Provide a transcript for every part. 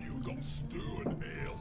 You got stew and ale.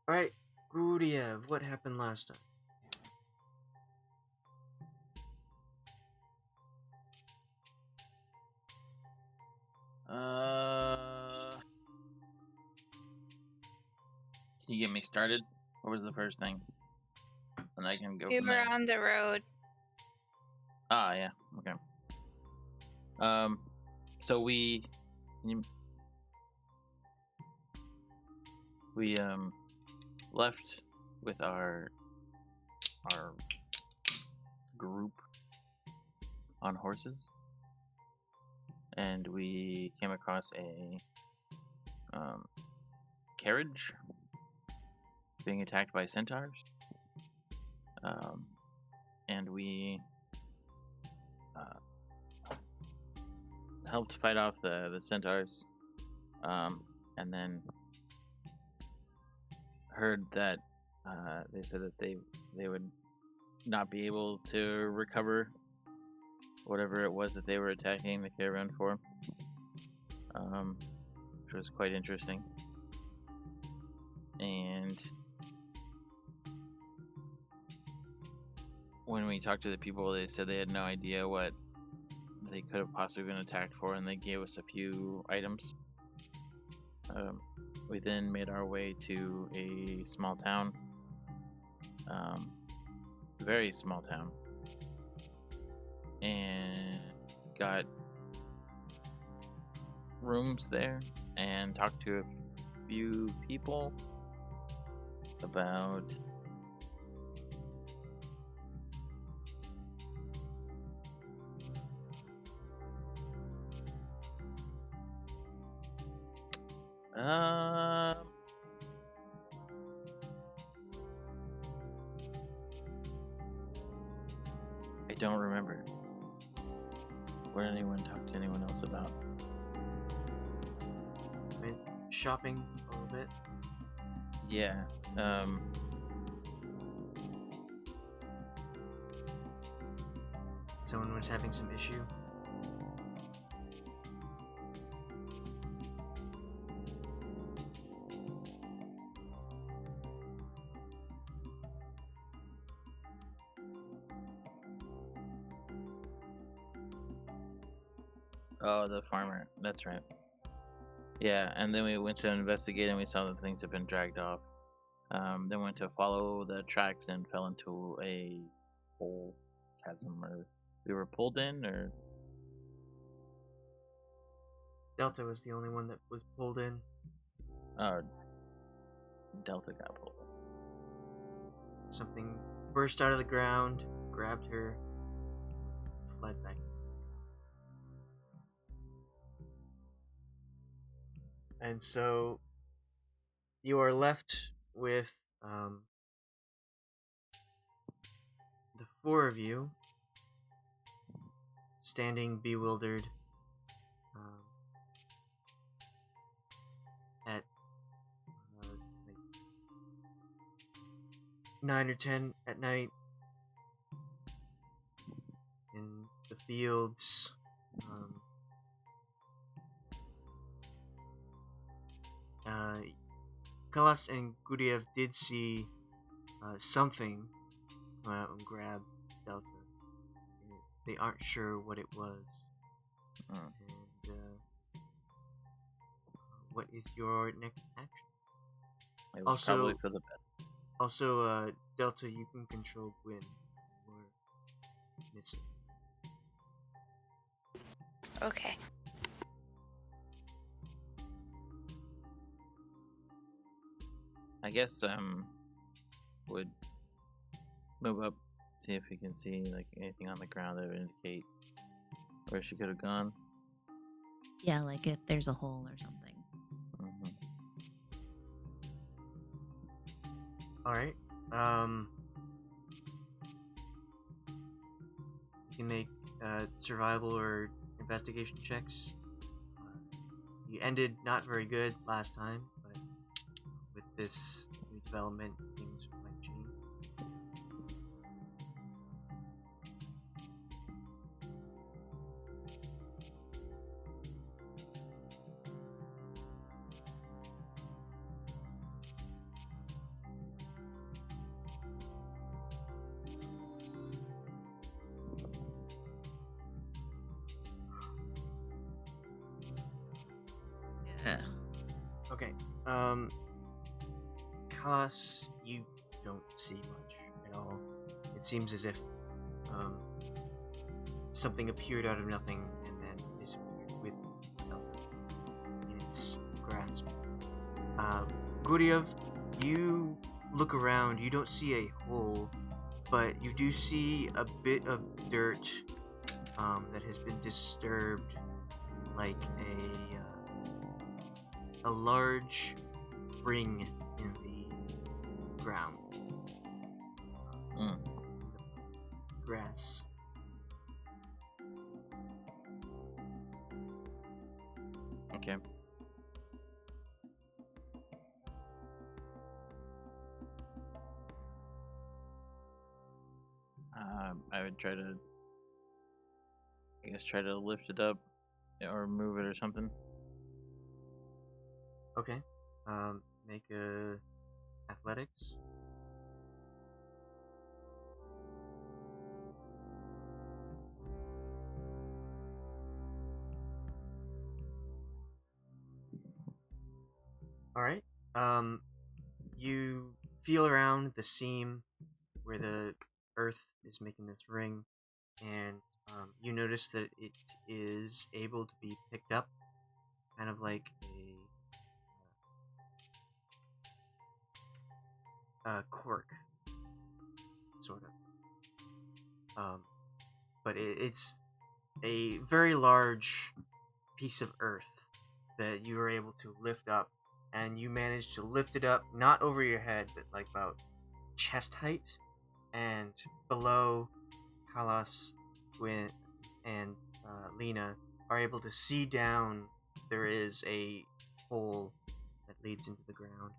Alright, Guryev, what happened last time? Can you get me started? What was the first thing? And I can go We from were there. on the road. Ah, yeah. Okay. So we left with our group on horses, and we came across a carriage being attacked by centaurs, and we helped fight off the centaurs, and then heard that they said that they would not be able to recover whatever it was that they were attacking the caravan for, which was quite interesting. And when we talked to the people, they said they had no idea what they could have possibly been attacked for, and they gave us a few items. We then made our way to a small town, very small town, and got rooms there and talked to a few people about I don't remember. What did anyone talk to anyone else about? Went shopping a little bit. Yeah. Someone was having some issue. Oh, the farmer. That's right. Yeah, and then we went to investigate and we saw that things had been dragged off. Then went to follow the tracks and fell into a hole, chasm, or we were pulled in, or Delta was the only one that was pulled in. Delta got pulled in. Something burst out of the ground, grabbed her, fled back. And so you are left with the four of you standing bewildered at like 9 or 10 at night in the fields. Khalas and Guryev did see something come out and grab Delta. They aren't sure what it was. And what is your next action? It was probably for the best. Also, Delta, you can control Gwyn. Or missing. Okay. I guess would move up, see if we can see like anything on the ground that would indicate where she could have gone. Yeah, like if there's a hole or something. Mm-hmm. All right. You can make survival or investigation checks. You ended not very good last time, but with this new development, things might change. Yeah. Okay. Khalas, you don't see much at all. It seems as if something appeared out of nothing and then disappeared with Delta in its grasp. Guryev, you look around. You don't see a hole, but you do see a bit of dirt that has been disturbed, like a large ring in the ground. Grass. Okay. I would try to, I guess, try to lift it up or move it or something. Okay. Make a athletics. All right. You feel around the seam where the earth is making this ring, and you notice that it is able to be picked up, kind of like a cork, sort of. But it's a very large piece of earth that you are able to lift up, and you manage to lift it up not over your head, but like about chest height, and below Khalas, Gwyn, and Lena are able to see down. There is a hole that leads into the ground.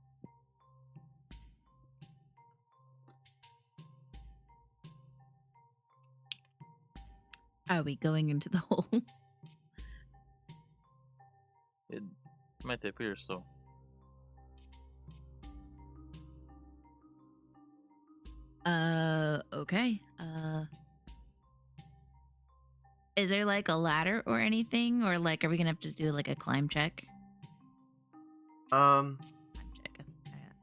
Are we going into the hole? It might appear so. Okay. Is there like a ladder or anything? Or like, are we gonna have to do like a climb check? Um, Climb check of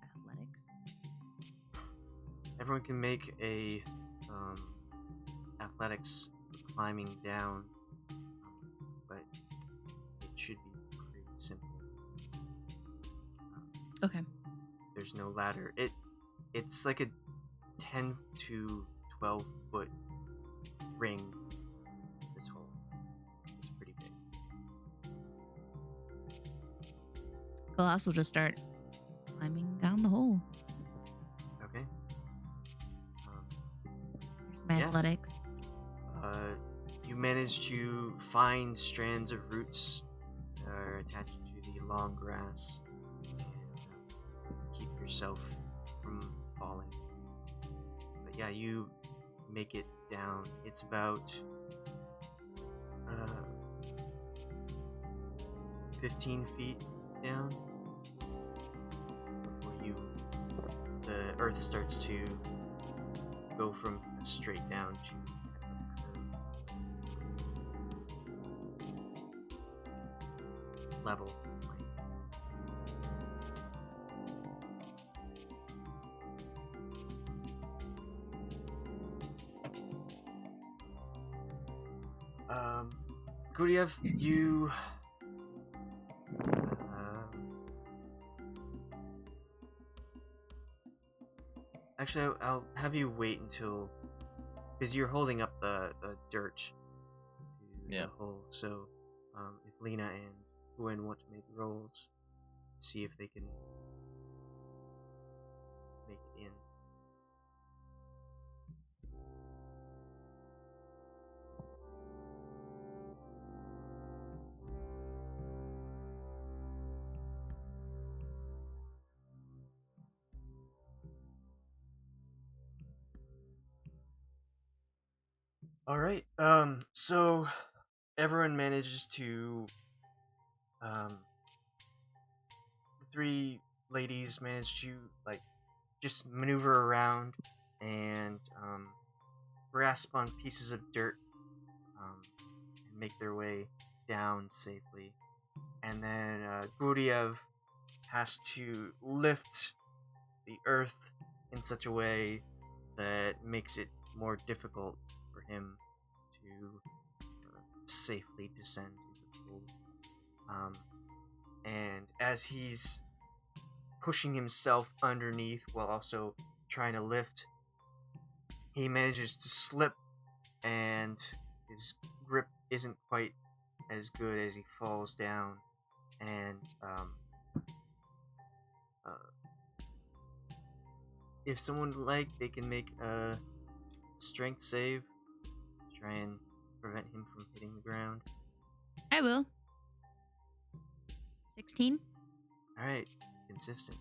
athletics. Everyone can make a athletics climbing down, but it should be pretty simple. Okay. There's no ladder. It's like a 10 to 12 foot ring. This hole. It's pretty big. Khalas will just start climbing down the hole. Okay. There's my Yeah. athletics. You manage to find strands of roots that are attached to the long grass and keep yourself from falling. But yeah, you make it down. It's about 15 feet down before the earth starts to go from straight down to level. Guryev, you actually, I'll have you wait until, because you're holding up the dirt to Yeah. the hole. So, if Lena and Gwyn want to make rolls, see if they can make it in. All right. So everyone manages to, the three ladies manage to like just maneuver around and grasp on pieces of dirt and make their way down safely. And then Guryev has to lift the earth in such a way that makes it more difficult for him to safely descend into the pool. And as he's pushing himself underneath while also trying to lift, he manages to slip, and his grip isn't quite as good as he falls down. And if someone would like, they can make a strength save to try and prevent him from hitting the ground. I will. 16. All right, consistent.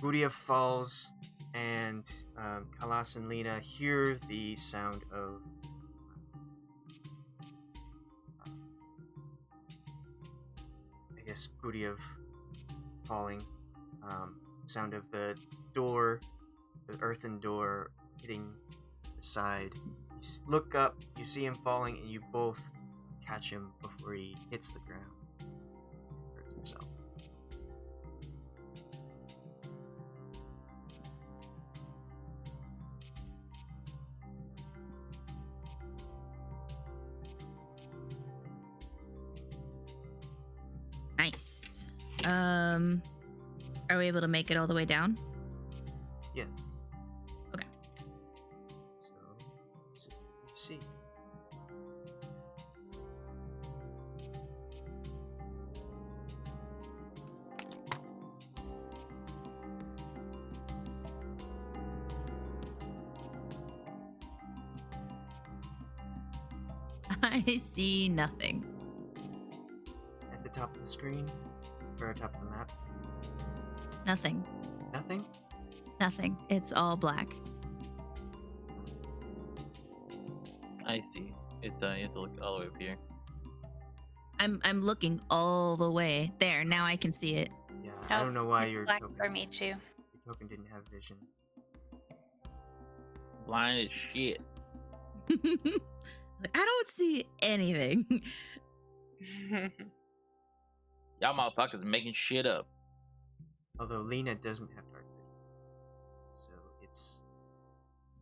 Guryev falls, and Khalas and Lena hear the sound of I guess Guryev falling. Sound of the door, the earthen door hitting the side. You look up, you see him falling, and you both catch him before he hits the ground. himself. Nice. Are we able to make it all the way down? Yes. Okay. So, let's see. I see nothing. At the top of the screen, or top of the map, Nothing. nothing? Nothing. It's all black. I see. It's you have to look all the way up here. I'm looking all the way there. Now I can see it. Yeah, I don't know why it's your black token, for me too. your token didn't have vision. Blind as shit. I don't see anything. Y'all motherfuckers making shit up. Although Lena doesn't have dark vision, so it's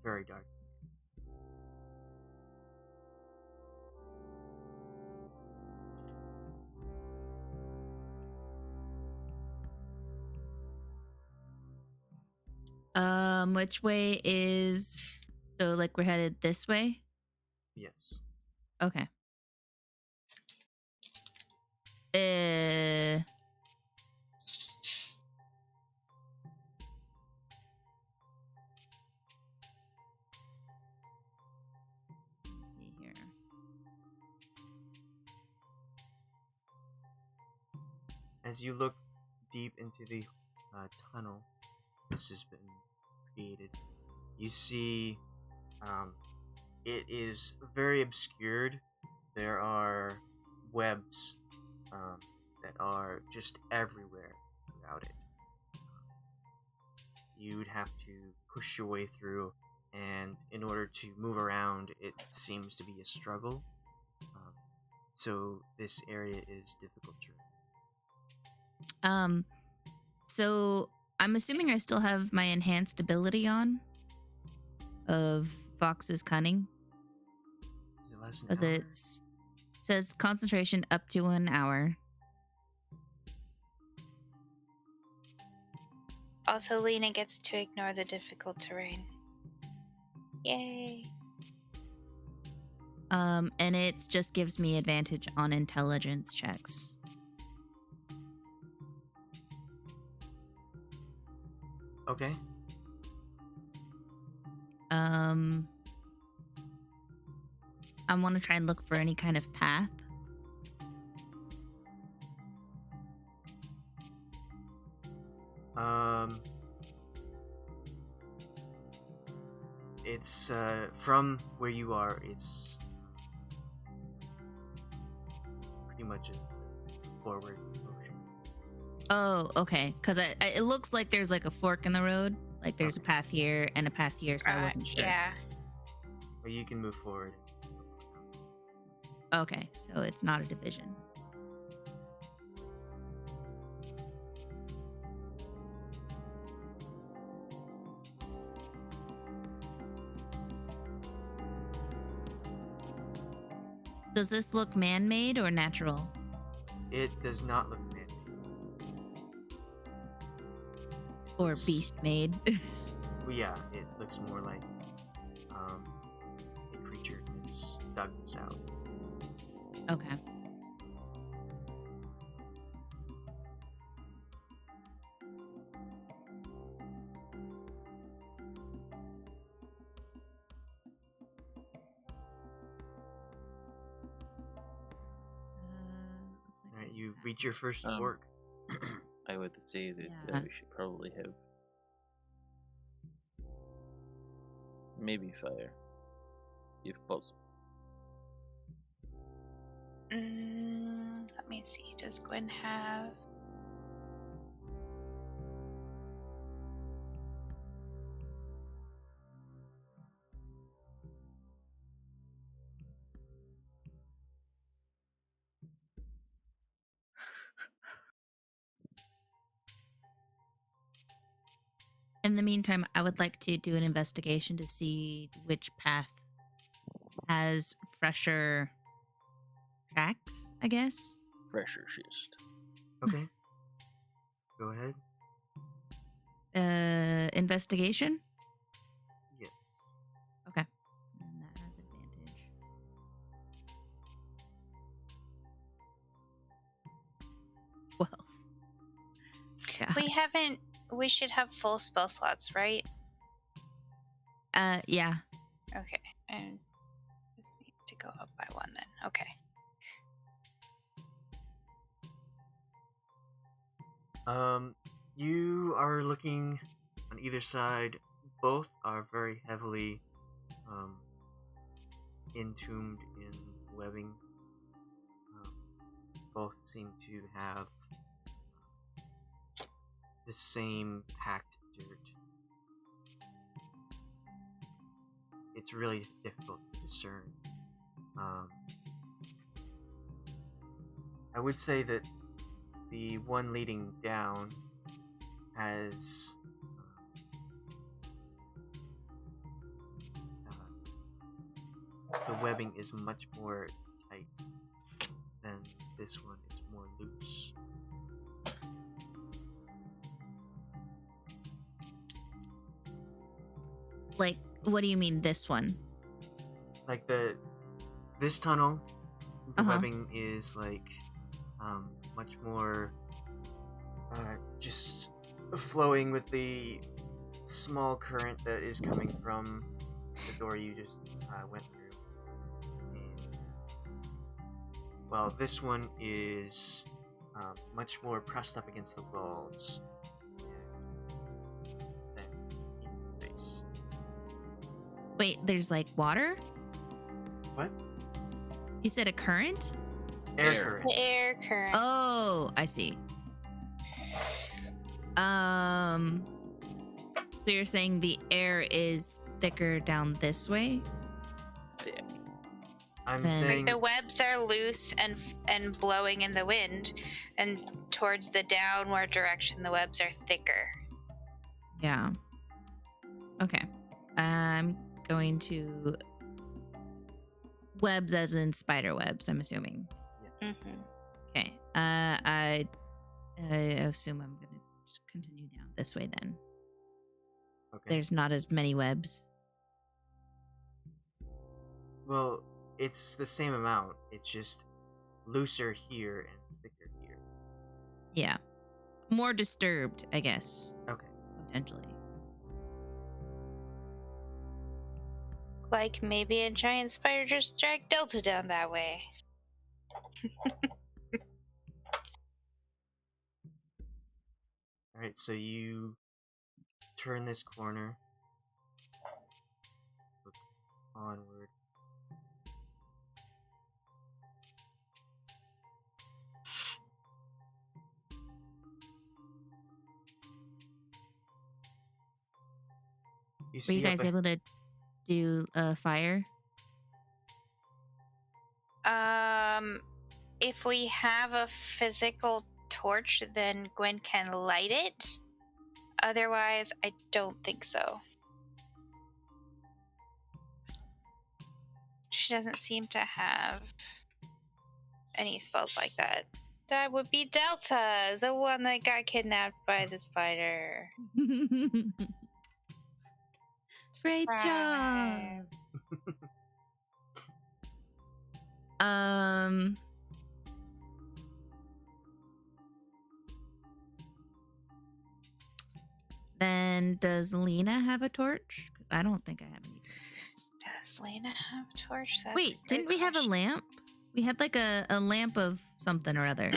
very dark. Which way is so like we're headed this way? Yes. Okay. Let's see here. As you look deep into the tunnel this has been created, you see it is very obscured. There are webs that are just everywhere throughout it. You'd have to push your way through, and in order to move around, it seems to be a struggle. So this area is difficult to. So I'm assuming I still have my enhanced ability on of Fox's cunning. Is it less than Because an hour? it says concentration up to an hour. Also, Lena gets to ignore the difficult terrain. Yay. And it just gives me advantage on intelligence checks. Okay. I want to try and look for any kind of path. It's from where you are. It's pretty much a forward motion. Oh, okay. Because it looks like there's like a fork in the road. Like there's a Okay. path here and a path here, so I wasn't sure. Yeah. But you can move forward. Okay, so it's not a division. Does this look man-made or natural? It does not look man. Or beast-made? Well, yeah, it looks more like a creature that's dug this out. Okay. All right, you reach your first Um, fork. I would say that Yeah. we should probably have maybe fire, if possible. Let me see. Does Gwen have? In the meantime, I would like to do an investigation to see which path has fresher tracks, I guess. Pressure schist. Okay. Go ahead. Investigation? Yes. Okay. And that has advantage. Well. We should have full spell slots, right? Yeah. Okay. And just need to go up by one then. Okay. You are looking on either side. Both are very heavily entombed in webbing. Both seem to have the same packed dirt. It's really difficult to discern. I would say that the one leading down has the webbing is much more tight than this one. It's more loose. Like, what do you mean this one? Like this tunnel, the Uh-huh. webbing is like much more just flowing with the small current that is coming from the door you just went through. And, well, this one is much more pressed up against the walls than in your face. Wait, there's like water? What? You said a current? Air current. The air current. Oh, I see. So you're saying the air is thicker down this way? Thick. I'm Then- saying The webs are loose and blowing in the wind, and towards the downward direction, the webs are thicker. Yeah. Okay. I'm going to webs as in spider webs, I'm assuming. Mm-hmm. Okay. I assume I'm gonna just continue down this way then. okay. There's not as many webs. Well, it's the same amount. It's just looser here and thicker here. Yeah. More disturbed, I guess, Okay. potentially. Like maybe a giant spider just dragged Delta down that way. All right. So you turn this corner. Look onward. You Were see you guys up able to do a fire? If we have a physical torch, then Gwen can light it. Otherwise, I don't think so. She doesn't seem to have any spells like that. That would be Delta, the one that got kidnapped by the spider. Great job. Then does Lena have a torch? Because I don't think I have any torches. Does Lena have a torch? That's Wait, a great didn't we have a question. lamp? We had like a lamp of something or other.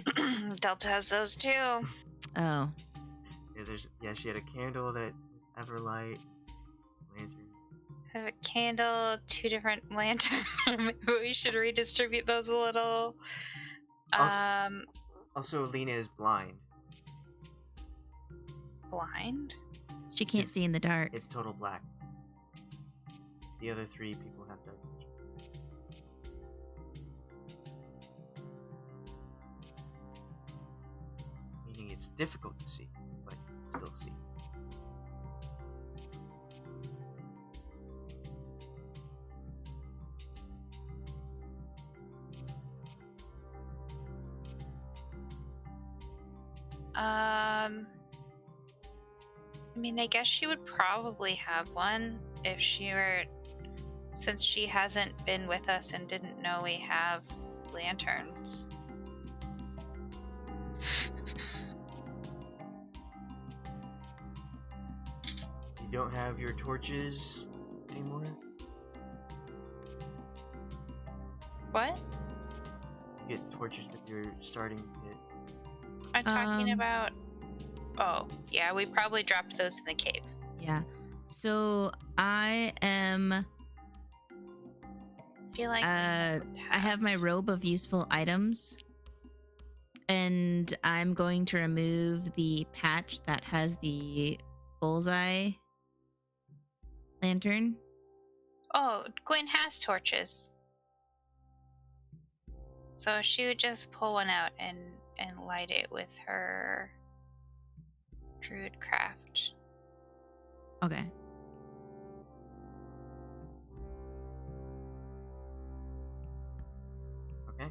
Delta has those too. Oh. she had a candle that was Everlight, lantern. I have a candle, 2 different lanterns. Maybe we should redistribute those a little. Also, Lena is blind. Blind? She can't It's- see in the dark. It's total black. The other 3 people have dark vision. Meaning it's difficult to see, but you can still see. I mean, I guess she would probably have one if she were, since she hasn't been with us and didn't know we have lanterns. You don't have your torches anymore? What? You get torches with your starting kit. I'm talking about. Oh, yeah, we probably dropped those in the cave. Yeah. So I am. I feel like I have my robe of useful items, and I'm going to remove the patch that has the bullseye lantern. Oh, Gwyn has torches. So she would just pull one out and light it with her druid craft. Okay. Okay.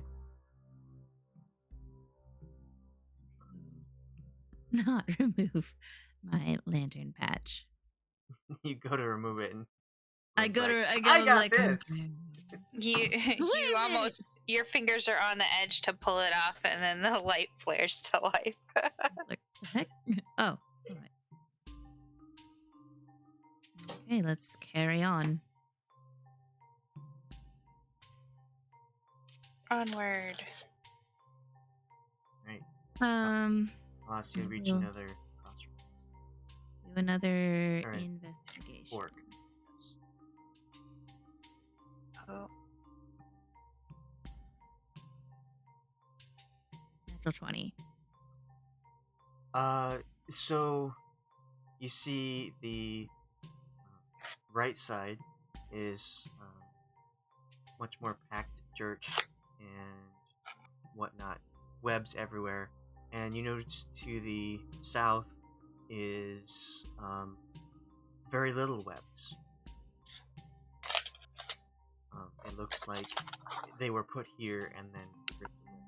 Not remove my lantern patch. You go to remove it and I it's go like, to. I I was got like, this. okay. You Wait a you almost, your fingers are on the edge to pull it off, and then the light flares to life. It's like, the heck? Oh. All right. Okay, let's carry on. Onward. Right. Unless you I reach will. another crossroads. Do another All right. investigation. Fork. Yes. Oh, Natural 20. So you see the right side is much more packed dirt and whatnot, webs everywhere, and you notice to the south is very little webs. It looks like they were put here and then ripped away.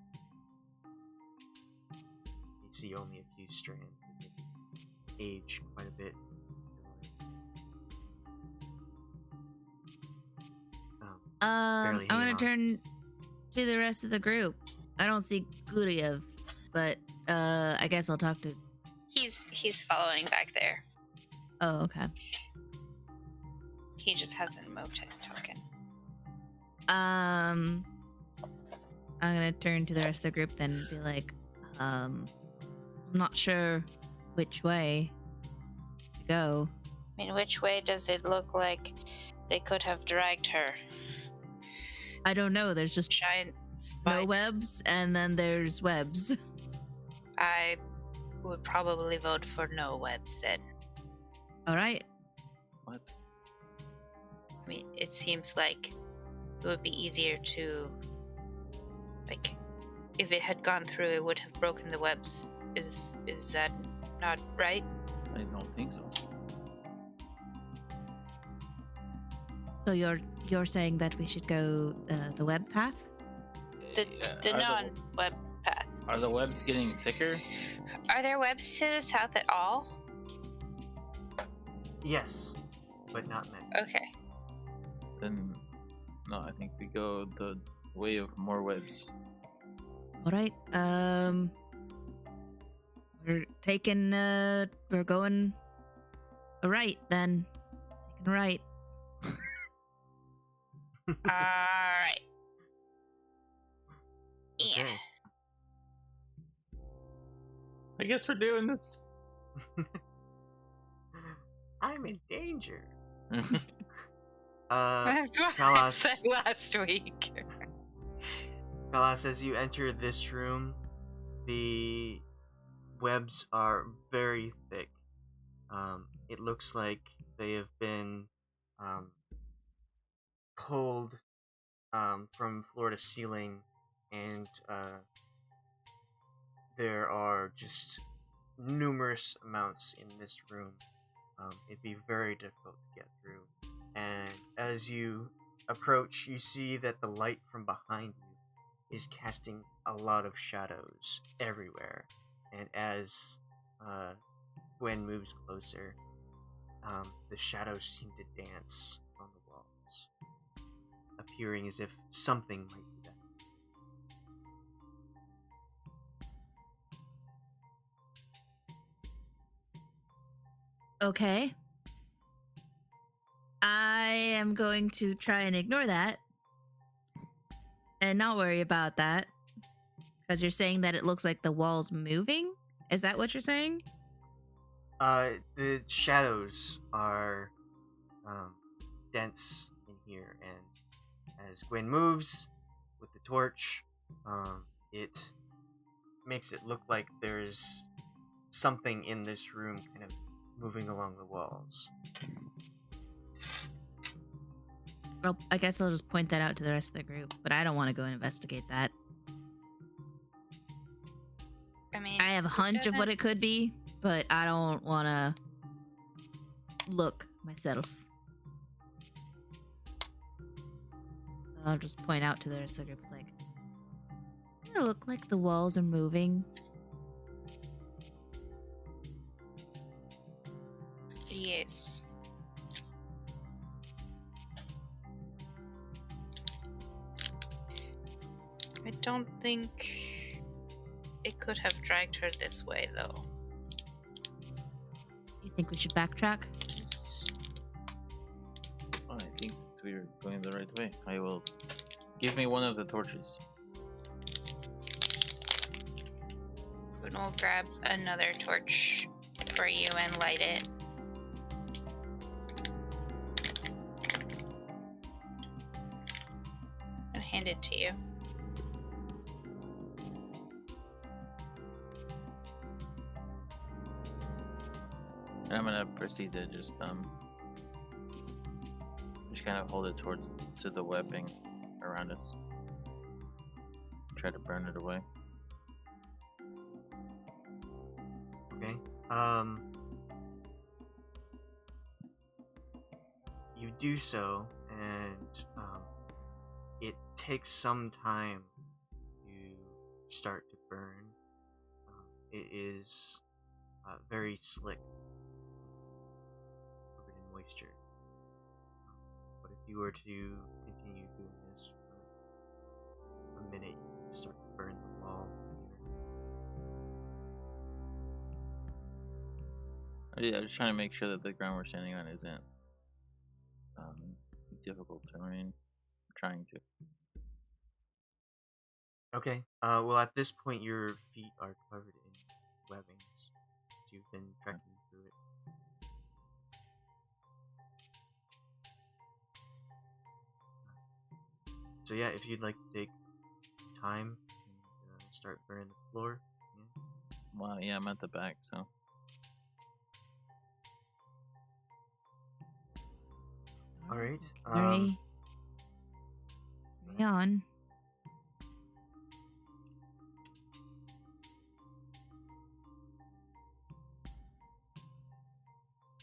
You see only a few strands that age quite a bit. I'm hanging gonna on. turn to the rest of the group. I don't see Guryev, but I guess I'll talk to. he's following back there. Oh, okay. He just hasn't moved his token. I'm gonna turn to the rest of the group then and be like, I'm not sure which way to go. I mean, which way does it look like they could have dragged her? I don't know. There's just Giant no spider. webs, and then there's webs. I would probably vote for no webs then. All right. What? I mean, it seems like it would be easier to, like, if it had gone through, it would have broken the webs. Is that not right? I don't think so. So you're saying that we should go the web path? The Are non-web path. Are the webs getting thicker? Are there webs to the south at all? Yes, but not many. Okay. Then, no, I think we go the way of more webs. All right. We're going a right then. Taking a right. Alright. Yeah. Okay. I guess we're doing this. I'm in danger. That's what I Khalas. said last week. Khalas, as you enter this room, the webs are very thick. It looks like they have been pulled from floor to ceiling, and there are just numerous amounts in this room. It'd be very difficult to get through. And as you approach, you see that the light from behind you is casting a lot of shadows everywhere. And as Gwen moves closer, the shadows seem to dance on the walls, appearing as if something might be there. Okay. I am going to try and ignore that and not worry about that. Because you're saying that it looks like the wall's moving? Is that what you're saying? The shadows are dense in here, and as Gwen moves with the torch, it makes it look like there's something in this room kind of moving along the walls. Well, I guess I'll just point that out to the rest of the group, but I don't want to go and investigate that. I mean, I have a hunch of what it could be, but I don't want to look myself. So I'll just point out to the rest of the group. It's like, doesn't it look like the walls are moving? Yes. I don't think it could have dragged her this way, though. You think we should backtrack? Oh, I think that we're going the right way. I will. Give me one of the torches. We'll grab another torch for you and light it. And hand it to you. And I'm gonna proceed to just kind of hold it towards to the webbing around us. Try to burn it away. Okay. You do so, and it takes some time to start to burn. It is very slick, covered in moisture. But if you were to continue doing this for a minute, you could start to burn the wall here. Yeah, I'm just trying to make sure that the ground we're standing on isn't difficult terrain. I'm trying to. Okay. Well, at this point, your feet are covered in webbings. You've been trekking through it. So yeah, if you'd like to take time and start burning the floor. Yeah. Well, yeah, I'm at the back, so. All right. Carry on.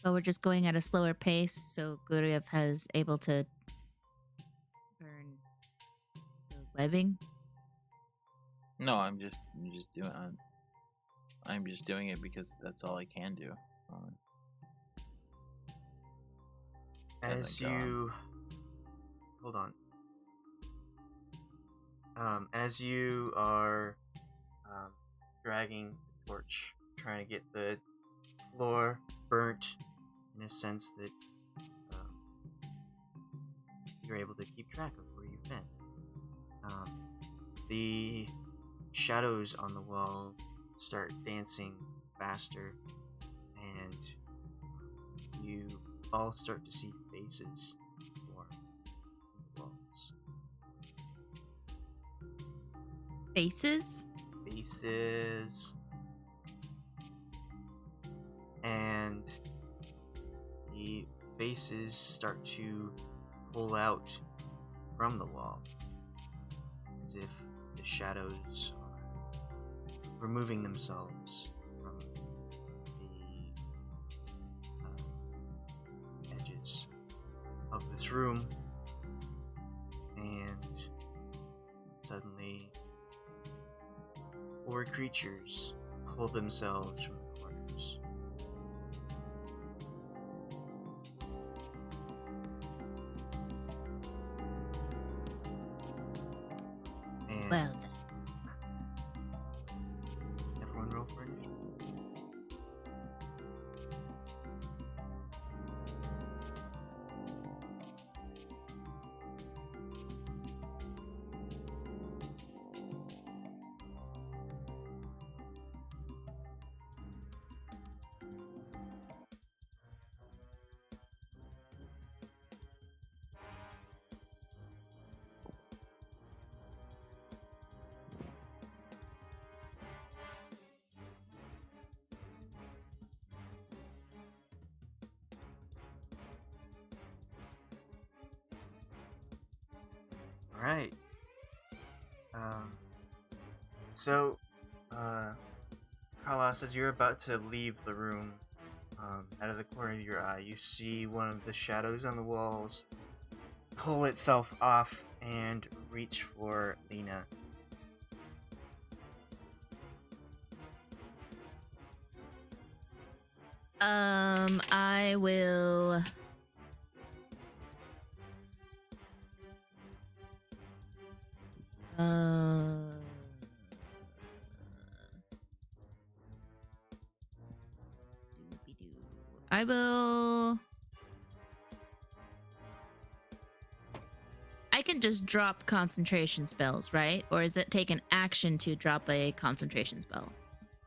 So we're just going at a slower pace, so Guryev has able to burn the webbing. No, I'm just doing. I'm just doing it because that's all I can do. As you hold on. As you are dragging the torch, trying to get the floor burnt in a sense that you're able to keep track of where you've been. The shadows on the wall start dancing faster, and you all start to see faces form on the walls. Faces? Faces. And the faces start to pull out from the wall, as if the shadows are removing themselves from the edges of this room, and suddenly 4 creatures pull themselves from the corners. And Well done. everyone roll for initiative. All right. So, Khalas, as you're about to leave the room, out of the corner of your eye, you see one of the shadows on the walls pull itself off and reach for Lena. I will. I will. I can just drop concentration spells, right? Or is it take an action to drop a concentration spell?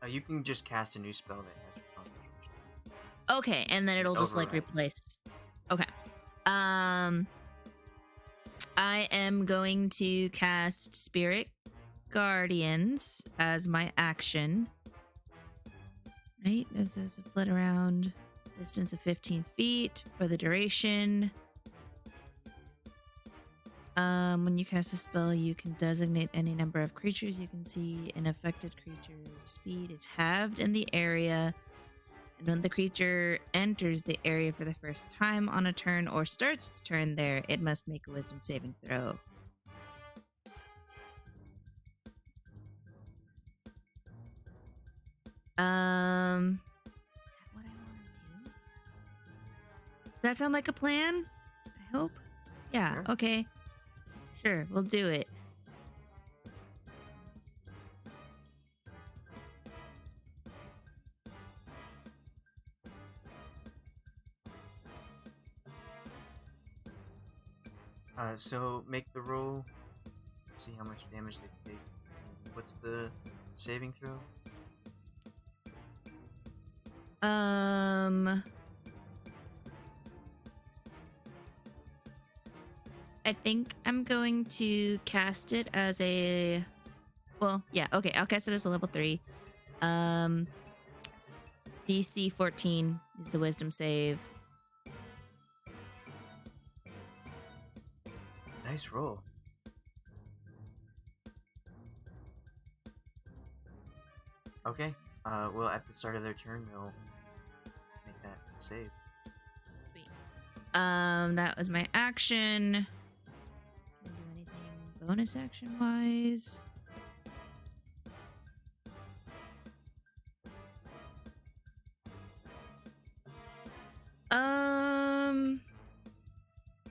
You can just cast a new spell that has your concentration. Okay, and then it'll just like Overrides. replace. Okay. I am going to cast Spirit Guardians as my action. Right? This is a flit around distance of 15 feet for the duration. When you cast a spell, you can designate any number of creatures you can see. An affected creature's speed is halved in the area. And when the creature enters the area for the first time on a turn or starts its turn there, it must make a wisdom saving throw. Is that what I want to do? Does that sound like a plan? I hope. Yeah, Sure. okay. Sure, we'll do it. So make the roll. See how much damage they take. What's the saving throw? I think I'm going to cast it as a. Well, yeah, okay. I'll cast it as a level 3. DC 14 is the wisdom save. Nice roll. Okay. Well, at the start of their turn, they'll make that save. Sweet. That was my action. Can I do anything bonus action wise?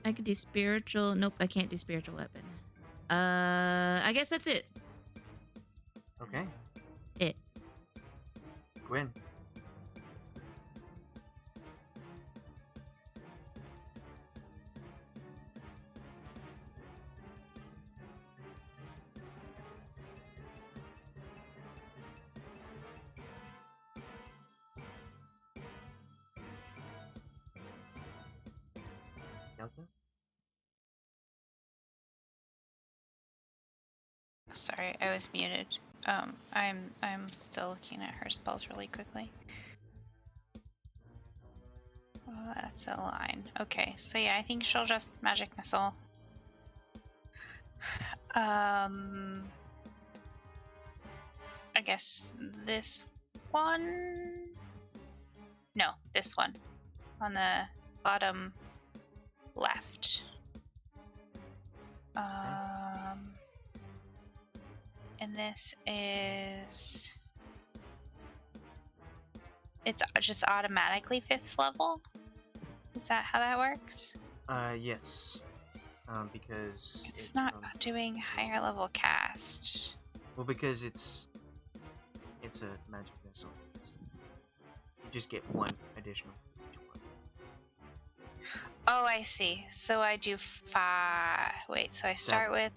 I could do spiritual. Nope, I can't do spiritual weapon. I guess that's it. Okay. It. Gwyn. Delta? Sorry, I was muted. I'm still looking at her spells really quickly. Oh, that's a line. Okay, so yeah, I think she'll just magic missile. I guess this one. No, this one on the bottom left. And this is it's just automatically 5th level? Is that how that works? Yes. Because It's not doing higher level cast. well, because it's a magic missile. You just get one additional. Oh, I see. So I do 5. Wait, so I start 7. with.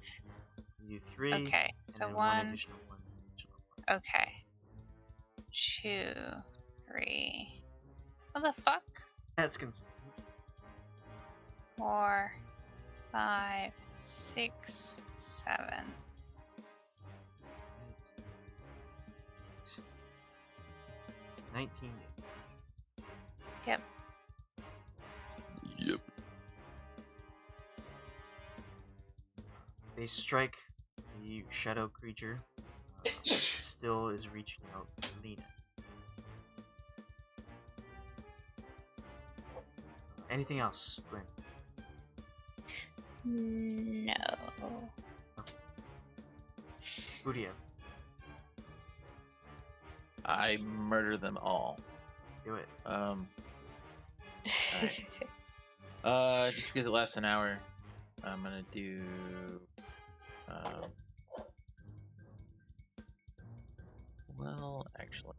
You do 3. Okay, And so then 1. additional one. Okay. 2, 3. What the fuck? That's consistent. 4, 5, 6, 7. 19. Yep. Yep. They strike the shadow creature. Still is reaching out to Lena. Anything else, Gwen? No. Guryev, I murder them all. do it. Just because it lasts an hour, I'm gonna do. Well, actually,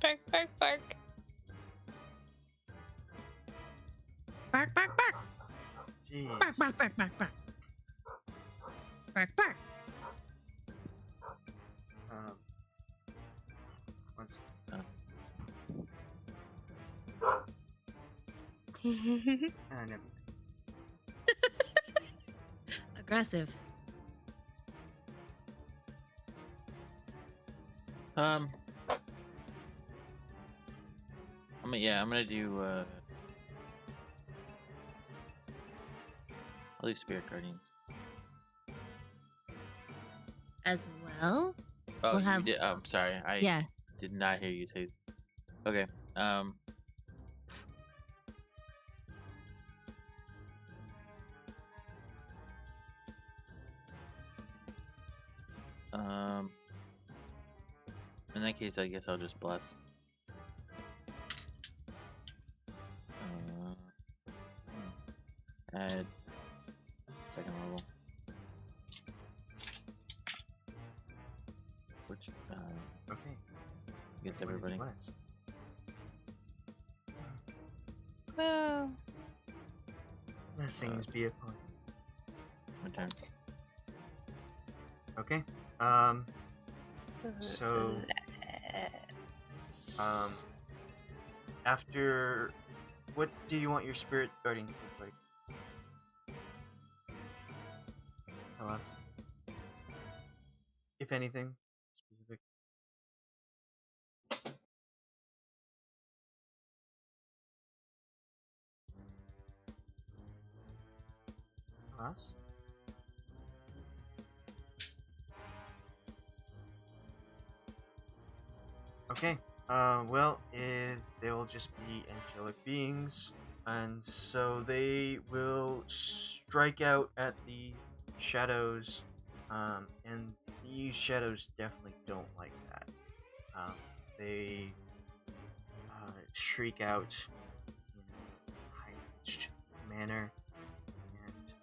Bark, bark, bark. Bark, bark, bark. Jeez. Bark, bark, bark, bark, bark. Bark, bark. Once. Never. Aggressive. I'm gonna do. I'll do Spirit Guardians. As well? Oh, We'll you have- did. I'm sorry. I Yeah. did not hear you say. Okay. In that case, I guess I'll just bless. Add second level. Which Okay. gets Gwen is everybody. blessed. Whoa. Blessings be upon you. My turn. Okay. So after, what do you want your spirit guardian to look like? Khalas? If anything specific. Khalas? Okay. Well, they will just be angelic beings, and so they will strike out at the shadows, and these shadows definitely don't like that. They shriek out in a high-pitched manner and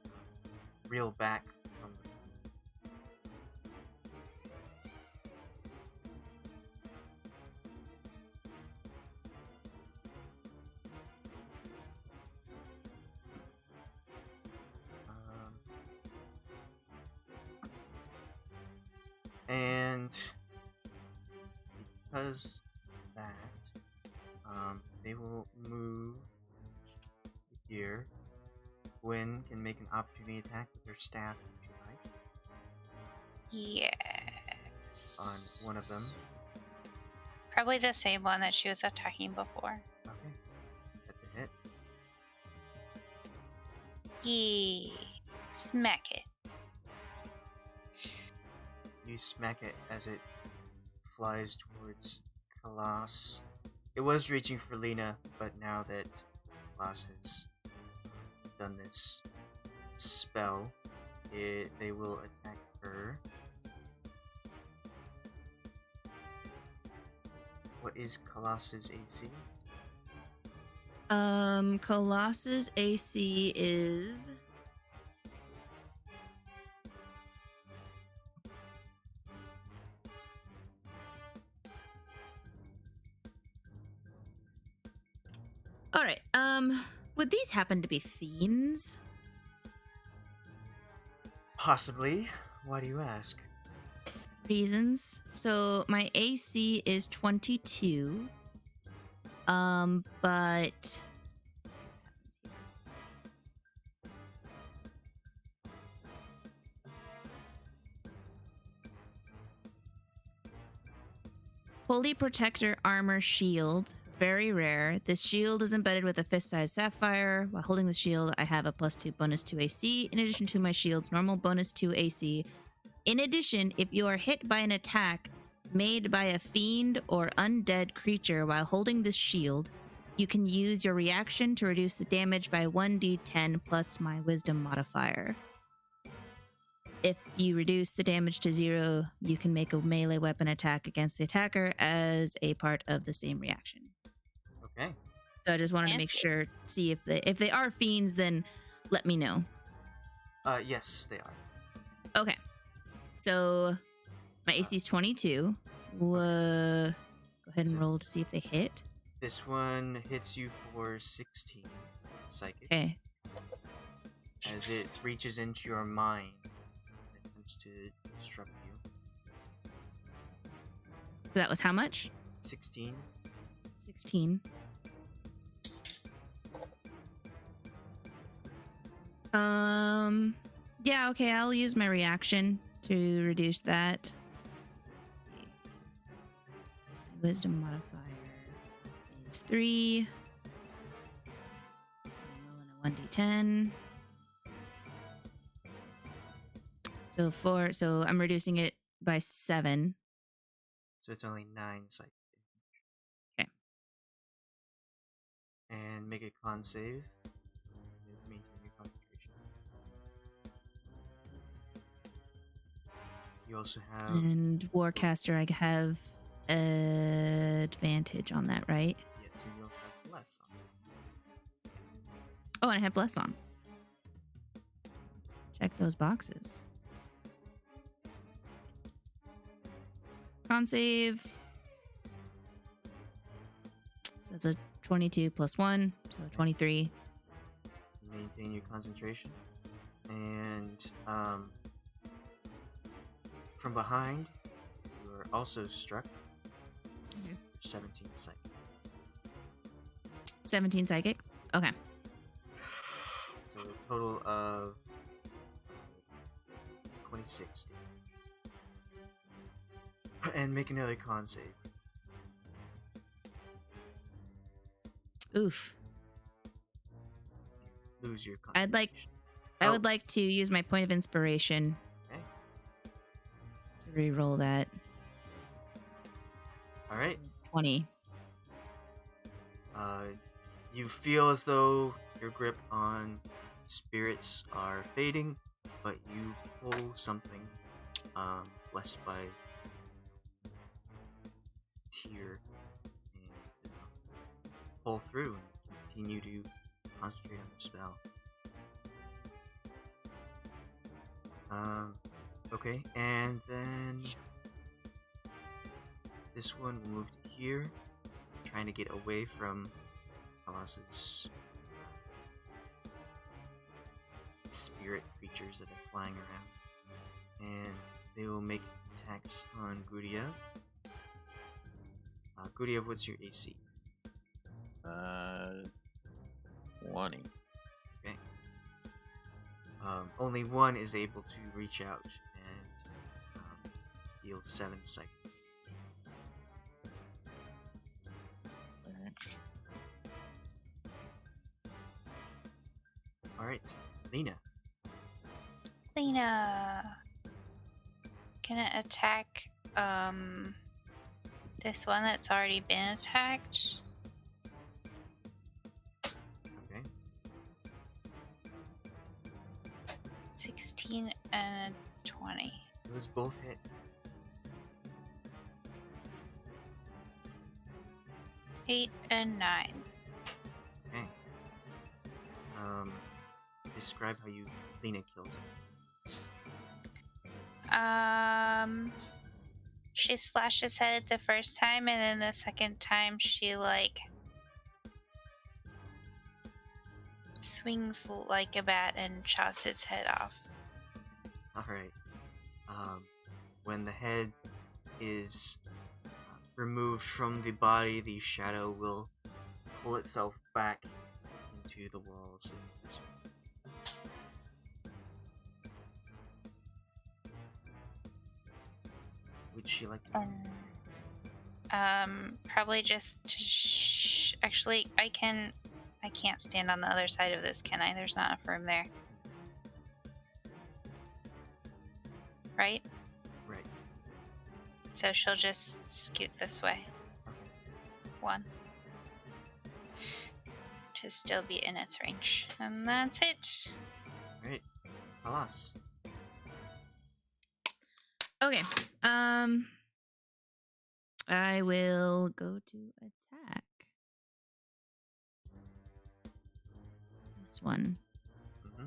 reel back from the and because of that, they will move to here. Gwen can make an opportunity attack with her staff if you like Yes. on one of them. Probably the same one that she was attacking before. Okay, that's a hit. Yee. Smack it. You smack it as it flies towards Khalas. It was reaching for Lena, but now that Khalas has done this, spell, they will attack her. What is Khalas's AC? Colossus AC is all right. Would these happen to be fiends? Possibly. Why do you ask? Reasons. So my AC is 22. But Holy Protector Armor Shield. Very rare. This shield is embedded with a fist-sized sapphire. While holding the shield, I have a +2 bonus to AC, in addition to my shield's normal bonus to AC. In addition, if you are hit by an attack made by a fiend or undead creature while holding this shield, you can use your reaction to reduce the damage by 1d10 plus my wisdom modifier. If you reduce the damage to 0, you can make a melee weapon attack against the attacker as a part of the same reaction. Okay. So I just wanted to make sure, see if they are fiends, then let me know. Yes, they are. Okay. So my AC is 22. Go ahead and roll to see if they hit. This one hits you for 16 psychic. Okay. As it reaches into your mind and attempts to disrupt you. So that was how much? 16. 16. Yeah, okay, I'll use my reaction to reduce that. Let's see. Wisdom modifier is 3. I'm rolling a 1d10. So 4, so I'm reducing it by 7. So it's only 9 psychic. Okay. And make a con save. Maintain your concentration. You also have... And Warcaster, I have advantage on that, right? Yes, and you also have Bless on it. Oh, and I have Bless on. Check those boxes. Con save. So it's a 22 plus 1, so 23. Maintain your concentration. And from behind, you are also struck. 17 psychic. 17 psychic. Okay. So a total of 26 damage. And make another con save. Oof. Lose your I concentration. would like to use my point of inspiration Okay. to re-roll that. All right. 20. You feel as though your grip on spirits are fading, but you pull something blessed by tear and pull through and continue to concentrate on the spell. Okay, and then this one will move to here, trying to get away from Khalas's spirit creatures that are flying around. And they will make attacks on Guryev. Guryev, what's your AC? 20. Okay. Only one is able to reach out and deal 7 psychic. Alright, Lena. Lena, gonna attack this one that's already been attacked. Okay. 16 and a 20. Those both hit. Eight and 9. Okay. Describe how you Lena kills him. She slashed his head the first time, and then the second time she swings like a bat and chops its head off. Alright. When the head is removed from the body, the shadow will pull itself back into the walls. Would she like to? Probably just to actually, I can't stand on the other side of this, can I? There's not enough room there. Right? Right. So she'll just scoot this way. Okay. 1. To still be in its range. And that's it. Alright. Khalas. Okay. I will go to attack. This one. Mm-hmm.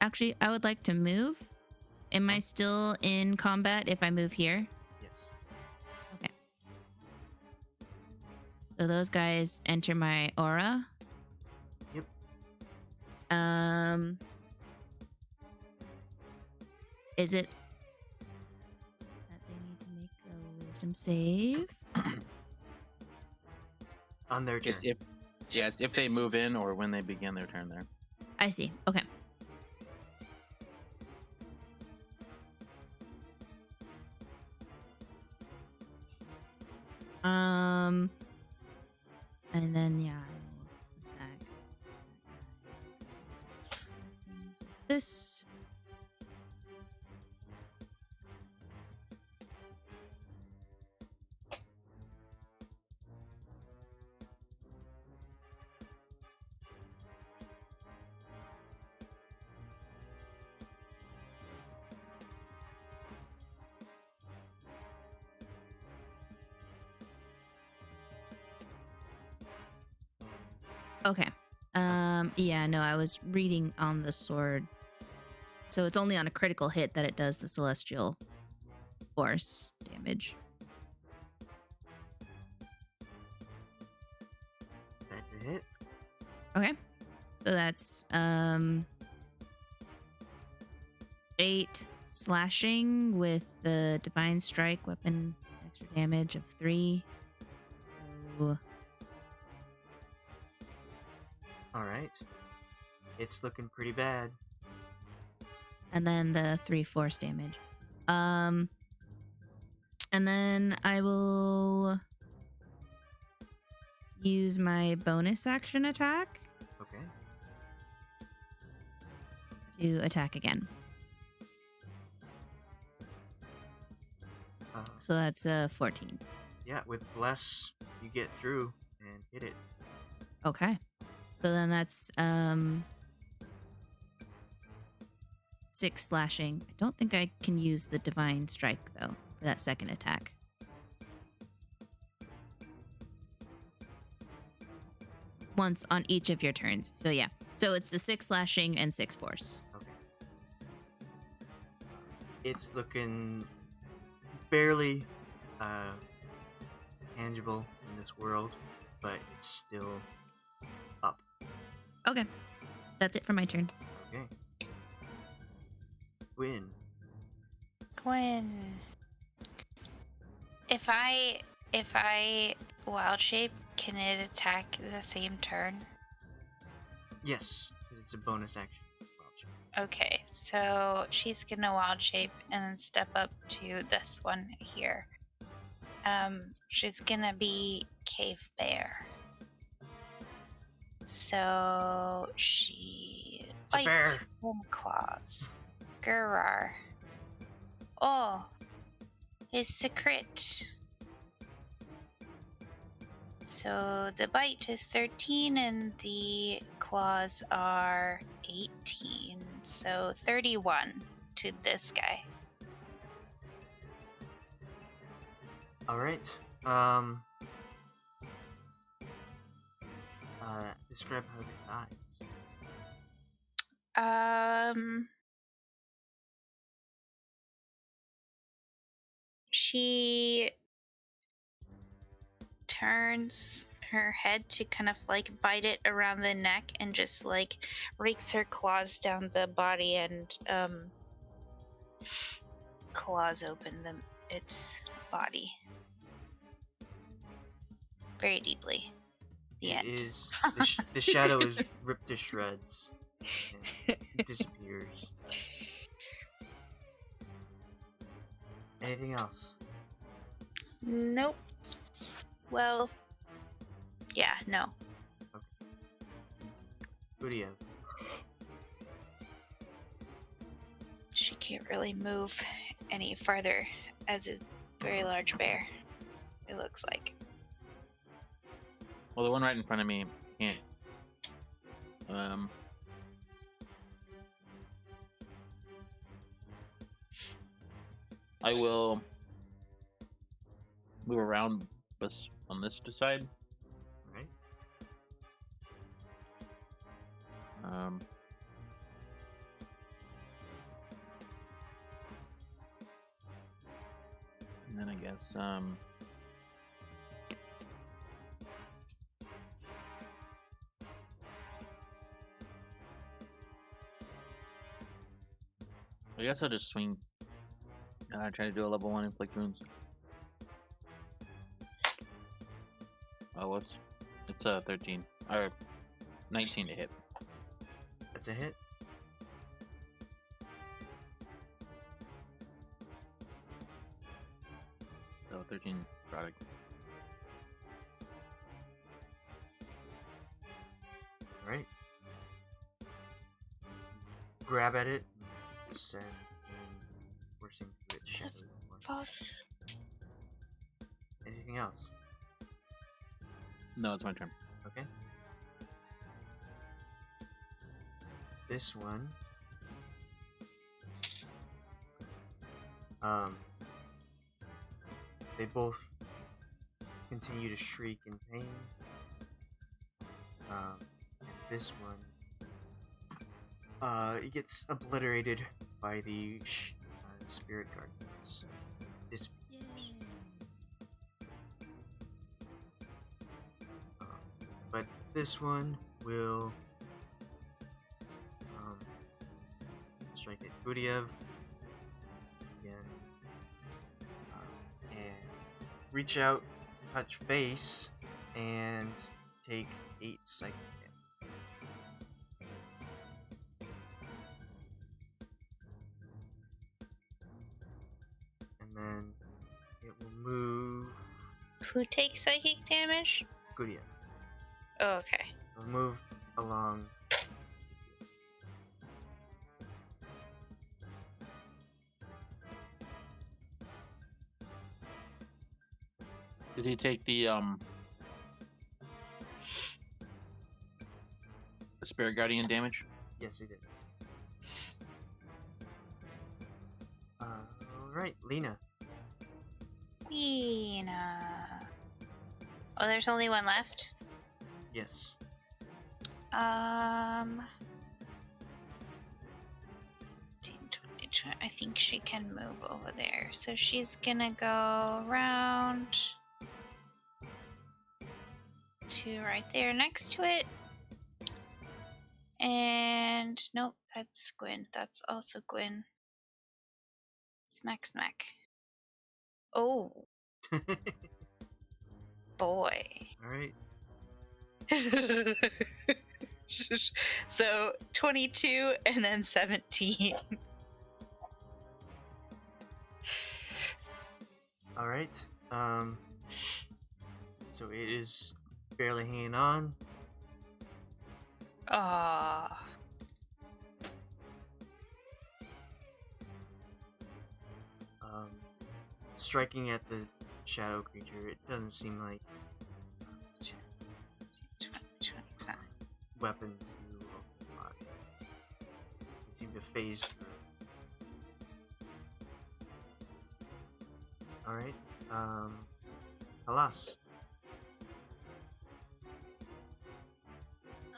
Actually, I would like to move. Am I still in combat if I move here? Yes. Okay. So those guys enter my aura. Yep. Is it that they need to make a wisdom save? On their turn. It's if they move in or when they begin their turn there. I see. Okay. And then yeah, I will attack with this. Okay. Yeah, no, I was reading on the sword. So it's only on a critical hit that it does the celestial force damage. That's a hit. Okay. So that's 8 slashing with the divine strike weapon, extra damage of 3. So Alright. It's looking pretty bad. and then the 3 force damage. And then I will use my bonus action attack Okay. to attack again. So that's 14. Yeah, with Bless, you get through and hit it. Okay. So then that's 6 slashing. I don't think I can use the divine strike though for that second attack. Once on each of your turns. So yeah. So it's the 6 slashing and 6 force. Okay. It's looking barely tangible in this world, but it's still up. Okay. That's it for my turn. Okay. Gwyn. Gwen. If I wild shape, can it attack the same turn? Yes, 'cause it's a bonus action. Wild shape. Okay, so she's gonna wild shape and then step up to this one here. She's gonna be cave bear. So she It's a bear. bites and claws. Gurar. Oh, it's a crit. So the bite is 13 and the claws are 18. So 31 to this guy. All right. Describe how it dies. She turns her head to kind of like bite it around the neck and just like rakes her claws down the body and claws open its body very deeply. The end. The shadow is ripped to shreds and disappears. Anything else? Nope. Well, yeah, no. Guryev. She can't really move any farther as a very large bear, it looks like. Well, the one right in front of me can't. I will move around us on this side. Right. And then I guess I'll just swing. Try to do a level 1 inflict wounds. Oh, it's 13 or 19 to hit. That's a hit. So 13 product. All right. Grab at it. Send forcing through its shadow. Fuck. Anything else? No, it's my turn. Okay. This one. They both continue to shriek in pain. And this one, it gets obliterated by the spirit guardians. Disappears. But this one will strike at Guryev again, and reach out, touch base, and take 8 psychic damage. And then it will move. Who takes psychic damage? Guryev. Oh, okay. It'll move along. Did he take the spirit guardian damage? Yes, he did. Alright, Lena. Lena. Oh, there's only one left? Yes. 15, 20, I think she can move over there. So she's gonna go around to right there next to it. And nope, that's Gwyn. That's also Gwyn. Smack, smack. Oh, boy. Alright. So 22 and then 17. Alright. So it is barely hanging on. Ah. Striking at the shadow creature, it doesn't seem like weapons do a lot. They seem to phase through. Alright, Khalas.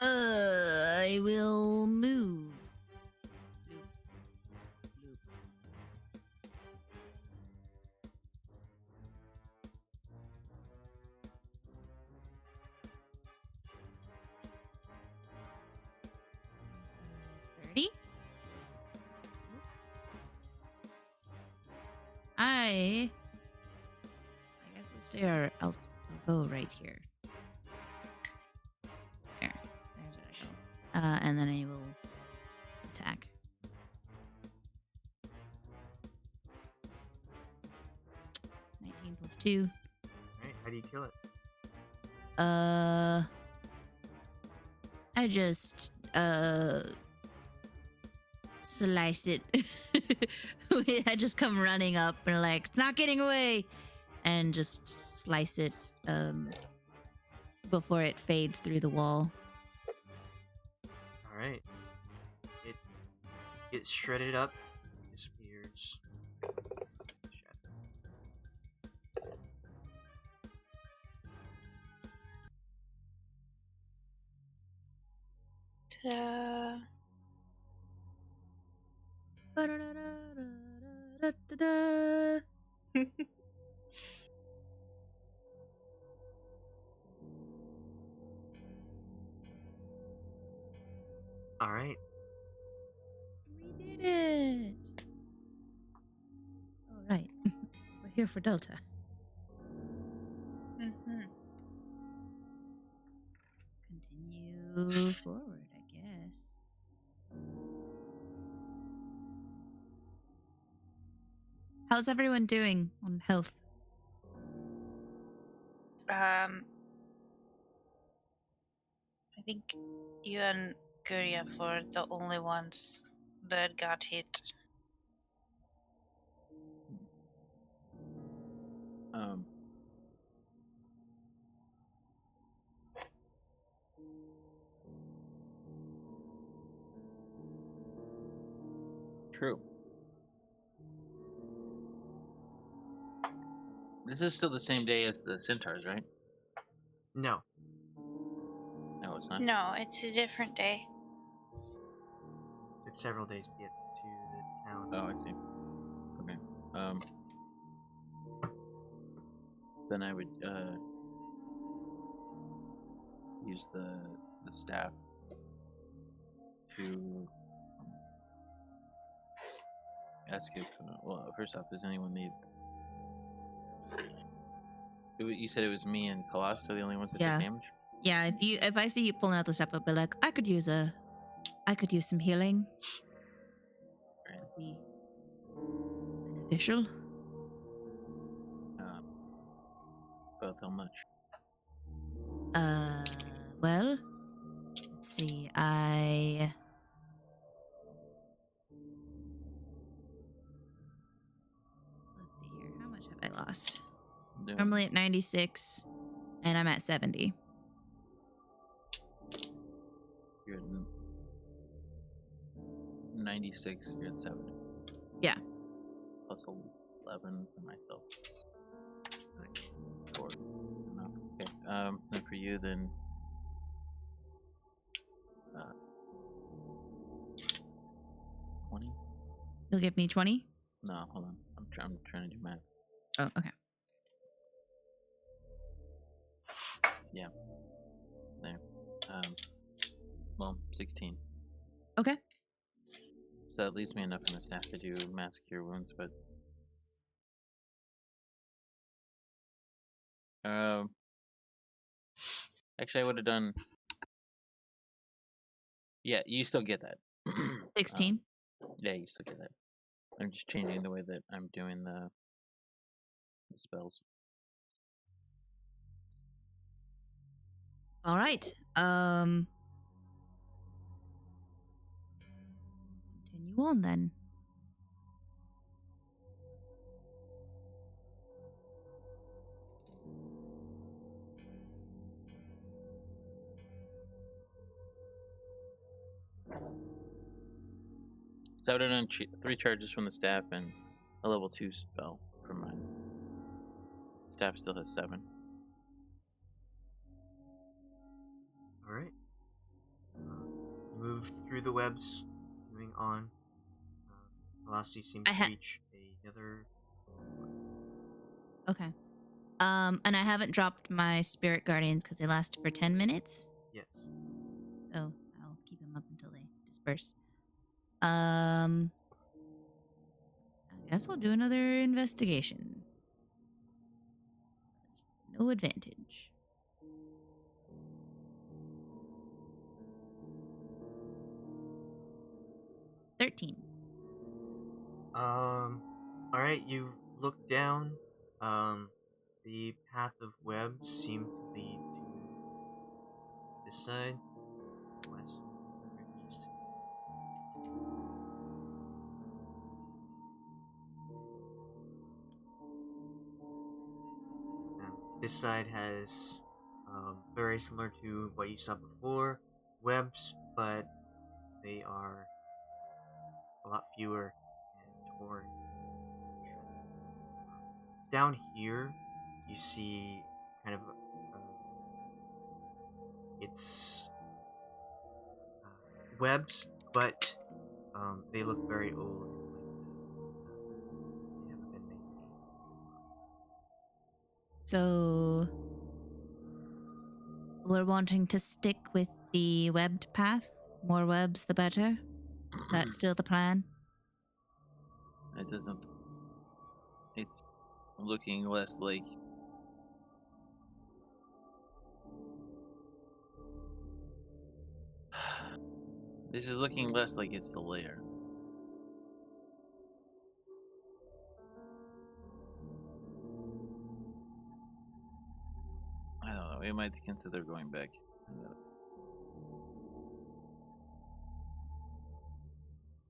I will move. Bloop, bloop. $30. I guess we'll stay or else I'll go right here. There. There's where I go. And then I will attack. +2. Alright, how do you kill it? I just slice it. I just come running up and like, it's not getting away, and just slice it before it fades through the wall. Alright. It gets shredded up, disappears. Ta-da. Ba-da-da-da-da-da-da-da. Alright. We did it. All right. We're here for Delta. Mhm. Continue forward, I guess. How's everyone doing on health? I think you and Guryev were the only ones that got hit. True. This is still the same day as the centaurs, right? No. No, it's not. No, it's a different day. Took several days to get to the town. Oh, I see. Okay. Then I would use the staff to ask if well, first off, does anyone need? You said it was me and Khalas are the only ones that Yeah. took damage. Yeah, if I see you pulling out the stuff, I'll be like, I could use some healing. Right. Be beneficial. About how much? Well, let's see. Let's see here. How much have I lost? Yeah. Normally at 96, and I'm at 70. You're at 96. You're at 70. Yeah. Plus 11 for myself. 4. No. Okay. Then for you, then. 20. You'll give me 20? No, hold on. I'm trying to do math. Oh, okay. Yeah. There. Well, 16. Okay. So that leaves me enough in the staff to do mass cure wounds, but actually I would have done. Yeah, you still get that. 16. Yeah, you still get that. I'm just changing the way that I'm doing the spells. All right. Continue on then. So I would have done 3 charges from the staff and a level 2 spell from mine. Staff still has 7. All right. Move through the webs, moving on. Velocity seems I to ha- reach another. Okay. And I haven't dropped my spirit guardians because they last for 10 minutes. Yes. So I'll keep them up until they disperse. I guess I'll do another investigation. That's no advantage. $13. All right. You look down. The path of webs seem to lead to this side, west, or east. This side has very similar to what you saw before, webs, but they are a lot fewer and torn. Down here, you see kind of it's webs, but they look very old. Like they haven't been maintained. So we're wanting to stick with the webbed path. More webs, the better. Is that still the plan? It doesn't. It's looking less like. This is looking less like it's the lair. I don't know. We might consider going back.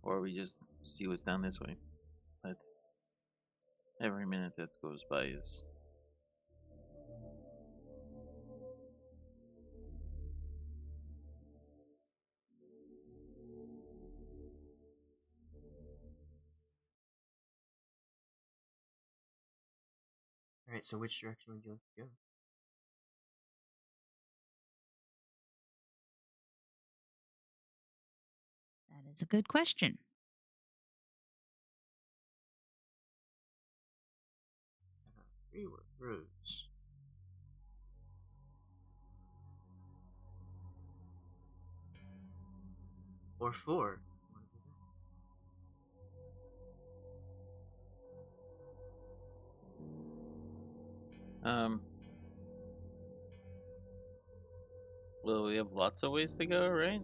Or we just see what's down this way. But every minute that goes by is. All right. So which direction would you like to go? That is a good question. Three roads. Or 4. Um. Well, we have lots of ways to go, right?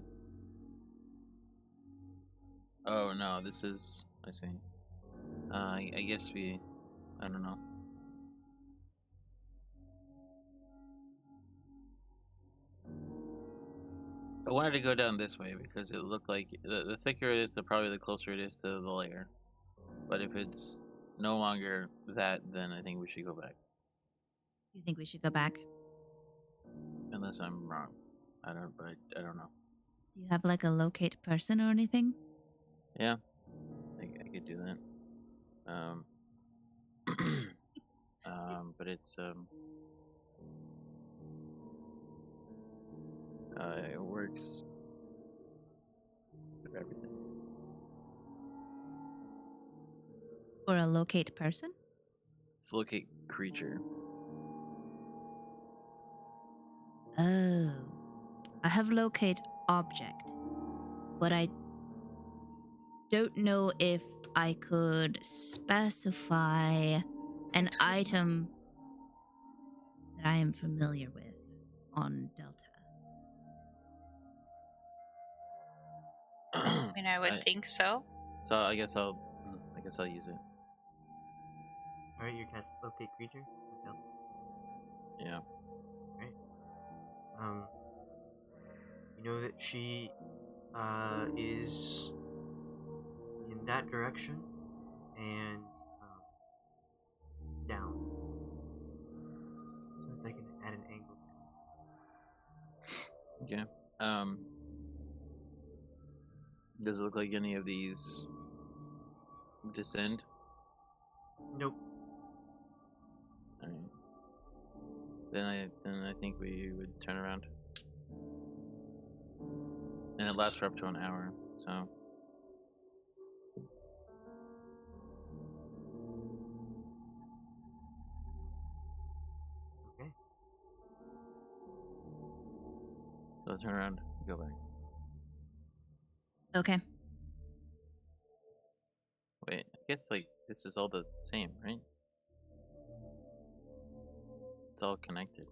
Oh no, this is. I see. I guess we. I don't know. I wanted to go down this way because it looked like the thicker it is, probably the closer it is to the layer. But if it's no longer that, then I think we should go back. You think we should go back? Unless I'm wrong. I don't. But I don't know. Do you have like a locate person or anything? Yeah, I could do that. But it's it works for everything. For a locate person? Let's look at creature. Oh. I have locate object, but I don't know if I could specify an item that I am familiar with on Delta. I mean, I would think so. So I guess I'll use it. All right. You cast locate creature. Okay. Yeah. Right. You know that she is in that direction and down. Since I can add an angle. Okay. Does it look like any of these descend? Nope. Alright. Then I think we would turn around. And it lasts for up to an hour, so Okay. I'll turn around, go back. Okay. Wait, I guess like this is all the same, right? It's all connected.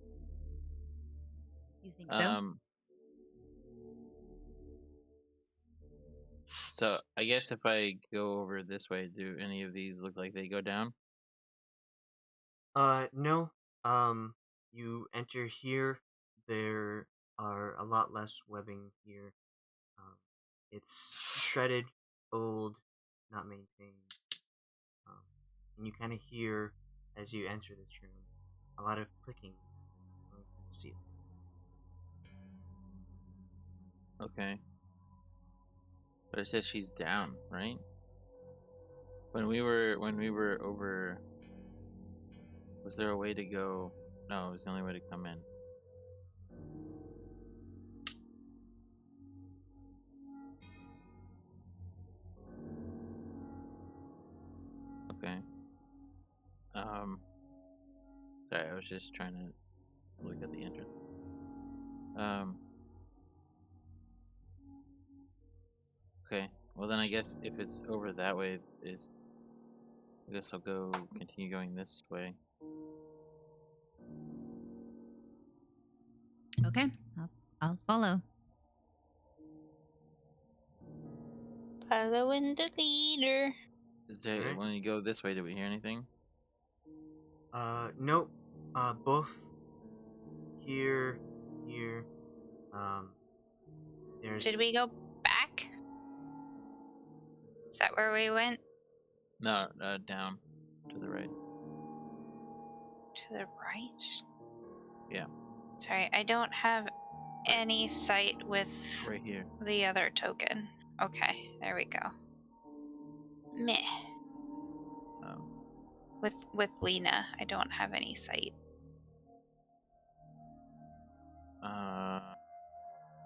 You think so? So I guess if I go over this way, do any of these look like they go down? No. You enter here. There are a lot less webbing here. Um, it's shredded, old, not maintained. And you kind of hear as you enter this room a lot of clicking on the ceiling. Okay. But it says she's down, right? When we were over, was there a way to go? No, it was the only way to come in. Okay. Sorry, I was just trying to look at the entrance. Okay. Well then I guess if it's over that way, I guess I'll continue going this way. Okay. I'll follow. Following the leader. Is there Alright. when you go this way? Did we hear anything? Nope. Both here. There's. Did we go back? Is that where we went? No, down to the right. To the right? Yeah. Sorry, I don't have any sight with Right here. the other token. Okay, there we go. Meh. With Lena, I don't have any sight.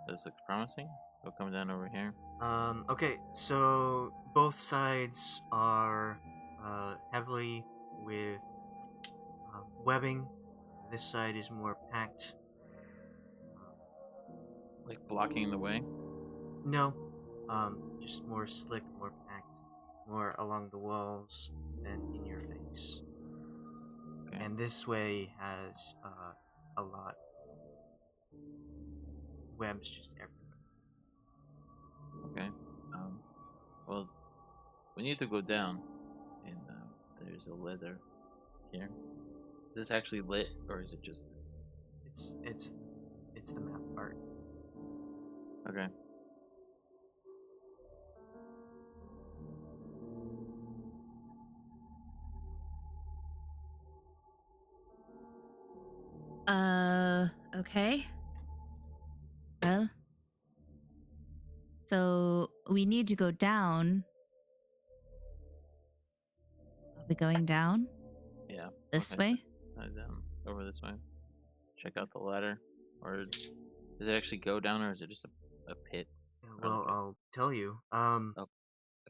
This looks promising. We'll come down over here. Okay, so both sides are heavily with webbing. This side is more packed. Like blocking the way. No, just more slick, more packed, more along the walls than in your face. Okay. And this way has a lot of webs just everywhere. Okay. Well, we need to go down, and there's a leather here. Is this actually lit, or is it just? It's the map art. Okay. Okay. Well, so we need to go down. Are we going down? Yeah. This Okay. way? Down over this way. Check out the ladder, or does it actually go down, or is it just a pit? Yeah, Or well, like I'll tell you. okay.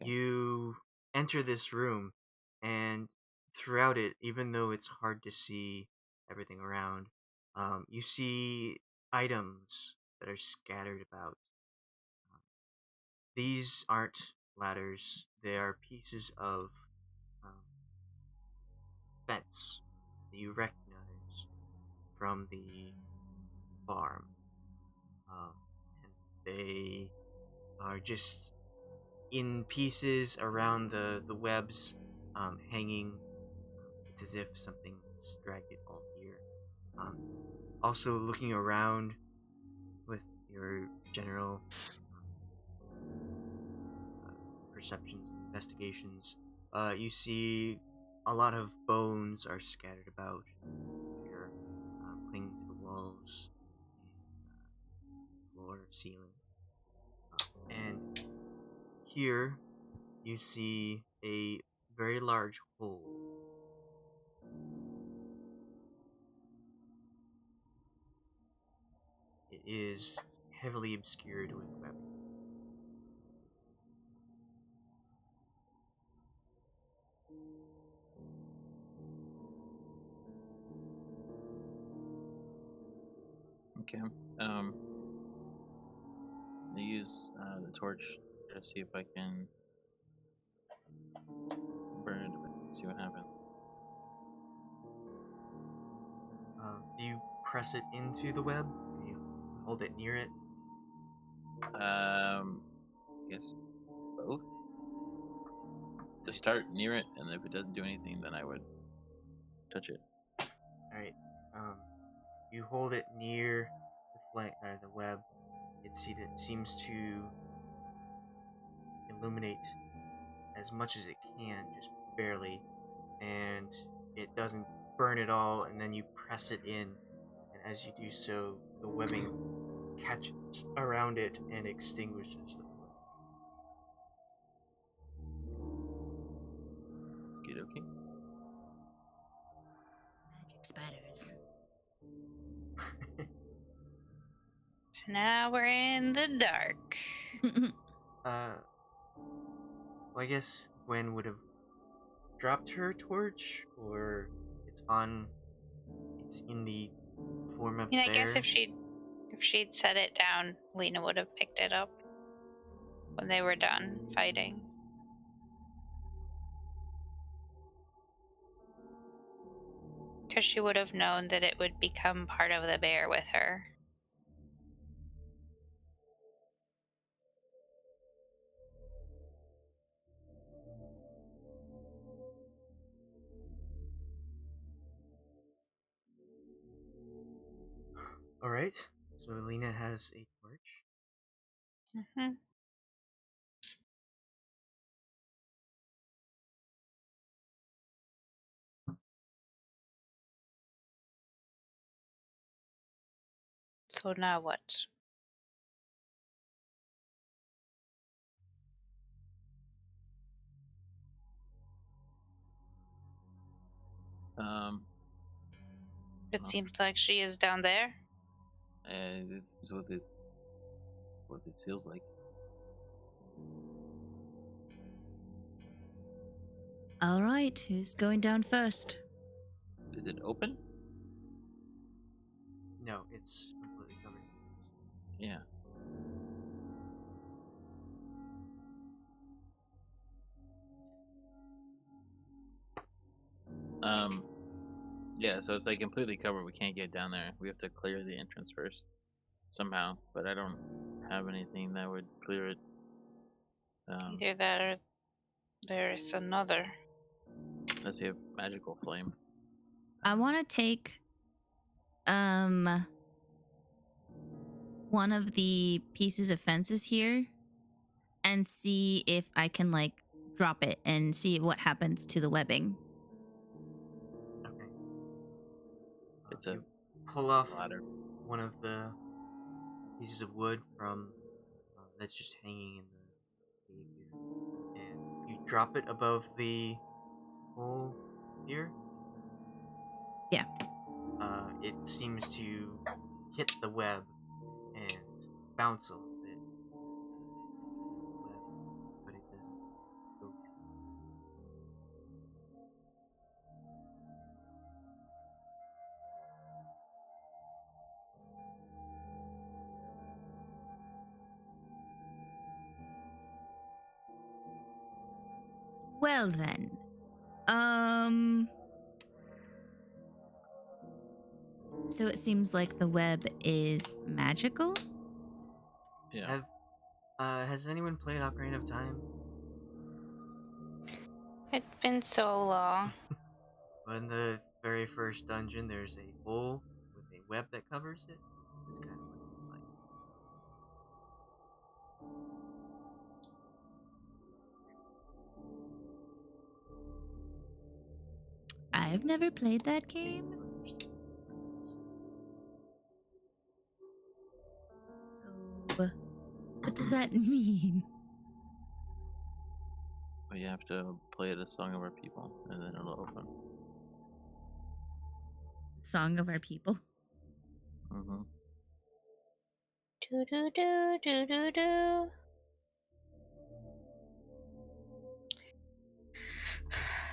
You enter this room, and throughout it, even though it's hard to see everything around, you see items that are scattered about. These aren't ladders; they are pieces of um, fence that you recognize from the farm, and they are just in pieces around the webs, hanging. It's as if something's dragged it all here. Um, Also, looking around with your general perceptions, investigations, you see a lot of bones are scattered about here, clinging to the walls and floor, ceiling, and here you see a very large hole. It is heavily obscured with webbing. Okay. I use the torch to see if I can burn it a bit. See what happens. Do you press it into the web? Do you hold it near it? Guess both. To start near it, and if it doesn't do anything, then I would touch it. Alright. You hold it near the web. It seems to illuminate as much as it can, just barely, and it doesn't burn at all. And then you press it in, and as you do so, the webbing catches around it and extinguishes the flame. Get okay. Magic spiders. So now we're in the dark. Well, I guess Gwen would have dropped her torch, or it's in the form of I mean, I bear. guess if she'd set it down, Lena would have picked it up when they were done fighting. Because she would have known that it would become part of the bear with her. All right, so Alina has a torch. Hmm. So now what? It Well, seems like she is down there. this is what it feels like. All right, who's going down first? Is it open? No, it's completely covered. Yeah. Yeah, so it's like completely covered. We can't get down there. We have to clear the entrance first somehow, but I don't have anything that would clear it. Either that or there's another. Unless you have magical flame. I want to take one of the pieces of fences here and see if I can like drop it and see what happens to the webbing. Okay. It's a you pull off ladder. one of the pieces of wood from that's just hanging in the cave here, and you drop it above the hole here. Yeah. It seems to hit the web and bounce a little bit, but it doesn't go. Well then. So it seems like the web is magical? Yeah. Has anyone played Ocarina of Time? It's been so long. Well, in the very first dungeon, there's a hole with a web that covers it. That's kind of what it's like. I've never played that game. So, what does that mean? But you have to play the Song of Our People, and then it'll open. Song of Our People. Mm-hmm. Do do do do do do.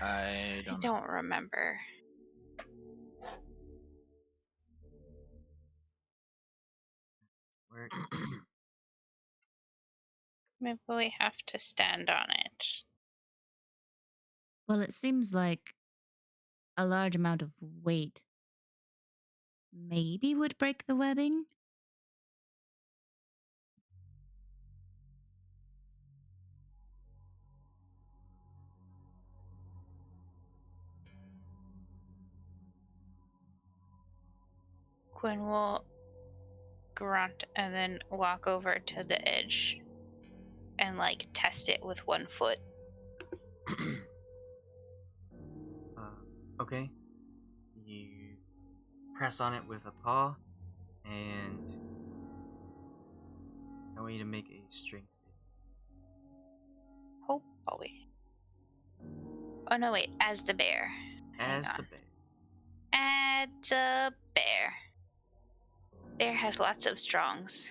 I don't know. don't remember. Where? Maybe we have to stand on it. Well, it seems like a large amount of weight maybe would break the webbing. Gwyn will grunt and then walk over to the edge and like test it with one foot. Okay. You press on it with a paw, and I want you to make a strength save. Oh boy. Oh no, wait, as the bear. Hang As on. the bear. As a bear. Bear has lots of strongs.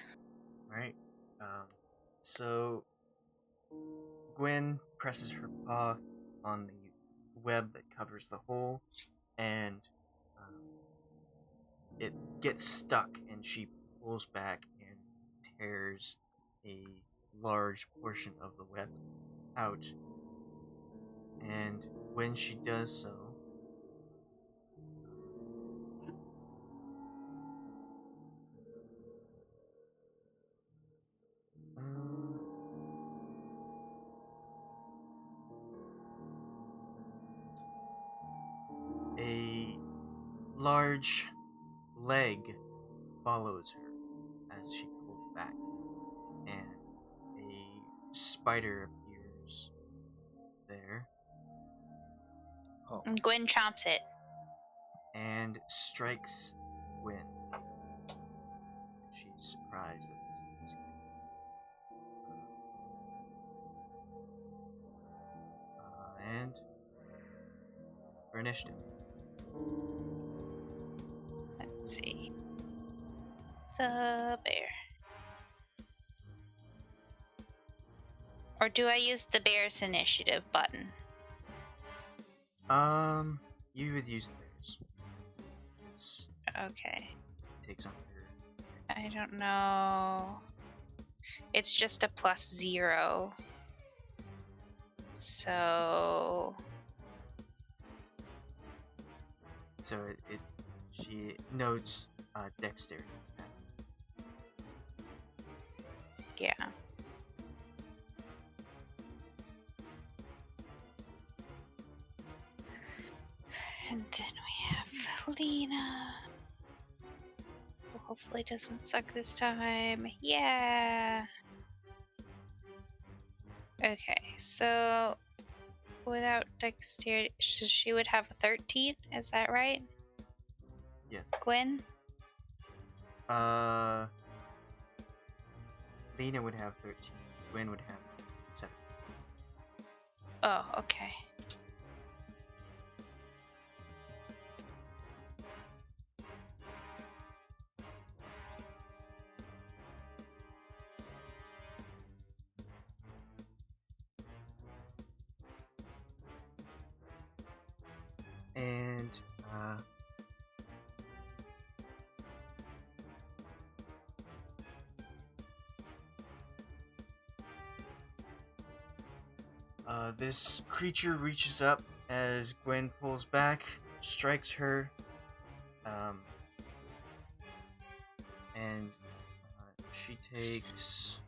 Alright. So Gwen presses her paw on the web that covers the hole, and it gets stuck, and she pulls back and tears a large portion of the web out. And when she does so, a large leg follows her as she pulls back, and a spider appears there Oh. And Gwyn chomps it. and strikes Gwen. She's surprised that this thing is here. And for initiative. Let's see. The bear. Or do I use the bear's initiative button? You would use theirs. It's Okay. takes on her. I don't know. It's just a +0. So She notes dexterity. yeah. And then we have Lena. Who hopefully doesn't suck this time. Yeah. Okay, so without dexterity, she would have a 13. Is that right? Yes. Gwyn? Lena would have 13. Gwen would have 7. Oh, okay. And this creature reaches up as Gwen pulls back, strikes her, and she takes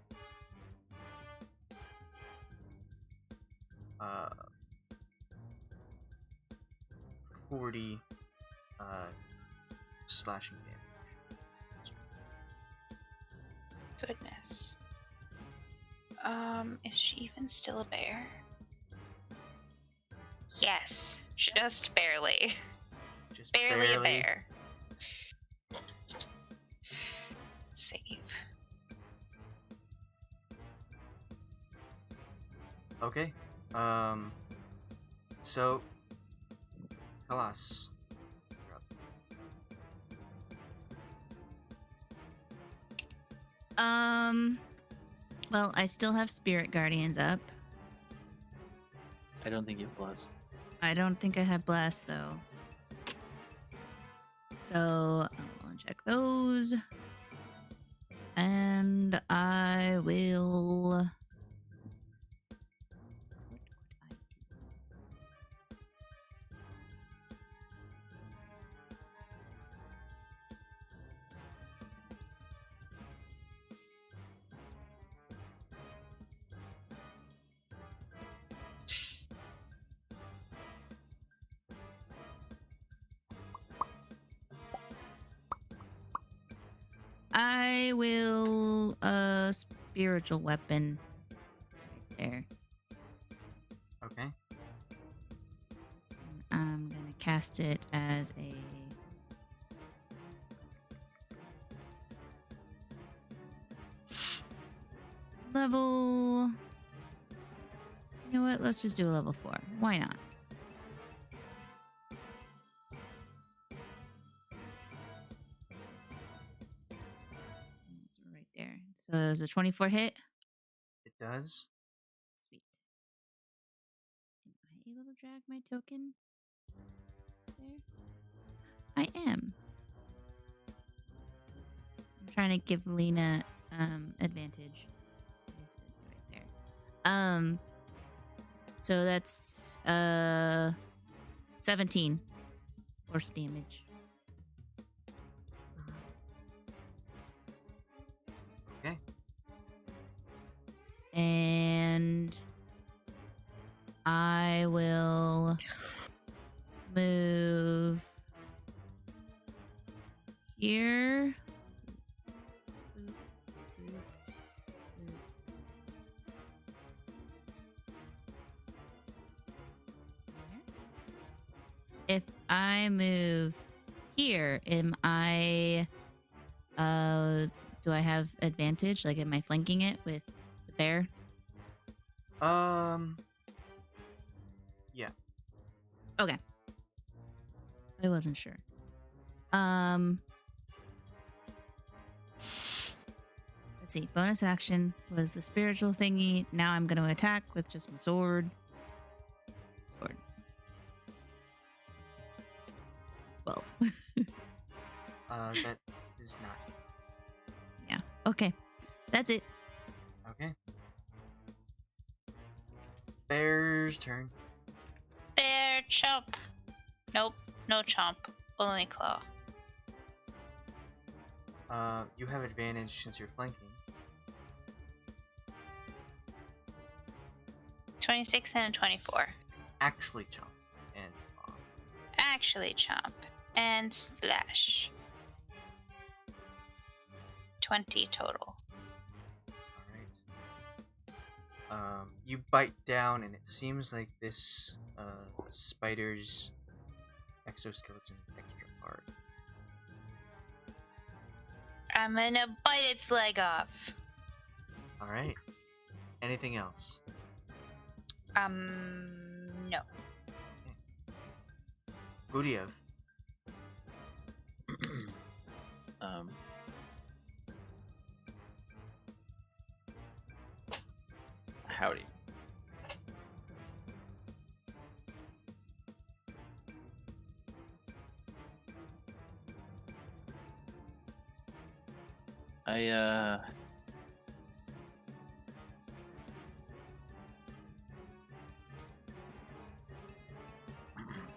40 slashing damage. Goodness. Is she even still a bear? Yes, just barely. Just Barely a bear. Save. Okay. So, Khalas. You're up. Well, I still have Spirit Guardians up. I don't think you have plus. I don't think I have Blast though. So I'll uncheck those. And I will. I will spiritual weapon right there. Okay. I'm gonna cast it as a level. You know what? Let's just do a level 4. Why not? It's right there. So it was a 24 hit. It does. Sweet. Am I able to drag my token there? I am. I'm trying to give Lena advantage. It's right there. So that's 17 force damage. Okay. And I will move here. If I move here, am I do I have advantage? Like, am I flanking it with the bear? Yeah. Okay. I wasn't sure. Let's see. Bonus action was the spiritual thingy. Now I'm going to attack with just my sword. Sword. 12. That is not. Yeah. Okay. That's it. Okay. Bear's turn. Bear chomp. Nope, no chomp. Only claw. You have advantage since you're flanking. 26 and a 24. Actually, chomp and Actually chomp. And slash. 20 total. All right. You bite down, and it seems like this spider's exoskeleton extra hard. I'm gonna bite its leg off. All right. Anything else? No. Guryev. Howdy. I'm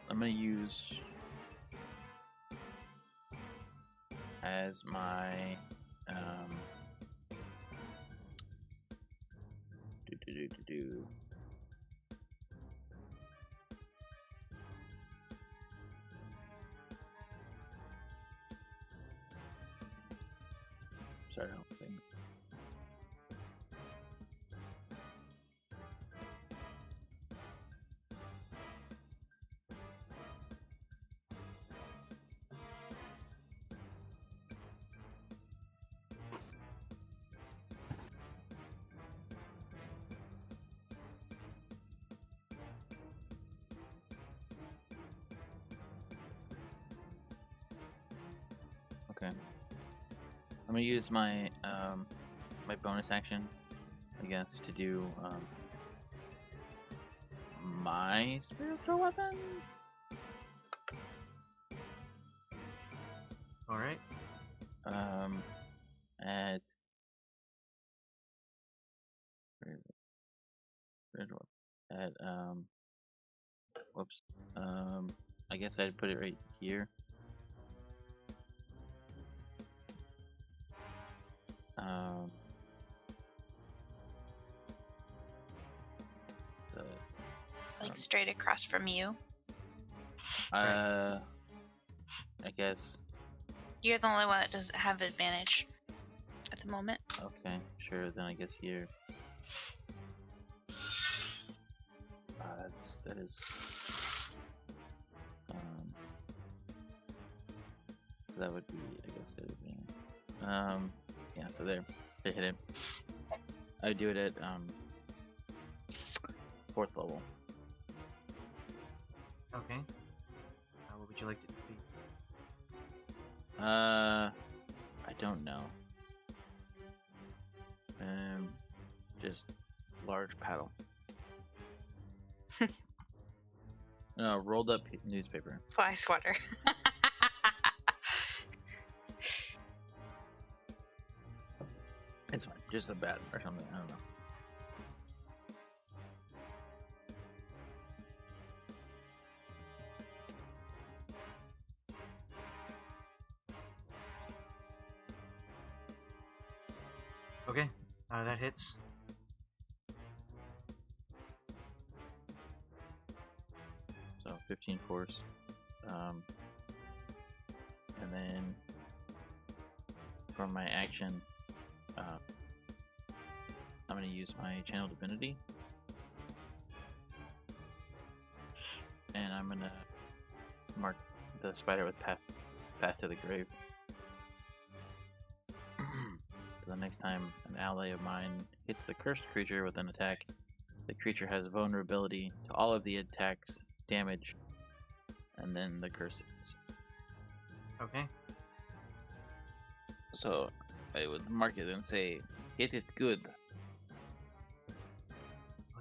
gonna use as my do. Sorry, I don't think. I'm gonna use my my bonus action, I guess, to do my spiritual weapon. All right. At where is it? Spiritual at whoops. I guess I'd put it right here. So, Like straight across from you. I guess. You're the only one that doesn't have advantage at the moment. Okay, sure. Then I guess here. That is. That would be, I guess, it. Yeah. So there, I hit it. I would do it at 4th level. Okay. What would you like to be? I don't know. Just large paddle. No, rolled up newspaper. Fly swatter. It's fine. Just a bat or something. I don't know. Okay. That hits. So 15 force. And then for my action, I'm going to use my channel divinity. And I'm going to mark the spider with path to the grave. So the next time an ally of mine hits the cursed creature with an attack, the creature has vulnerability to all of the attack's damage, and then the curse hits. Okay. So I would mark it and say, hit it good.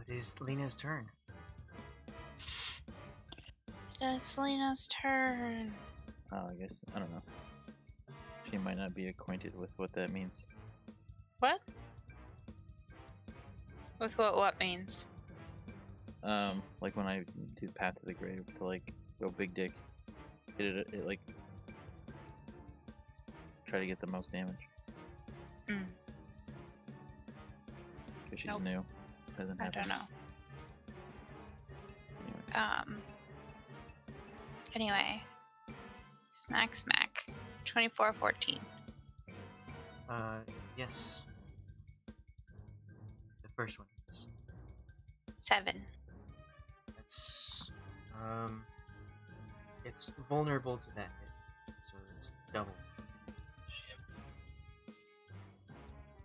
It is Lena's turn. It's Lena's turn. Oh, I guess, I don't know. She might not be acquainted with what that means. What? With what means? Like when I do Path to the Grave to like go big dick, it like try to get the most damage. Mm. Because she's Nope. new. Doesn't I happen. don't know. Anyway. Anyway. Smack. 24-14. Yes. The first one hits. 7. It's vulnerable to that hit, so it's double.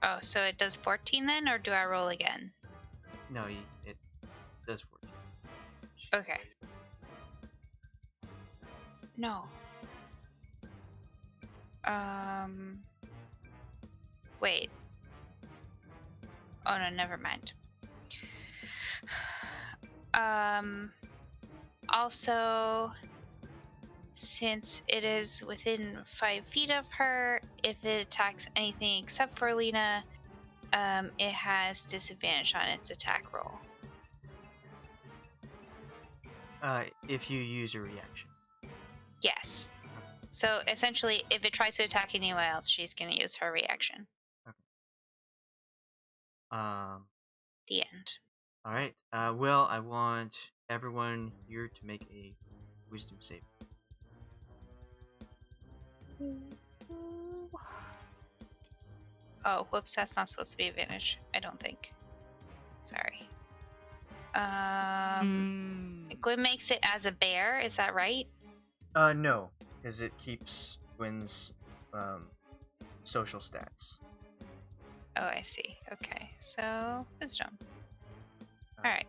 Oh, so it does 14 then, or do I roll again? No, it does 14. Okay. No. Wait. Oh no, never mind. Also, since it is within 5 feet of her, if it attacks anything except for Lena, it has disadvantage on its attack roll. If you use a reaction. Yes. So essentially, if it tries to attack anyone else, she's going to use her reaction. The end. All right. Well, I want everyone here to make a wisdom save. Oh, whoops, that's not supposed to be advantage, I don't think. Sorry. Gwyn makes it as a bear, is that right? No, because it keeps Gwen's social stats. Oh, I see. Okay, so wisdom. Alright.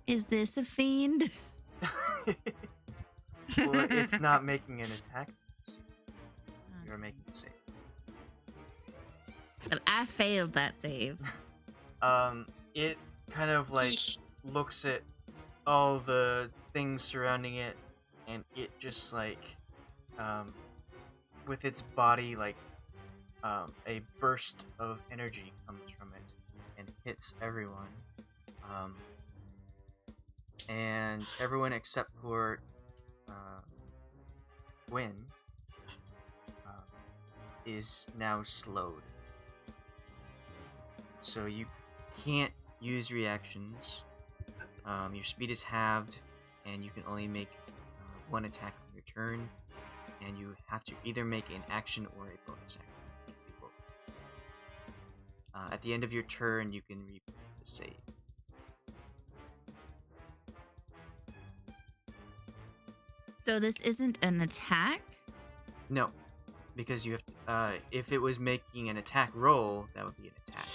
Is this a fiend? Well, it's not making an attack. You're making a save. But I failed that save. It kind of like Yeesh. looks at all the things surrounding it, and it just like, with its body, like, a burst of energy comes from it and hits everyone. And everyone except for Gwyn is now slowed. So you can't use reactions. Your speed is halved, and you can only make one attack on your turn, and you have to either make an action or a bonus action. You can't do both. At the end of your turn, you can repeat the save. So this isn't an attack? No, because you have to, if it was making an attack roll, that would be an attack.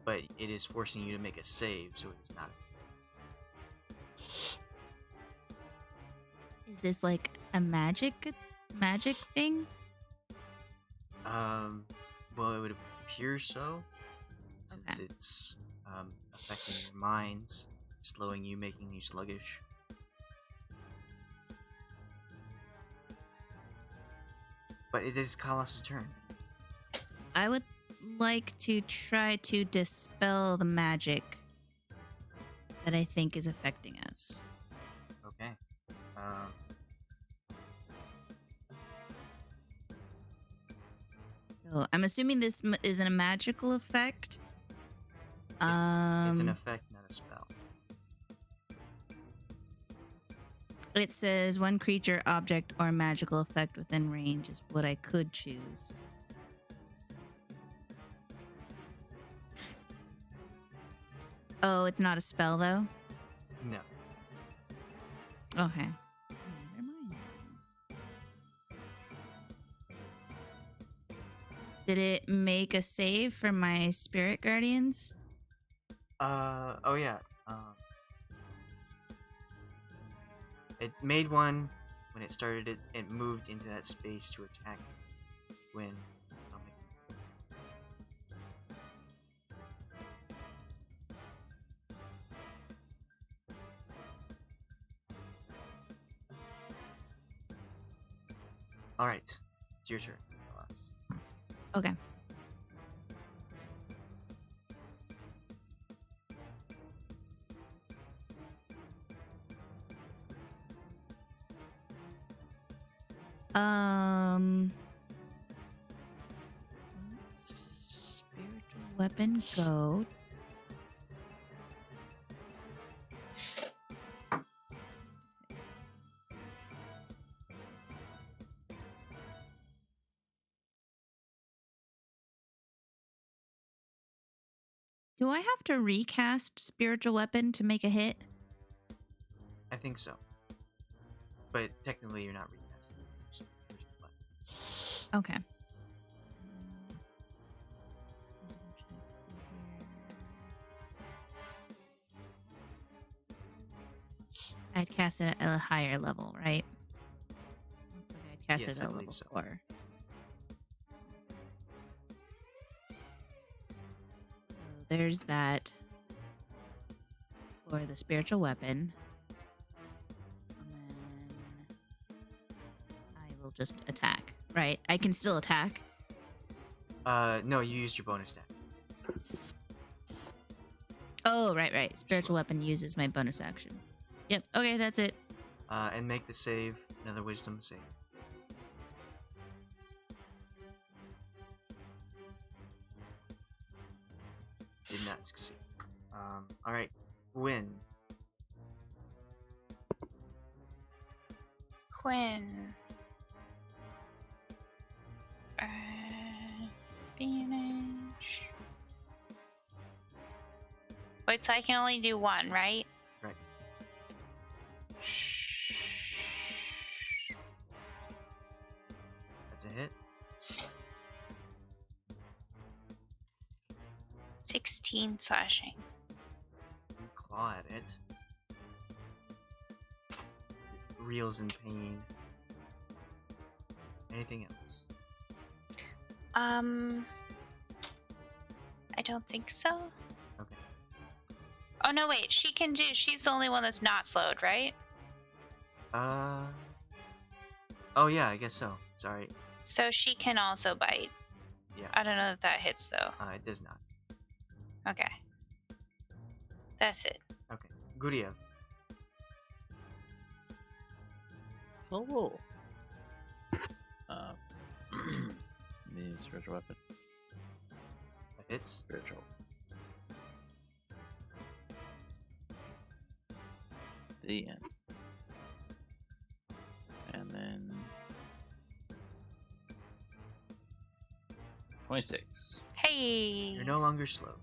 But it is forcing you to make a save, so it is not. Is this like a magic thing? Well, it would appear so, since Okay. it's affecting your minds, slowing you, making you sluggish. But it is Khalas' turn. I would like to try to dispel the magic that I think is affecting us. Okay. So I'm assuming this isn't a magical effect. It's an effect, not a spell. It says one creature, object, or magical effect within range is what I could choose. Oh, it's not a spell though? No. Okay. Never mind. Did it make a save for my spirit guardians? Oh yeah. It made one when it started. It moved into that space to attack when. All right, it's your turn, Khalas. Okay. Spiritual weapon go. Do I have to recast spiritual weapon to make a hit? I think so. But technically, you're not recasting. You're just playing. Okay. Let's see here. I'd cast it at a higher level, right? Looks like I'd cast Yes, it I at believe level so. 4. So there's that for the spiritual weapon. And then I will just attack, right? I can still attack. No, you used your bonus attack. Oh, right. Spiritual weapon uses my bonus action. Yep. Okay, that's it. And make the save. Another wisdom save. Did not succeed. All right, Gwyn. Quinn. Advantage. Wait, so I can only do one, right? Right. That's a hit. 16 slashing. You claw at it. It reels in pain. Anything else? I don't think so. Okay. Oh no, wait. She's the only one that's not slowed, right? Oh yeah, I guess so. Sorry. So she can also bite. Yeah. I don't know that that hits though. It does not. Okay. That's it. Okay. Guryev. Cool. The spiritual weapon. That hits. Spiritual. The end. And then 26. Hey. You're no longer slow.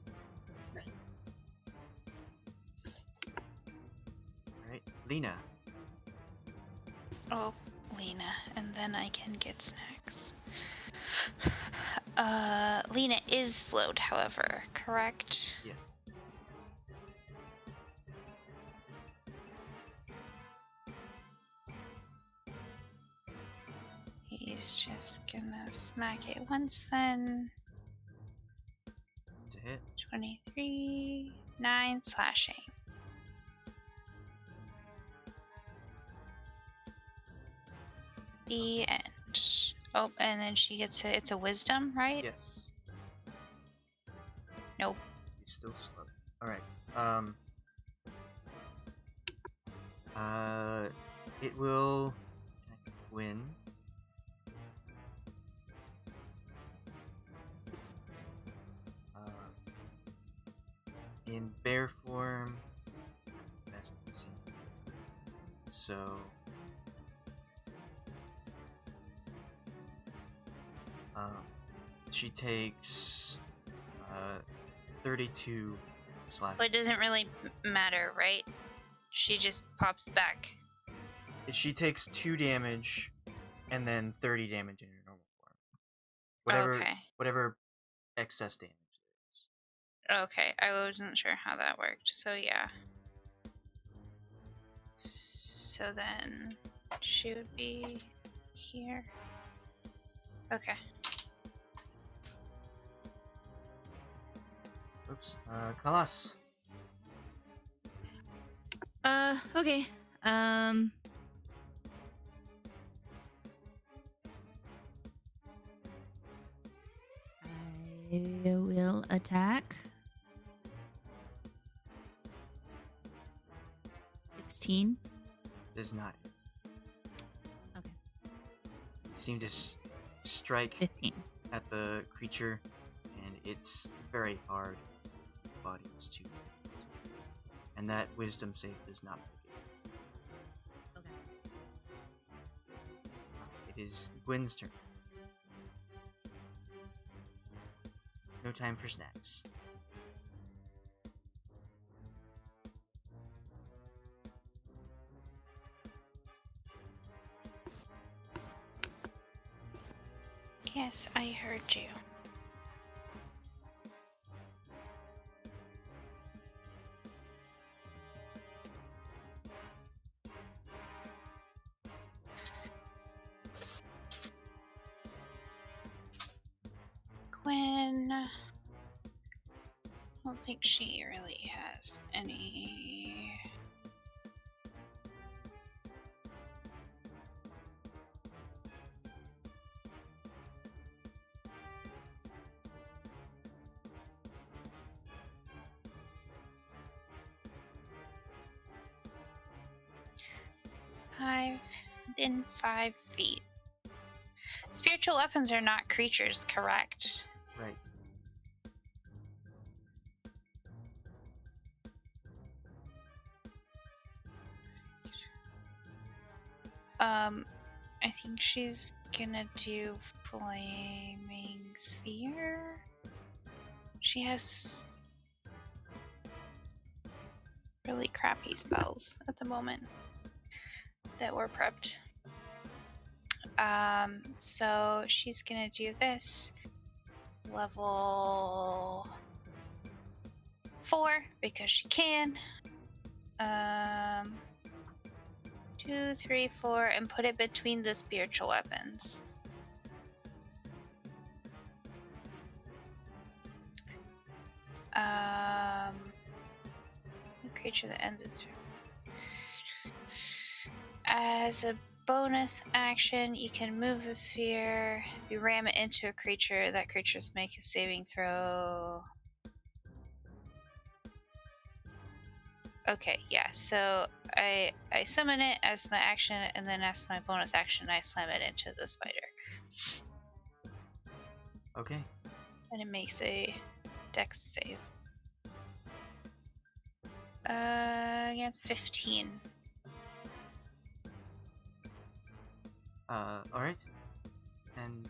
Alright. Lena. Oh, Lena, and then I can get snacks. Lena is slowed, however, correct? Yes. He's just gonna smack it once then. It's a hit. 23, 9 slashing. The end. Oh, and then she gets it. It's a wisdom, right? Yes. Nope. He's still slow. Alright. It will attack Gwyn. In bear form. Best I can see. So. She takes 32 slash. But it doesn't really matter, right? She just pops back. She takes 2 damage and then 30 damage in her normal form. Okay. Whatever excess damage there is. Okay, I wasn't sure how that worked, so yeah. So then she would be here. Okay. Oops. Khalas. Okay. I will attack. 16. Does not hit. Okay. Seem to strike 15. at the creature, and it's very hard. The body is too hard. And that wisdom save does not make it. Okay. It is Gwyn's turn. No time for snacks. Yes, I heard you. Gwen. I don't think she really has any. Within 5 feet. Spiritual weapons are not creatures, correct? Right. I think she's gonna do flaming sphere. She has really crappy spells at the moment that were prepped. So she's gonna do this. Level 4 because she can. 2, 3, 4, and put it between the spiritual weapons. A creature that ends its turn. As a bonus action, you can move the sphere. If you ram it into a creature, that creature's make a saving throw. Okay, yeah, so I summon it as my action, and then as my bonus action, I slam it into the spider. Okay. And it makes a dex save. Against 15. Alright. And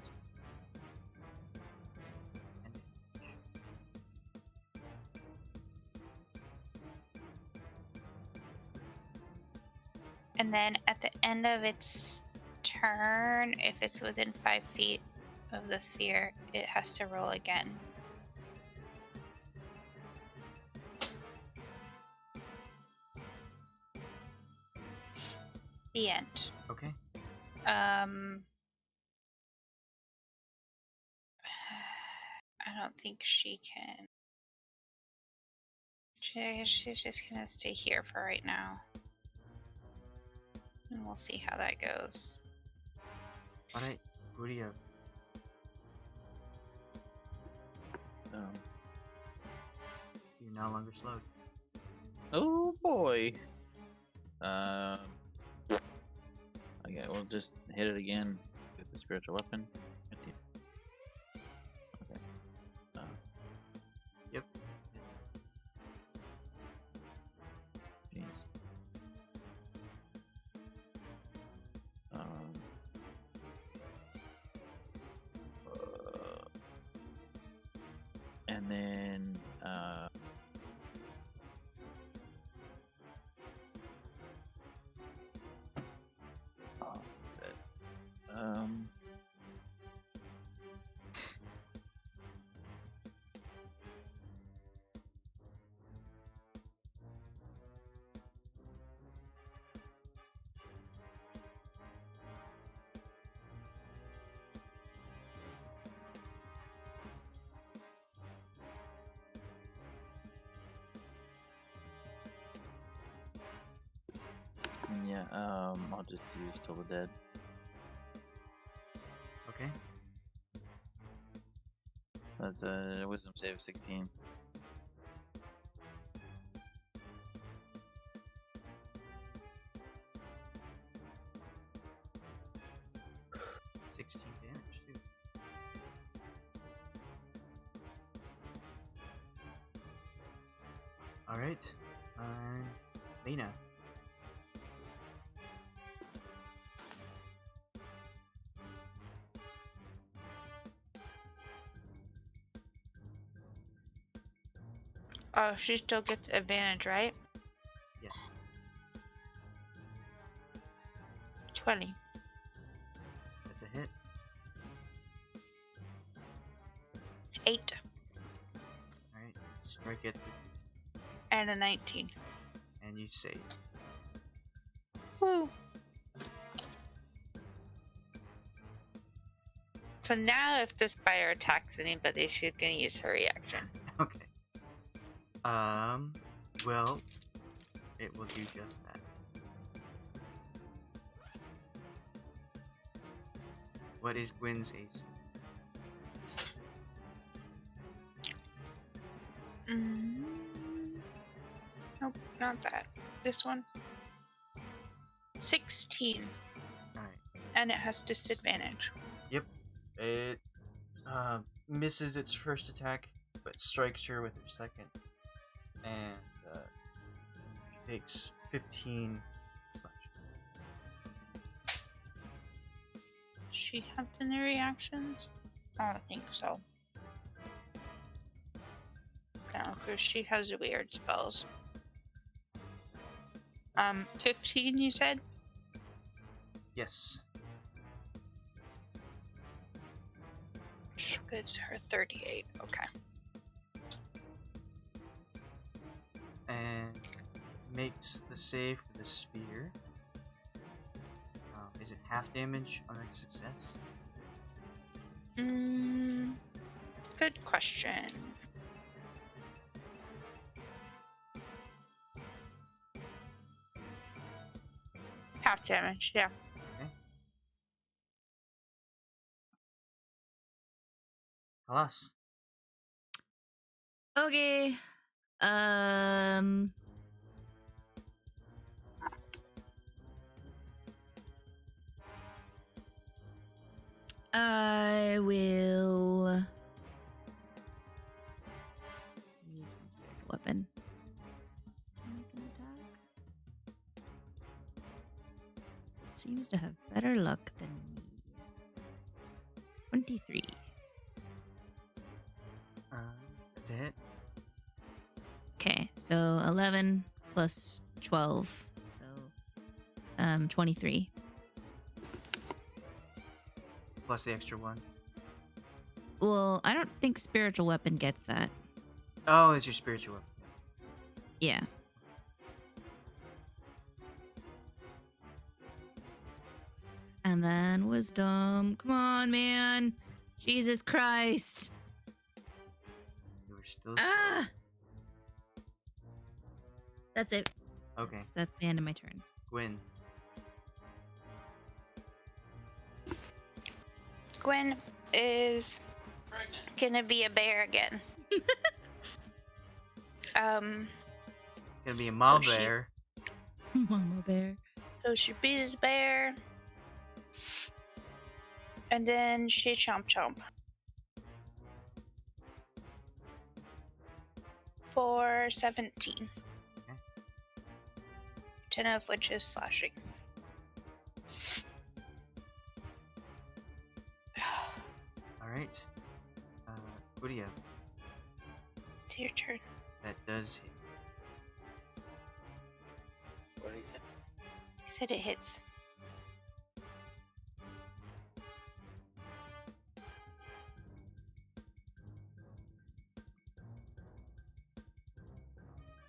And then at the end of its turn, if it's within 5 feet of the sphere, it has to roll again. The end. okay. I don't think she can. She's just gonna stay here for right now. And we'll see how that goes. Alright, Guryev. You're no longer slowed. Oh boy. Okay, we'll just hit it again with the spiritual weapon. Okay. Yep. Jeez. And then yeah, I'll just use Till the Dead. Okay. That's a wisdom save of 16. Damage too. Alright. Lena. Oh, she still gets advantage, right? Yes. 20. That's a hit. 8. Alright. Strike it And a 19. and you save. Woo! So now if the spider attacks anybody, she's gonna use her reaction. Okay. Well, it will do just that. What is Gwyn's AC? Nope, not that. This one. 16. Alright. And it has disadvantage. Yep. It misses its first attack, but strikes her with her second. And she takes 15 slash. Does she have any reactions? I don't think so. No, because she has weird spells. 15 you said? Yes. Which gives her 38. Okay. And makes the save for the sphere. Is it half damage on its success? Good question. half damage. Yeah. Khalas. Okay. I will use my spiritual weapon. Make an attack. It seems to have better luck than me. 23. That's a hit. Okay, so 11 plus 12, so 23. Plus the extra one. Well, I don't think spiritual weapon gets that. Oh, it's your spiritual weapon. Yeah. And then wisdom. Come on, man. Jesus Christ. You were still Ah! That's it. Okay. That's the end of my turn. Gwyn. Gwen is gonna be a bear again. Gonna be a mom So she- bear. Mama bear. So she beats bear. And then she chomp chomp. For 17. Okay. 10 of which is slashing. Alright. Guryev. It's your turn. That does hit. What did he say? He said it hits.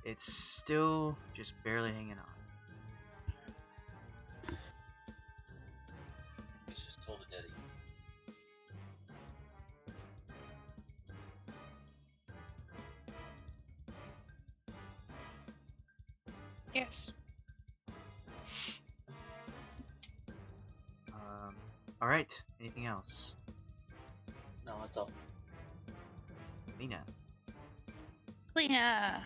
It's still just barely hanging on. He's just told a daddy. Yes. Alright. Anything else? No, that's all. Lena. Lena.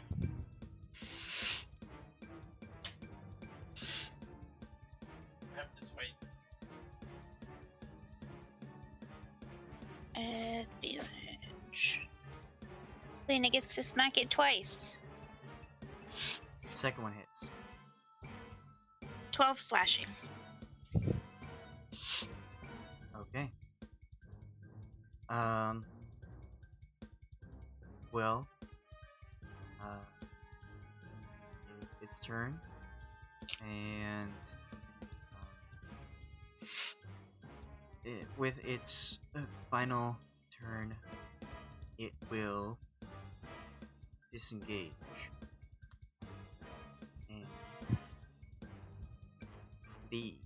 Have this fight. Advantage. Lena gets to smack it twice. Second one hits. 12 slashing. Okay. Well. It's its turn. And with its final turn, it will disengage and flee.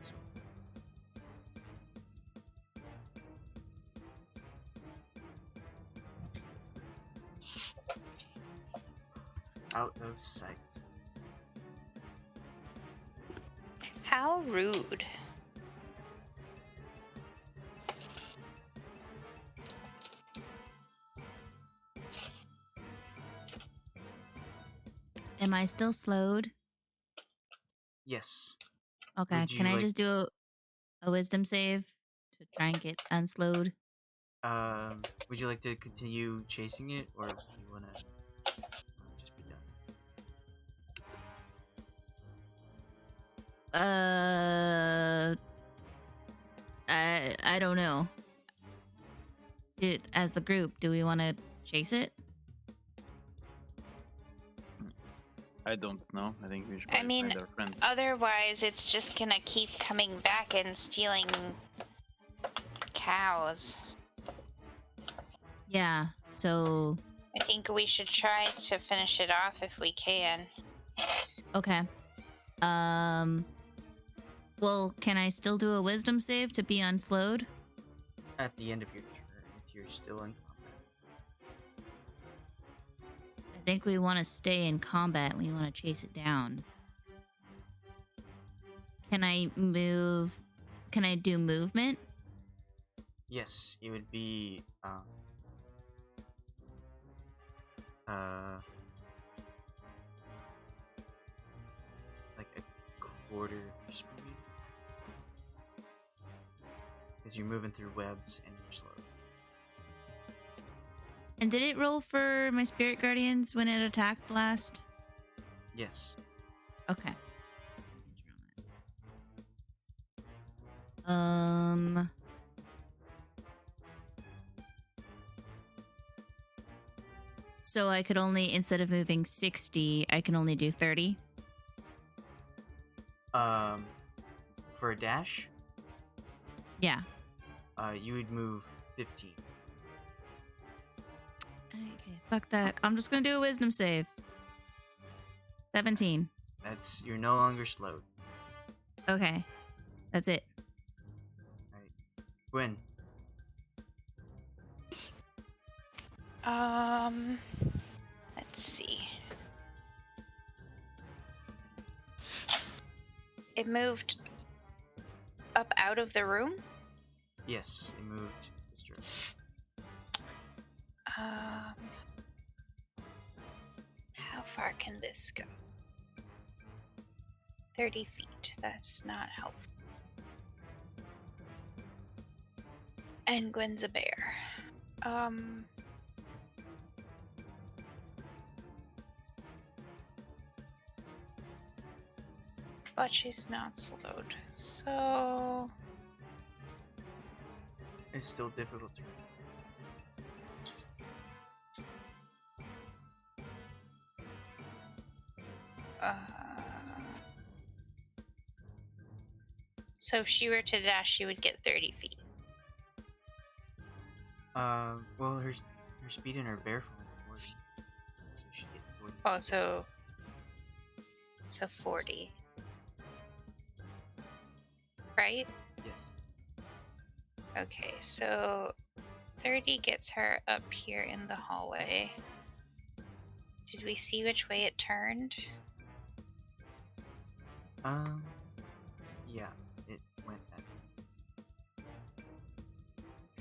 So, out of sight. How rude. Am I still slowed? Yes. Okay, Would can you I like- just do a wisdom save to try and get unslowed? Would you like to continue chasing it, or do you want to just be done? I don't know. As the group, do we want to chase it? I don't know. I think we should I probably mean, find our friend. Otherwise, it's just gonna keep coming back and stealing cows. Yeah. So I think we should try to finish it off if we can. okay. Well, can I still do a wisdom save to be unslowed? At the end of your turn, if you're still in combat. I think we want to stay in combat. We want to chase it down. Can I move? Can I do movement? Yes, it would be like a quarter speed. Because you're moving through webs and you're slow. And did it roll for my spirit guardians when it attacked last? Yes. Okay. Um. So I could only, instead of moving 60, I can only do 30. For a dash, Yeah. you would move 15. Okay, fuck that. I'm just gonna do a wisdom save. 17. You're no longer slowed. Okay. That's it. Alright. Gwyn. Let's see. It moved up out of the room. Yes, it moved this direction. How far can this go? 30 feet. That's not helpful. And Gwen's a bear. But she's not slowed, so It's still difficult to so if she were to dash, she would get 30 feet. well, her speed in her bear form is 40. So she get 40. Oh, so 40. Right? Yes. Okay, so 30 gets her up here in the hallway. Did we see which way it turned? Yeah, it went that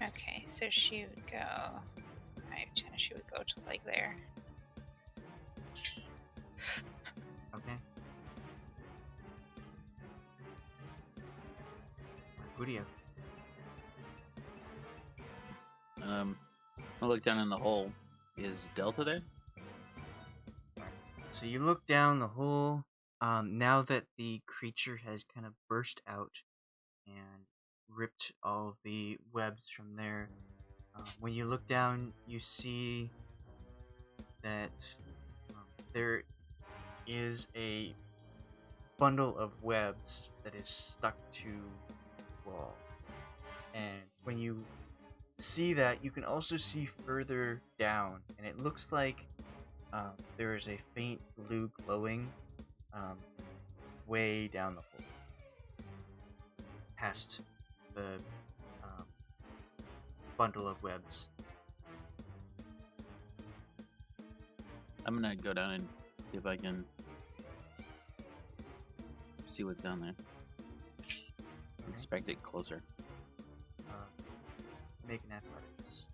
way. Okay, so she would go. She would go to like there. Okay. Guryev. I look down in the hole. Is Delta there? So you look down the hole. Now that the creature has kind of burst out and ripped all of the webs from there, when you look down, you see that there is a bundle of webs that is stuck to the wall. And when you see that, you can also see further down, and it looks like there is a faint blue glowing way down the hole, past the bundle of webs. I'm gonna go down and see if I can see what's down there. Inspect it closer. Make an athletics.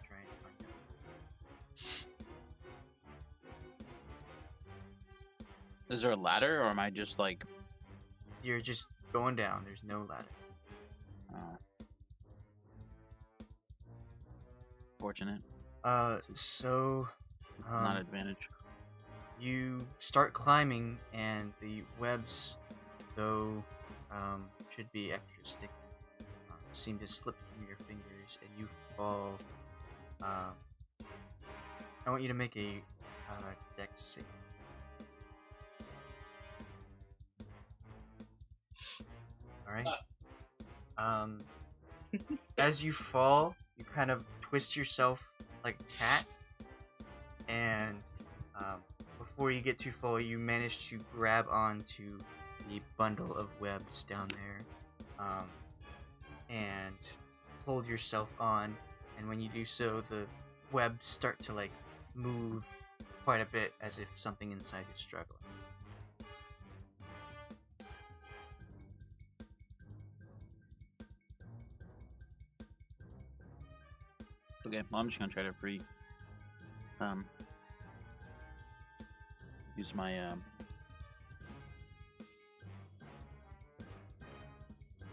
Try and find out. Is there a ladder, or am I just like? You're just going down. There's no ladder. Fortunate. So It's not an advantage. you start climbing, and the webs, though should be extra sticky, seem to slip from your fingers, and you fall. I want you to make a dex save. All right. As you fall, you kind of twist yourself like a cat, and before you get too far, you manage to grab onto the bundle of webs down there, and hold yourself on. And when you do so, the webs start to like move quite a bit, as if something inside is struggling. Okay, well, I'm just gonna try to use my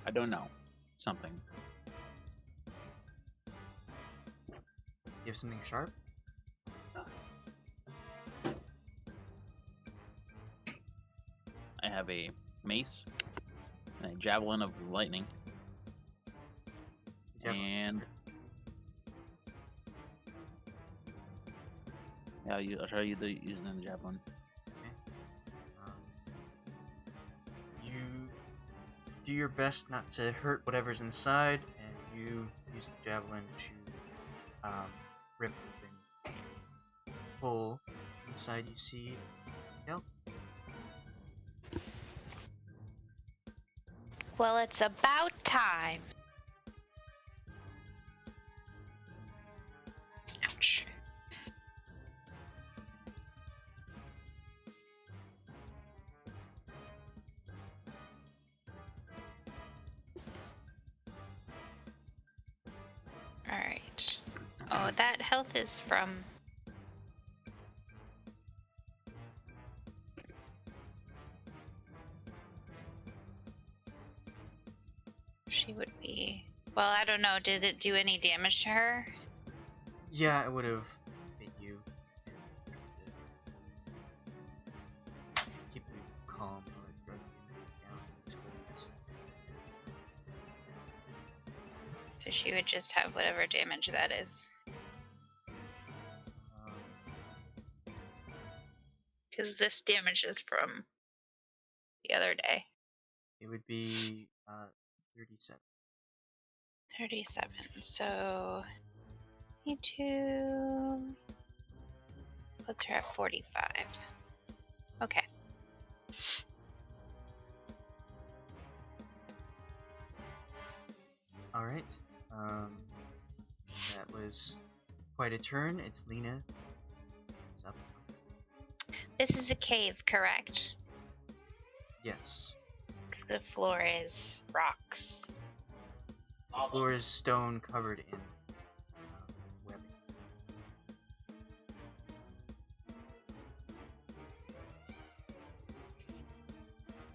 I don't know, something. You have something sharp? I have a mace and a javelin of lightning, and yeah, I'll try using the javelin. You do your best not to hurt whatever's inside, and you use the javelin to rip open a hole inside. You see, Well, it's about time. Ouch. Alright. Oh, that health is from... She would be... Well, I don't know. Did it do any damage to her? yeah, it would have hit you. Keep you calm while I drug you down these holes. So she would just have whatever damage that is. Because this damage is from the other day. It would be 37. 37. So... need to... puts her at 45. Okay. Alright. That was quite a turn. It's Lena. It's up. This is a cave, correct? Yes. So the floor is rocks. The floor is stone covered in webbing.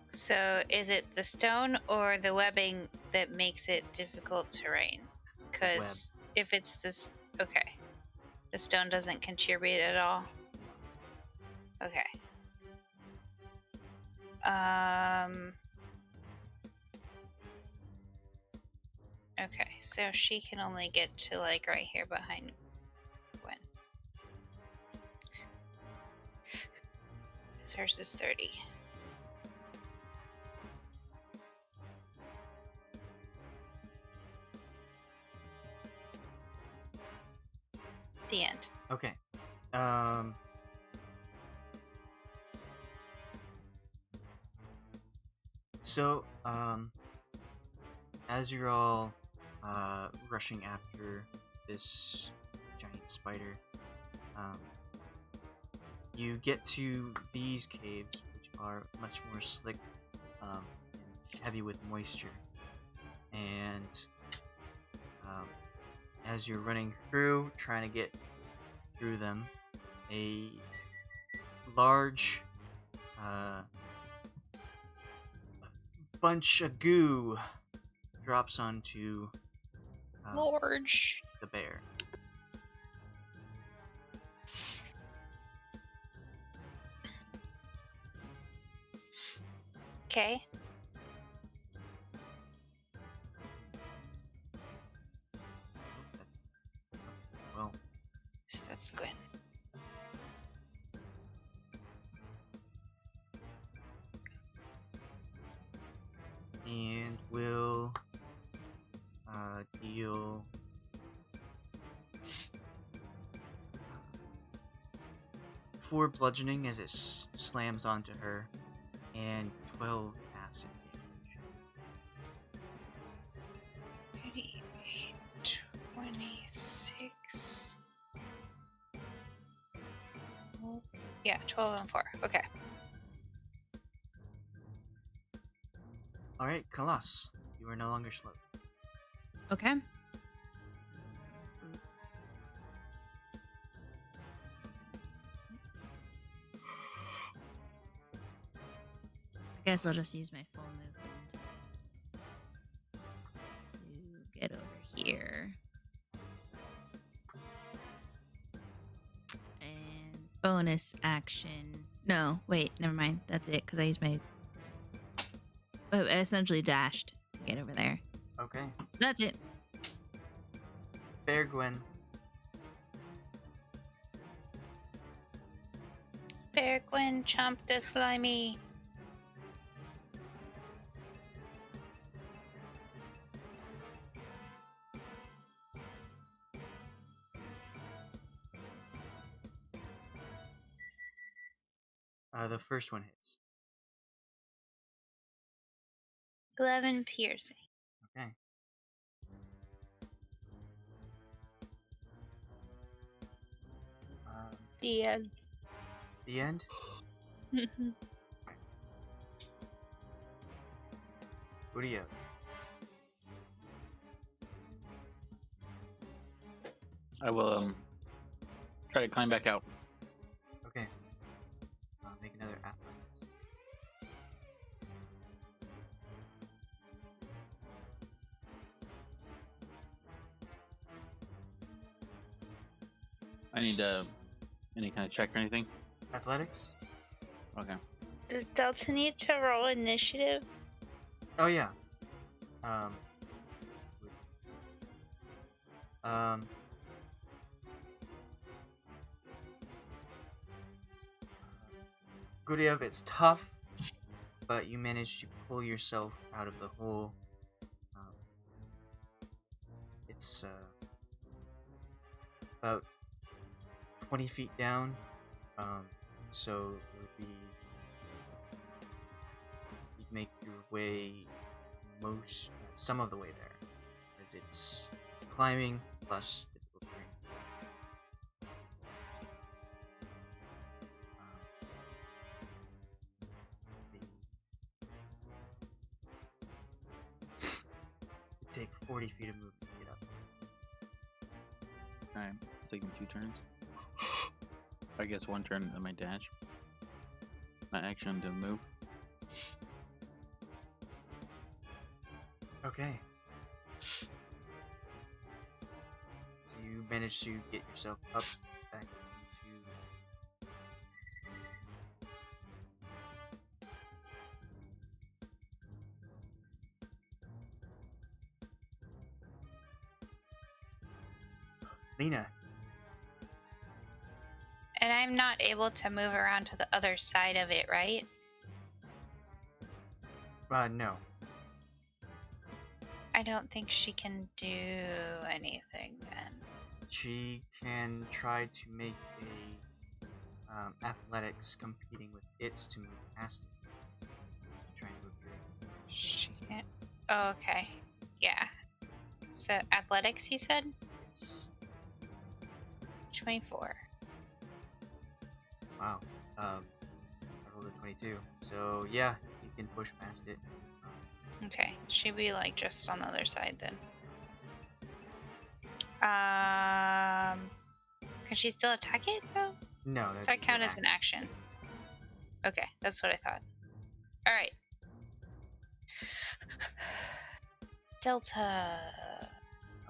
So is it the stone or the webbing that makes it difficult terrain? Because if it's this... Okay. The stone doesn't contribute at all? Okay. Okay, so she can only get to like right here behind Gwen. So hers is 30. The end. Okay. So, as you're all rushing after this giant spider, you get to these caves, which are much more slick and heavy with moisture. And as you're running through, trying to get through them, a large bunch of goo drops onto Large. the bear. Okay. Well, So that's Gwen. and we'll deal 4 bludgeoning as it slams onto her, and 12 acid damage. 38, 26. Yeah, 12 and 4. Okay. All right, Khalas, you are no longer slow. Okay. I guess I'll just use my full movement to get over here. And bonus action. No, wait, never mind. That's it, because I used my. I essentially dashed to get over there. Okay, So that's it. Bear Gwen. Bear Gwyn, chomp the slimy. The first one hits. 11 piercing. Okay. The end. The end. Guryev. I will try to climb back out. Okay. Make another athletics. I need any kind of check or anything. Athletics? Okay. Does Delta need to roll initiative? Oh yeah. Um. Guryev, it's tough, but you managed to pull yourself out of the hole. It's about 20 feet down, so it would be you'd make your way some of the way there, as it's climbing plus the terrain. It'd take 40 feet of movement to get up. Alright, taking 2 turns. I guess 1 turn on my dash. My action to move. Okay. So you managed to get yourself up back into. Lena. And I'm not able to move around to the other side of it, right? No. I don't think she can do anything then. She can try to make a athletics competing with its to move past it. Try and move through it. She can't. Oh, okay. Yeah. So athletics, you said? Yes. 24. Wow. I rolled a 22. So yeah, you can push past it. Okay. She'd be like just on the other side then. Can she still attack it though? No, Does that count as an action? Okay, that's what I thought. Alright. Delta.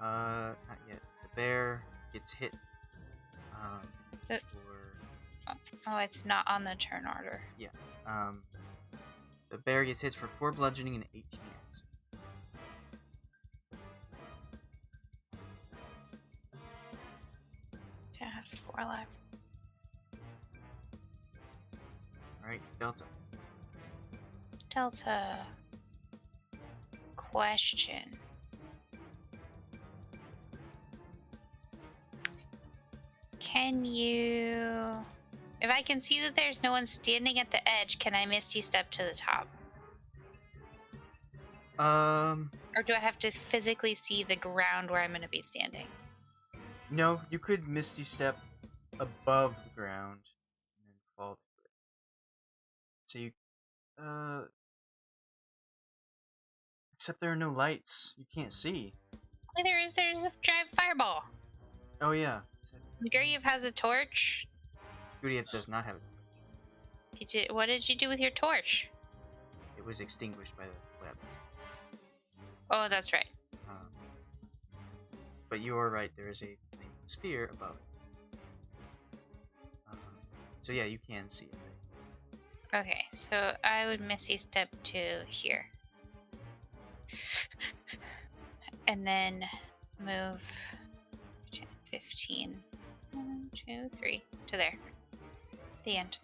Not yet. The bear gets hit. The- For Oh, it's not on the turn order. the bear gets hit for 4 bludgeoning and 18 hits. Yeah, it's 4 left. All right, Delta. Delta. Question. Can you... If I can see that there's no one standing at the edge, can I Misty Step to the top? Or do I have to physically see the ground where I'm going to be standing? No, you could Misty Step above the ground and then fall to it. So you, except there are no lights. You can't see. Oh, there's a giant fireball. Oh yeah. Guryev has a torch. Guryev does not have it. What did you do with your torch? It was extinguished by the webs. Oh, that's right. Um, but you are right. There is a sphere above it. So yeah, you can see it. Okay, so I would Misty step to here. And then move 10, 15, 1, 2, 3 to there. The end.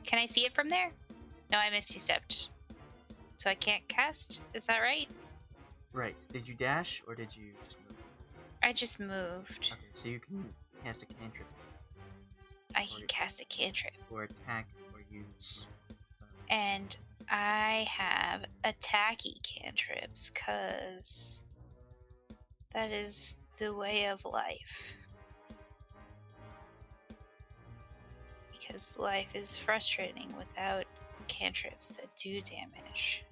Can I see it from there? No, I Misty stepped. So I can't cast? Is that right? Right. Did you dash or did you just move? I just moved. Okay, so you can cast a cantrip. I can cast a cantrip. Or attack or use. And I have attacky cantrips, cause that is the way of life. Because life is frustrating without cantrips that do damage.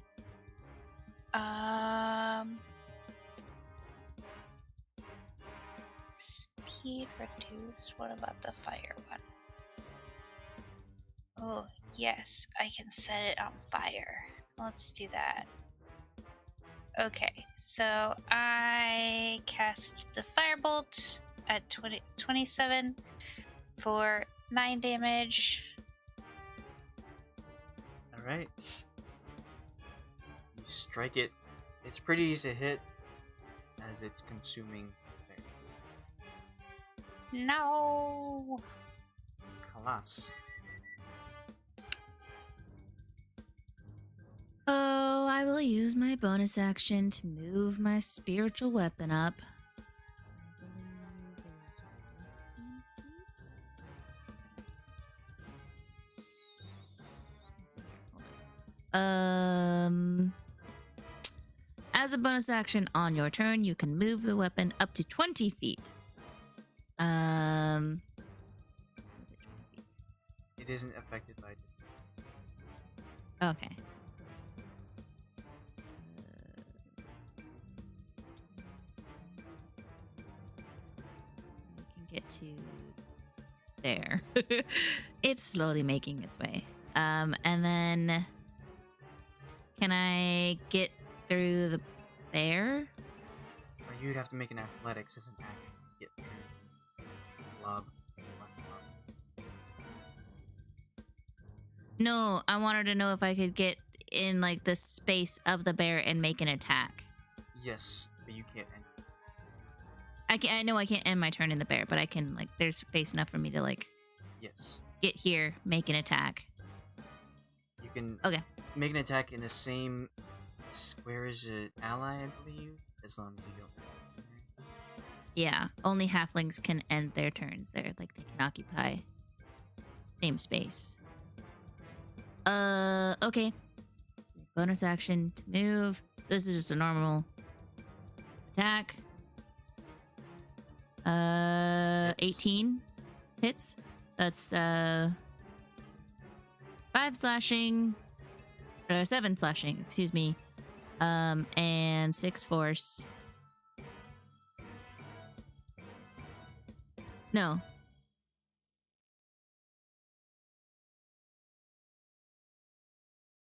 Speed reduced. What about the fire one? Oh, yes, I can set it on fire. Let's do that. Okay, so I cast the firebolt at 27 for 9 damage. Alright. You strike it. It's pretty easy to hit as it's consuming fire. No! Khalas. Oh, I will use my bonus action to move my spiritual weapon up. I believe it is 15 feet. As a bonus action on your turn, you can move the weapon up to 20 feet. It isn't affected by Okay. We can get to there. It's slowly making its way. And then can I get through the bear? Or you'd have to make an athletics as an action to get through the lob. No, I wanted to know if I could get in like the space of the bear and make an attack. Yes, but you can't end. I know I can't end my turn in the bear, but I can like there's space enough for me to like Yes. get here, make an attack. You can Okay. make an attack in the same square as an ally, I believe, as long as you don't. Yeah, only halflings can end their turns there. Like they can occupy same space. Okay. Bonus action to move. So this is just a normal attack. 18 hits. So that's 5 slashing. 7 slashing, excuse me. And 6 force. No.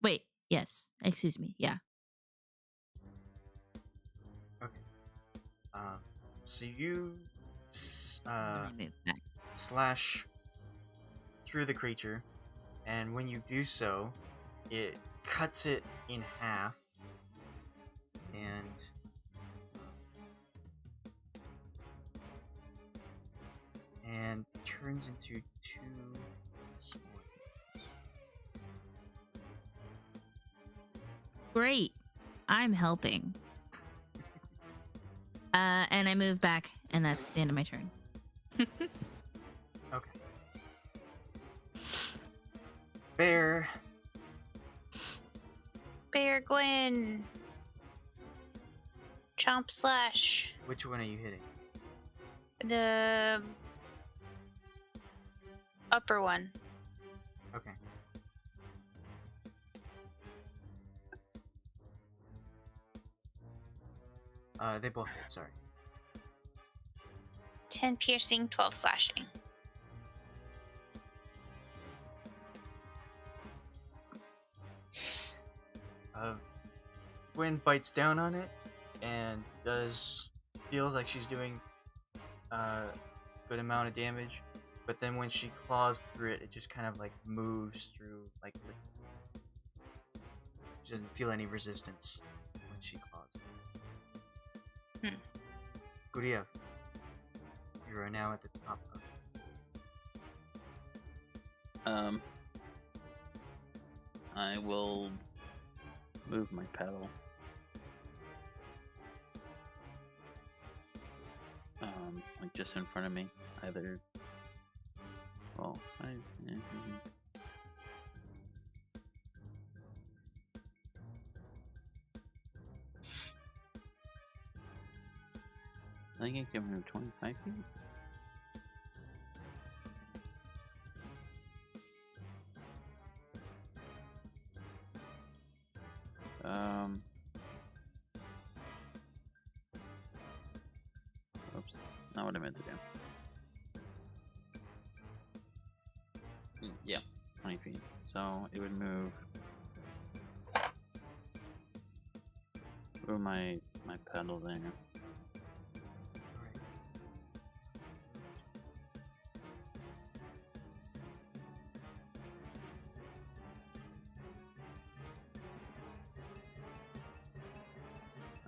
Wait, yes. Excuse me. Yeah. Okay. So you Let me move back. slash through the creature, and when you do so, it cuts it in half, and turns into 2 small things. Great. I'm helping. And I move back, and that's the end of my turn. Okay. Bear. Bear Gwyn! Chomp slash. Which one are you hitting? upper one. Okay. They both hit, sorry. 10 piercing, 12 slashing. Gwen bites down on it and feels like she's doing a good amount of damage, but then when she claws through it, it just kind of like moves through like she doesn't feel any resistance when she claws. Guryev, you are now at the top of I will move my pedal. Like just in front of me, either. Well, I think I can move 25 feet. Oops, not what I meant to do. Yeah, 20 feet. So it would move my pedal there.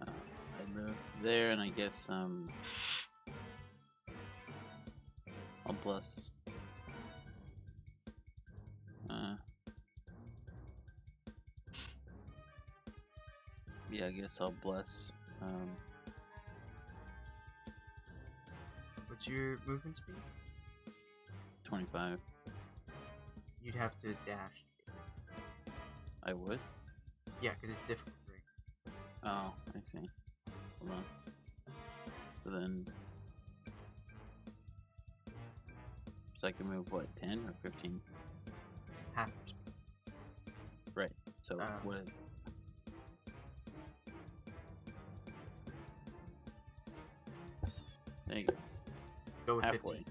I move there, and I guess I'll bless. Yeah, I guess I'll bless. What's your movement speed? 25. You'd have to dash. I would? Yeah, because it's difficult. Oh, I see. Hold on. So then... So I can move, what, 10 or 15? Half your speed. Right. So what is... There you go. Go with Halfway. 15.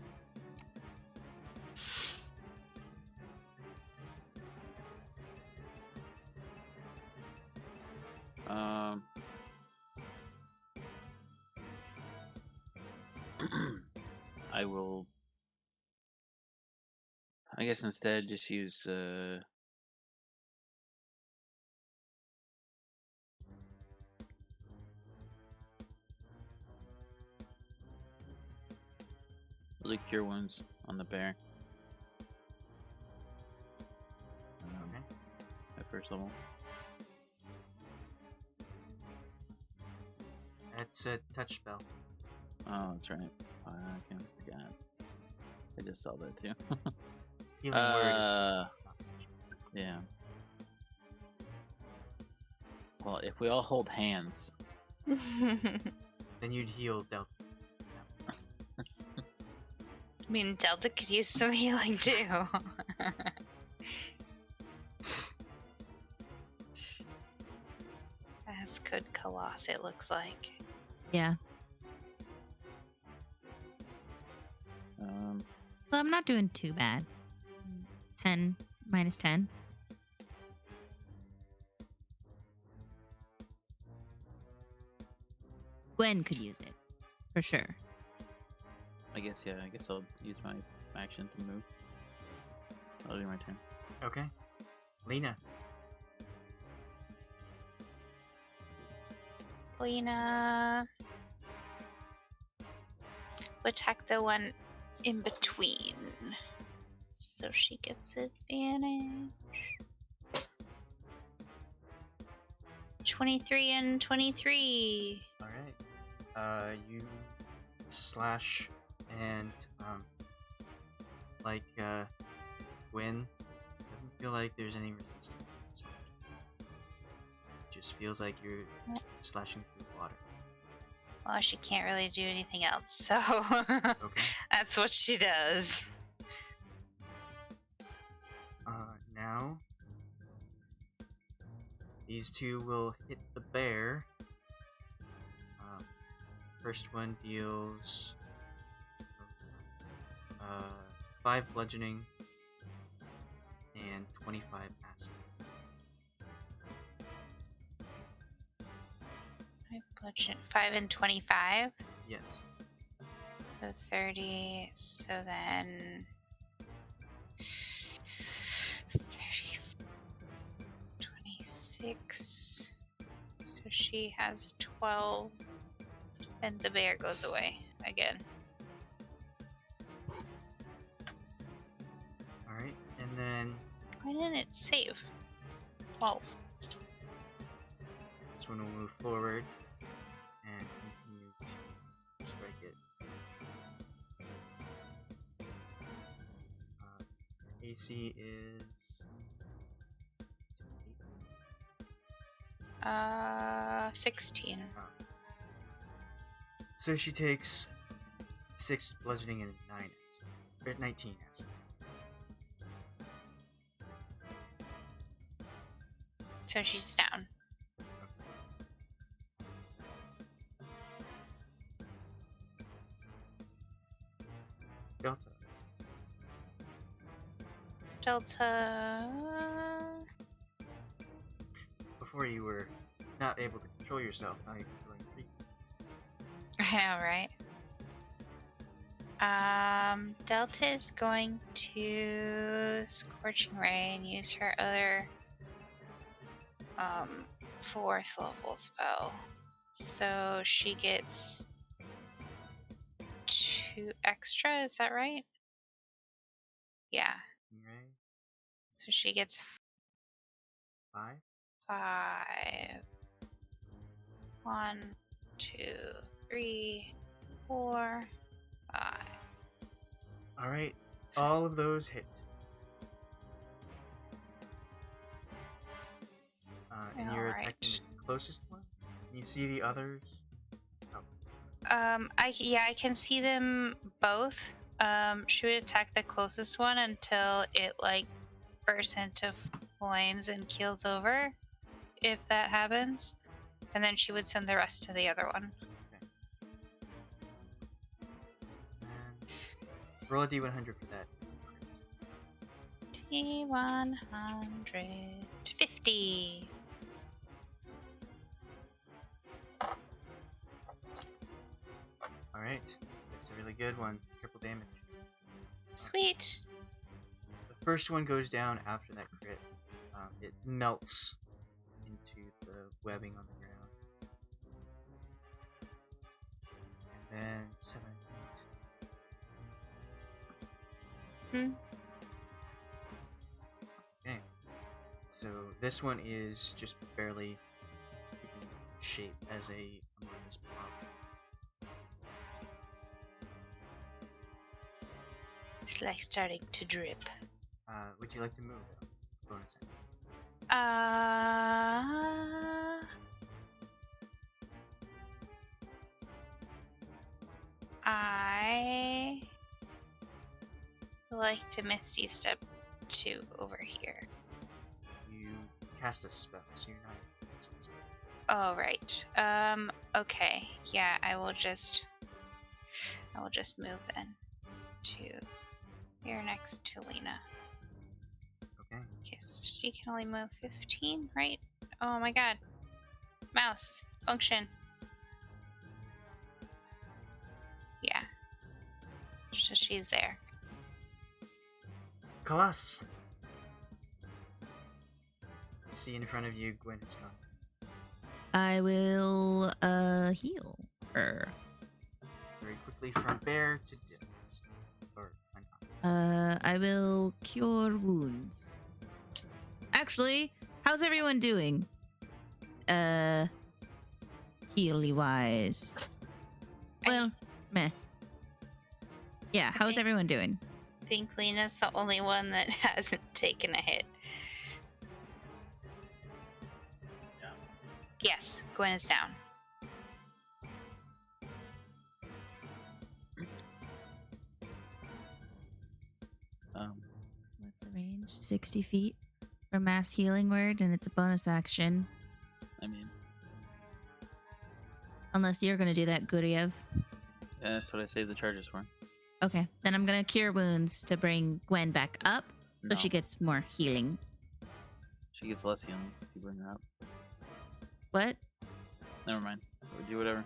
I will... I guess instead just use... the cure wounds on the bear. Okay. At first level. That's a touch spell. Oh, that's right. I can't forget. I just saw that too. Healing word is yeah. Well, if we all hold hands, then you'd heal Delta. I mean, Delta could use some healing too. As could Khalas, it looks like. Yeah. Well, I'm not doing too bad. 10 minus 10. Gwen could use it, for sure. I guess, yeah, I guess I'll use my action to move. I'll do my turn. Okay. Lena. Lena will attack the one in between. So she gets advantage. 23 and 23. Alright. You slash and Gwen doesn't feel like there's any resistance. It just feels like you're slashing through water. Well, she can't really do anything else, so Okay. that's what she does. These two will hit the bear. First one deals 5 bludgeoning and 25 acid. 5 and 25. Yes. So 30. So then 30, 26. So she has 12. And the bear goes away again. Alright, and then Why didn't it save? 12. this one will move forward and continue to strike it. AC is 16. So she takes 6 bludgeoning and 9 acid. Or 19 acid. So she's down. Delta. Delta. Before you were not able to control yourself, now you're controlling 3. I know, right? Delta is going to Scorching Ray and use her other 4th level spell. So she gets 2 extra, is that right? Yeah. Right? So she gets 5? 5. 1, 2, 3, 4, 5. Alright, all of those hit. And you're attacking the closest one? Can you see the others? Oh. I can see them both. She would attack the closest one until it like bursts into flames and keels over, if that happens. And then she would send the rest to the other one. Okay. And roll a d100 for that. D100. 50. Alright, that's a really good one. Triple damage. Sweet. The first one goes down after that crit. It melts into the webbing on the ground. And then 7, 8. Okay. So this one is just barely taking shape as a amorphous blob. It's like starting to drip. Would you like to move? Bonus action. I like to Misty Step to over here. You cast a spell, so you're not. Oh right. Okay. Yeah, I will just move then to here next to Lena. Okay. Yes, she can only move 15, right? Oh my god. Mouse function. Yeah. So she's there. Khalas! See in front of you, Gwynnestari. I will heal her. Very quickly from bear to death. Or unconscious. I will cure wounds. Actually, how's everyone doing? Healy wise. Well, meh. Yeah, how's everyone doing? I think Lena's the only one that hasn't taken a hit. Yeah. Yes, Gwen is down. What's the range? 60 feet for mass healing word, and it's a bonus action. Unless you're gonna do that, Guryev. Yeah, that's what I saved the charges for. Okay, then I'm gonna cure wounds to bring Gwen back up, so No. she gets more healing. She gets less healing if you bring her up. What? Never mind. We'll do whatever.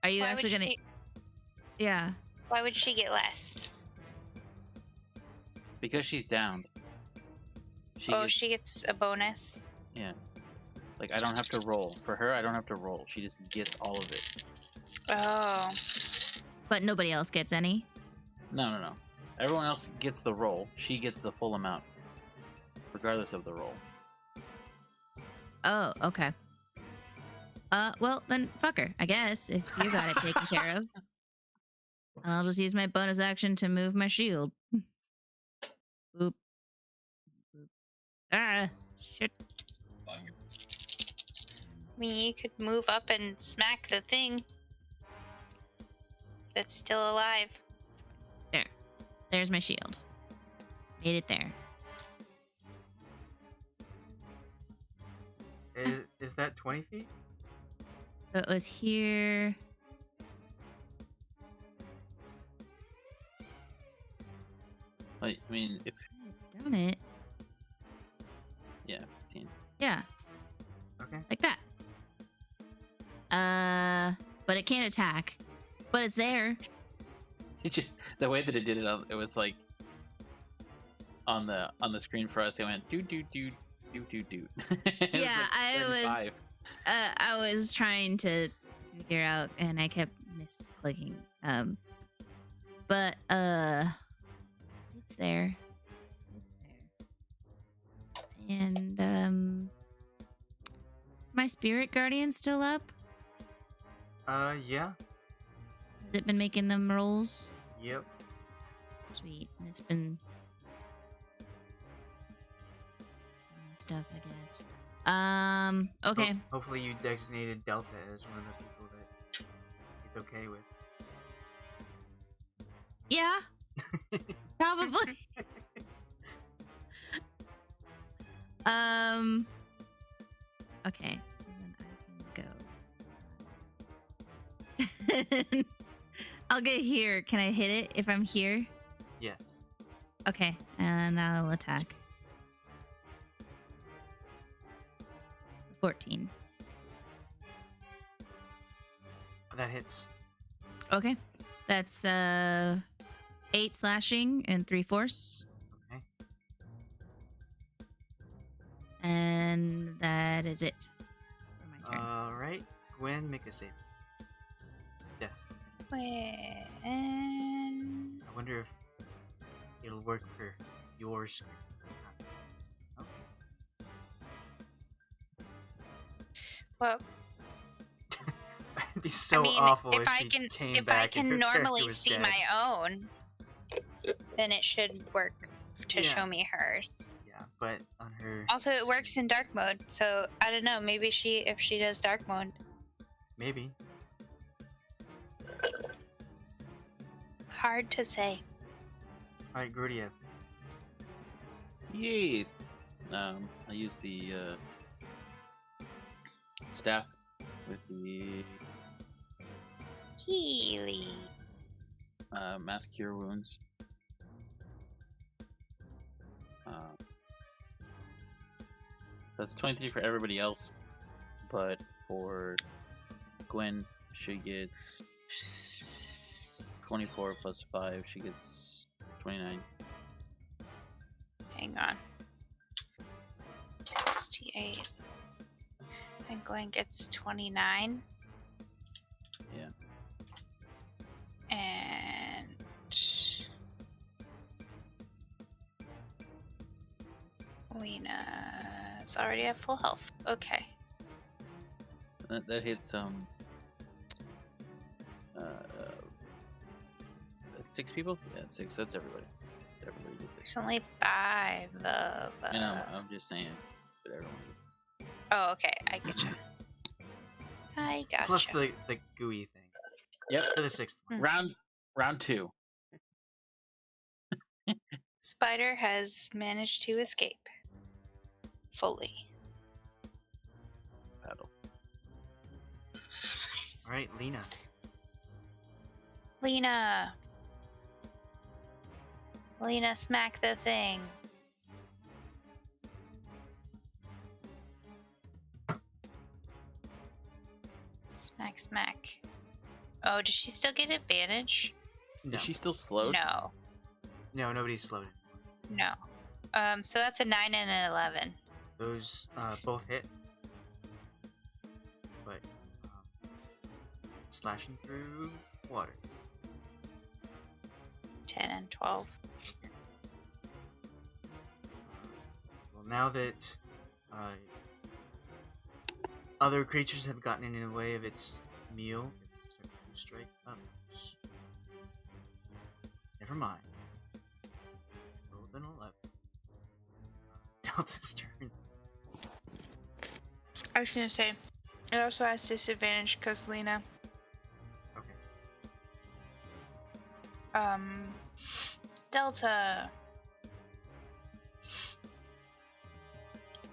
Are you Why actually would gonna? she, Yeah. why would she get less? Because she's downed. She gets a bonus. Yeah. Like, I don't have to roll. For her, I don't have to roll. She just gets all of it. Oh. But nobody else gets any. No. Everyone else gets the roll. She gets the full amount. Regardless of the roll. Oh, okay. Well then, fuck her. I guess if you got it taken care of, and I'll just use my bonus action to move my shield. Boop. Boop. Ah, shit. I mean, you could move up and smack the thing. That's still alive. There. There's my shield. Made it there. Is that 20 feet? So it was here. I mean, if... I had done it. Yeah, 15. Yeah. Okay. Like that. But it can't attack. But it's there. It just... The way that it did it, it was like... On the screen for us, it went do. Yeah, I was trying to figure out, and I kept misclicking. But it's there. It's there. And is my spirit guardian still up? Yeah. Has it been making them rolls? Yep. Sweet. And it's been stuff, I guess. Okay. Hopefully you designated Delta as one of the people that it's okay with. Yeah. Probably. Okay, so then I can go. I'll get here. Can I hit it if I'm here? Yes. Okay, and I'll attack. 14. That hits. Okay. That's 8 slashing and 3 force. Okay. And that is it for my turn. Alright. Gwen, make a save. Yes. When... I wonder if it'll work for yours. Oh. Well, It'd be so I mean, awful if I she can, came if back I and can her character normally was see dead. my own, then it should work to Yeah. show me hers. Yeah, but on her... Also, it works in dark mode, so I don't know. Maybe if she does dark mode. Maybe. Hard to say. Alright, Guryev. Yes. I use the staff with the Healy. mass cure wounds. That's 23 for everybody else, but for Gwen, she gets 24 plus 5. She gets 29. Hang on. 68. And Gwen gets 29. Yeah. And Lena's already at full health. Okay. That hits 6 people. Yeah, 6. That's everybody. Everybody gets 6. There's only 5 of us. I know. I'm just saying. But everyone. Oh, okay. I get you. I gotcha. Plus the gooey thing. Yep. For the 6th one. Round 2. Spider has managed to escape. Fully. Paddle. All right, Lena. Lena, smack the thing. Smack, smack. Oh, does she still get advantage? No, Is she still slowed? No, no, nobody's slowed. no. So that's a 9 and an 11. Those both hit, but slashing through water. 10 and 12. Well, now that other creatures have gotten in the way of its meal, it's starting to strike others. Never mind. Rolled an 11. Delta's turn. I was gonna say, it also has disadvantage because Lena. Okay. Delta.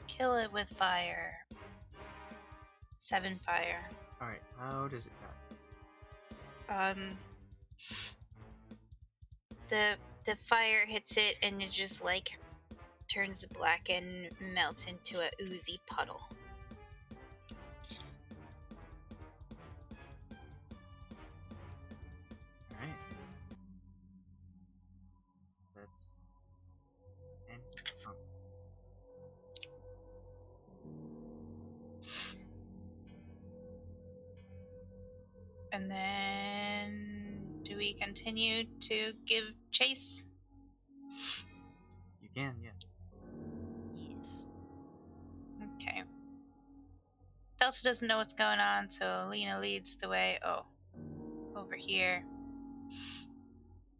Kill it with fire. 7 fire. Alright, how does it die? The fire hits it and it just like turns black and melts into a oozy puddle. Alright. That's... And... And then do we continue to give chase? You can, yeah. Yes. Okay. Delta doesn't know what's going on, so Lena leads the way. Oh, over here.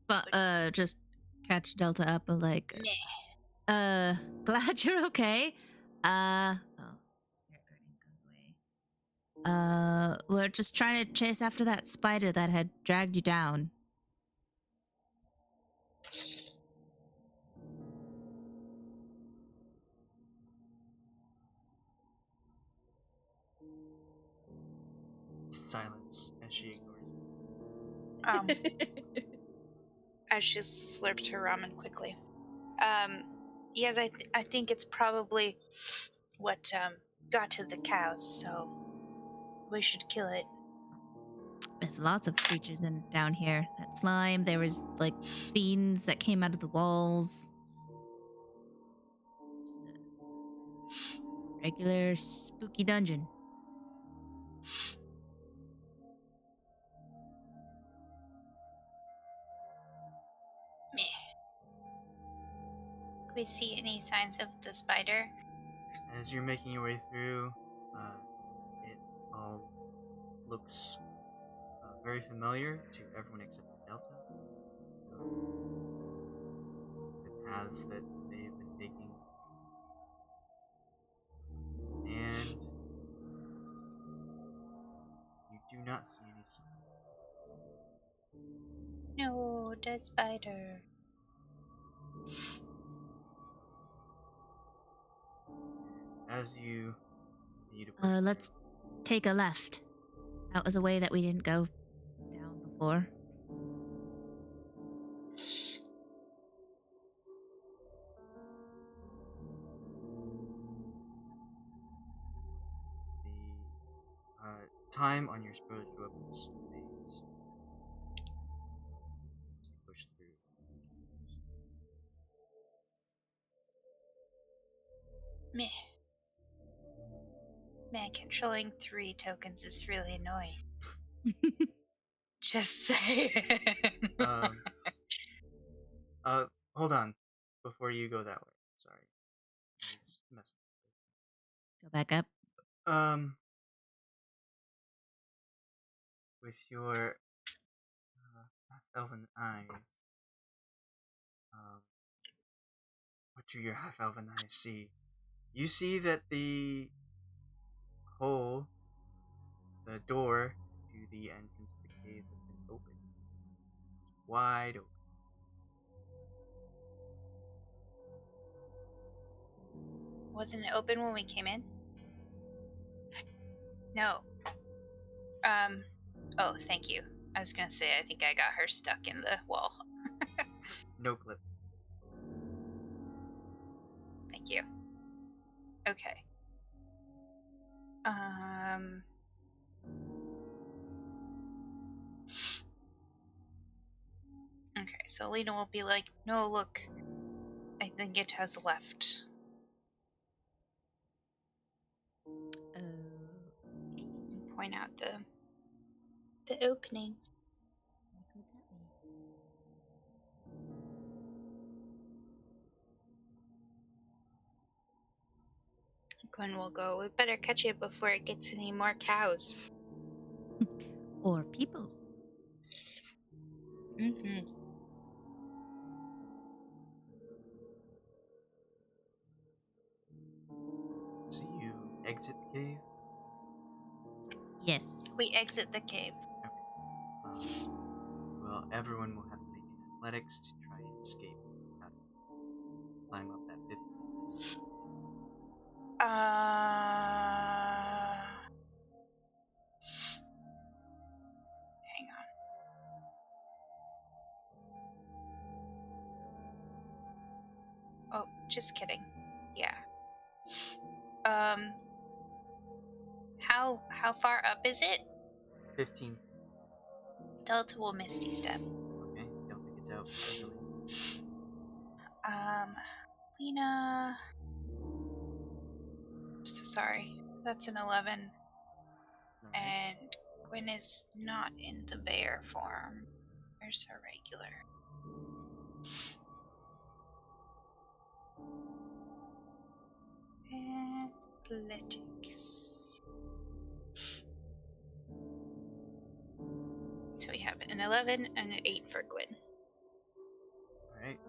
But just catch Delta up and like, Meh. glad you're okay. Spirit guardian goes away. We're just trying to chase after that spider that had dragged you down. Silence as she ignores you. As she slurps her ramen quickly. Yes, I think it's probably what got to the cows, so we should kill it. There's lots of creatures down here. That slime, there was like fiends that came out of the walls. Just a regular spooky dungeon. Meh. Do we see any signs of the spider? As you're making your way through, it all looks very familiar to everyone except for Delta. The paths that they've been taking. And you do not see any sign. No, the spider. As you continue to push Let's take a left. That was a way that we didn't go down before. the time on your spiritual weapons fades. As you push through. Meh. Man, controlling 3 tokens is really annoying. Just saying. Hold on. Before you go that way. Sorry. I was messing. Go back up. With your half-elven eyes, what do your half-elven eyes see? You see that the hole, the door to the entrance of the cave has been opened. It's wide open. Wasn't it open when we came in? No. Oh, thank you. I was gonna say, I think I got her stuck in the wall. No clip. Thank you. Okay. Okay, so Lena will be like, no, look, I think it has left. Okay. And point out the opening. What could that be? Gwen will go, we better catch it before it gets any more cows. Or people. Mm-hmm. So you exit the cave. Yes. We exit the cave. Well, everyone will have to make an athletics to try and escape. How to climb up that 50. Hang on. Oh, just kidding. Yeah. How far up is it? 15. Delta will Misty Step. Okay, Delta gets out easily. Lena. So sorry. That's an 11. Alright. And Gwen is not in the bear form. Where's her regular? Athletics. So we have an 11 and an 8 for Gwen. Alright.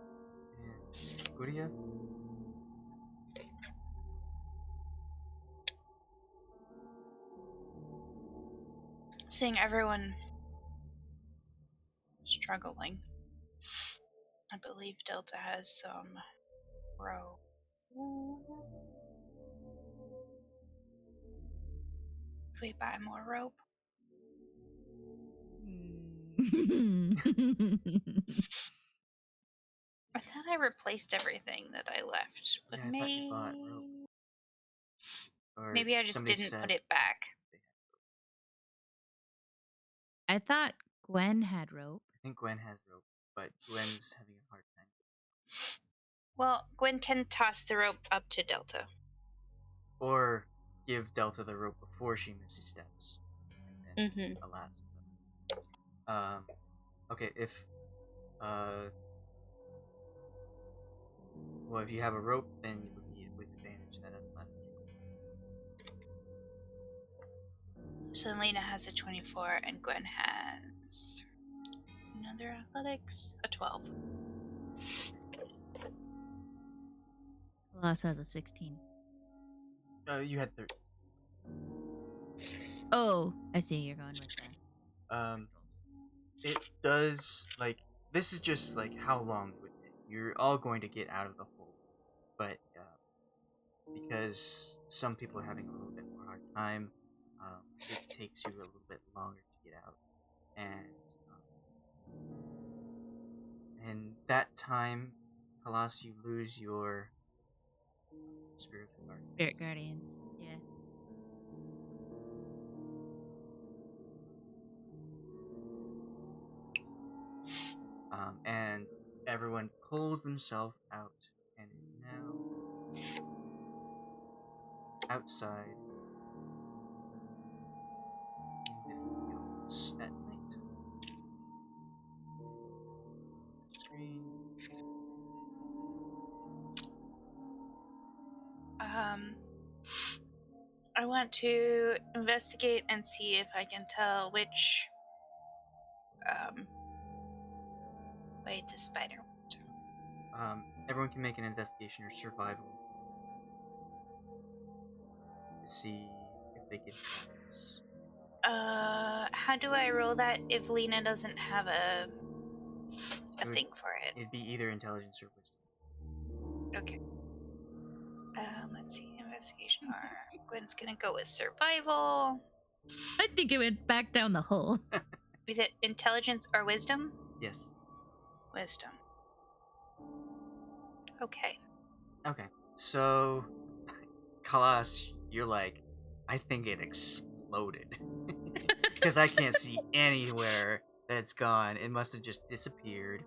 And Guryev? Seeing everyone struggling, I believe Delta has some rope. If we buy more rope, I thought I replaced everything that I left, but Yeah, I thought you bought rope. Or maybe I just somebody didn't said put it back. I thought Gwen had rope. I think Gwen has rope, but Gwen's having a hard time. Well, Gwen can toss the rope up to Delta. Or give Delta the rope before she misty steps. And then Mm-hmm. Khalas ends up. Okay, well, if you have a rope, then you would need it with advantage. Then athletics. So Lena has a 24 and Gwen has another athletics, a 12. Khalas has a 16. You had 13. Oh, I see. You're going with that. It does, like, this is just like how long it would take. You're all going to get out of the hole, but because some people are having a little bit more hard time, it takes you a little bit longer to get out, and in that time, Khalas, you lose your spiritual guardian. Spirit guardians. Yeah. And everyone pulls themselves out, and is now outside in the fields at night. Screen. I want to investigate and see if I can tell which way the spider went. Everyone can make an investigation or survival to see if they can tell this. How do I roll that if Lena doesn't have a thing for it? It'd be either intelligence or wisdom. Okay. Let's see, investigation or Gwen's gonna go with survival. I think it went back down the hole. Is it intelligence or wisdom? Yes. Wisdom. Okay. Okay. So, Khalas, you're like, I think it exploded. Because I can't see anywhere that it's gone. It must have just disappeared.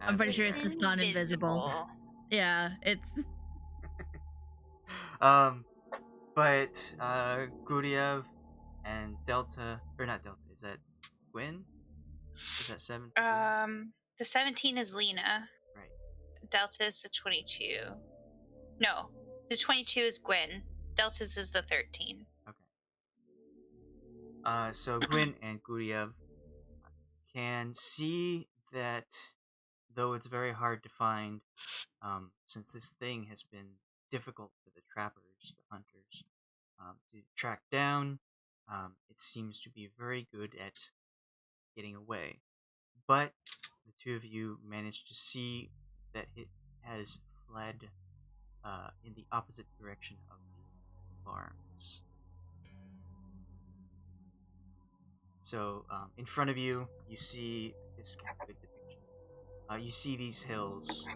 out I'm of pretty the sure it's air. just gone invisible. Yeah, it's. But Guryev and Delta, or not Delta, is that Gwyn? Is that 7? The 17 is Lena. Right. Delta is the 22. No, the 22 is Gwen. Delta's is the 13. Okay. So Gwyn and Guryev can see that though it's very hard to find, since this thing has been difficult for the trappers, the hunters, to track down, it seems to be very good at getting away. But the two of you managed to see that it has fled in the opposite direction of the farms. So in front of you, you see this kind of good depiction. You see these hills,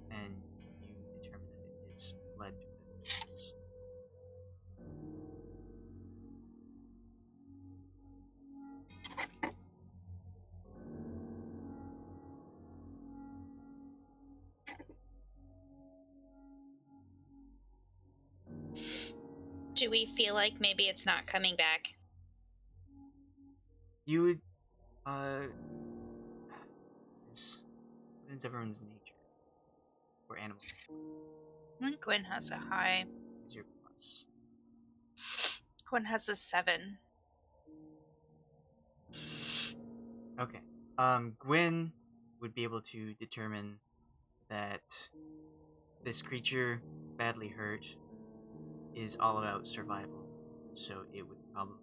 and you determine that it is led to the hills. Do we feel like maybe it's not coming back? You would, what is everyone's nature or animal? Gwen has a high. Is your plus? Gwen has a 7. Okay. Gwyn would be able to determine that this creature, badly hurt, is all about survival. So it would probably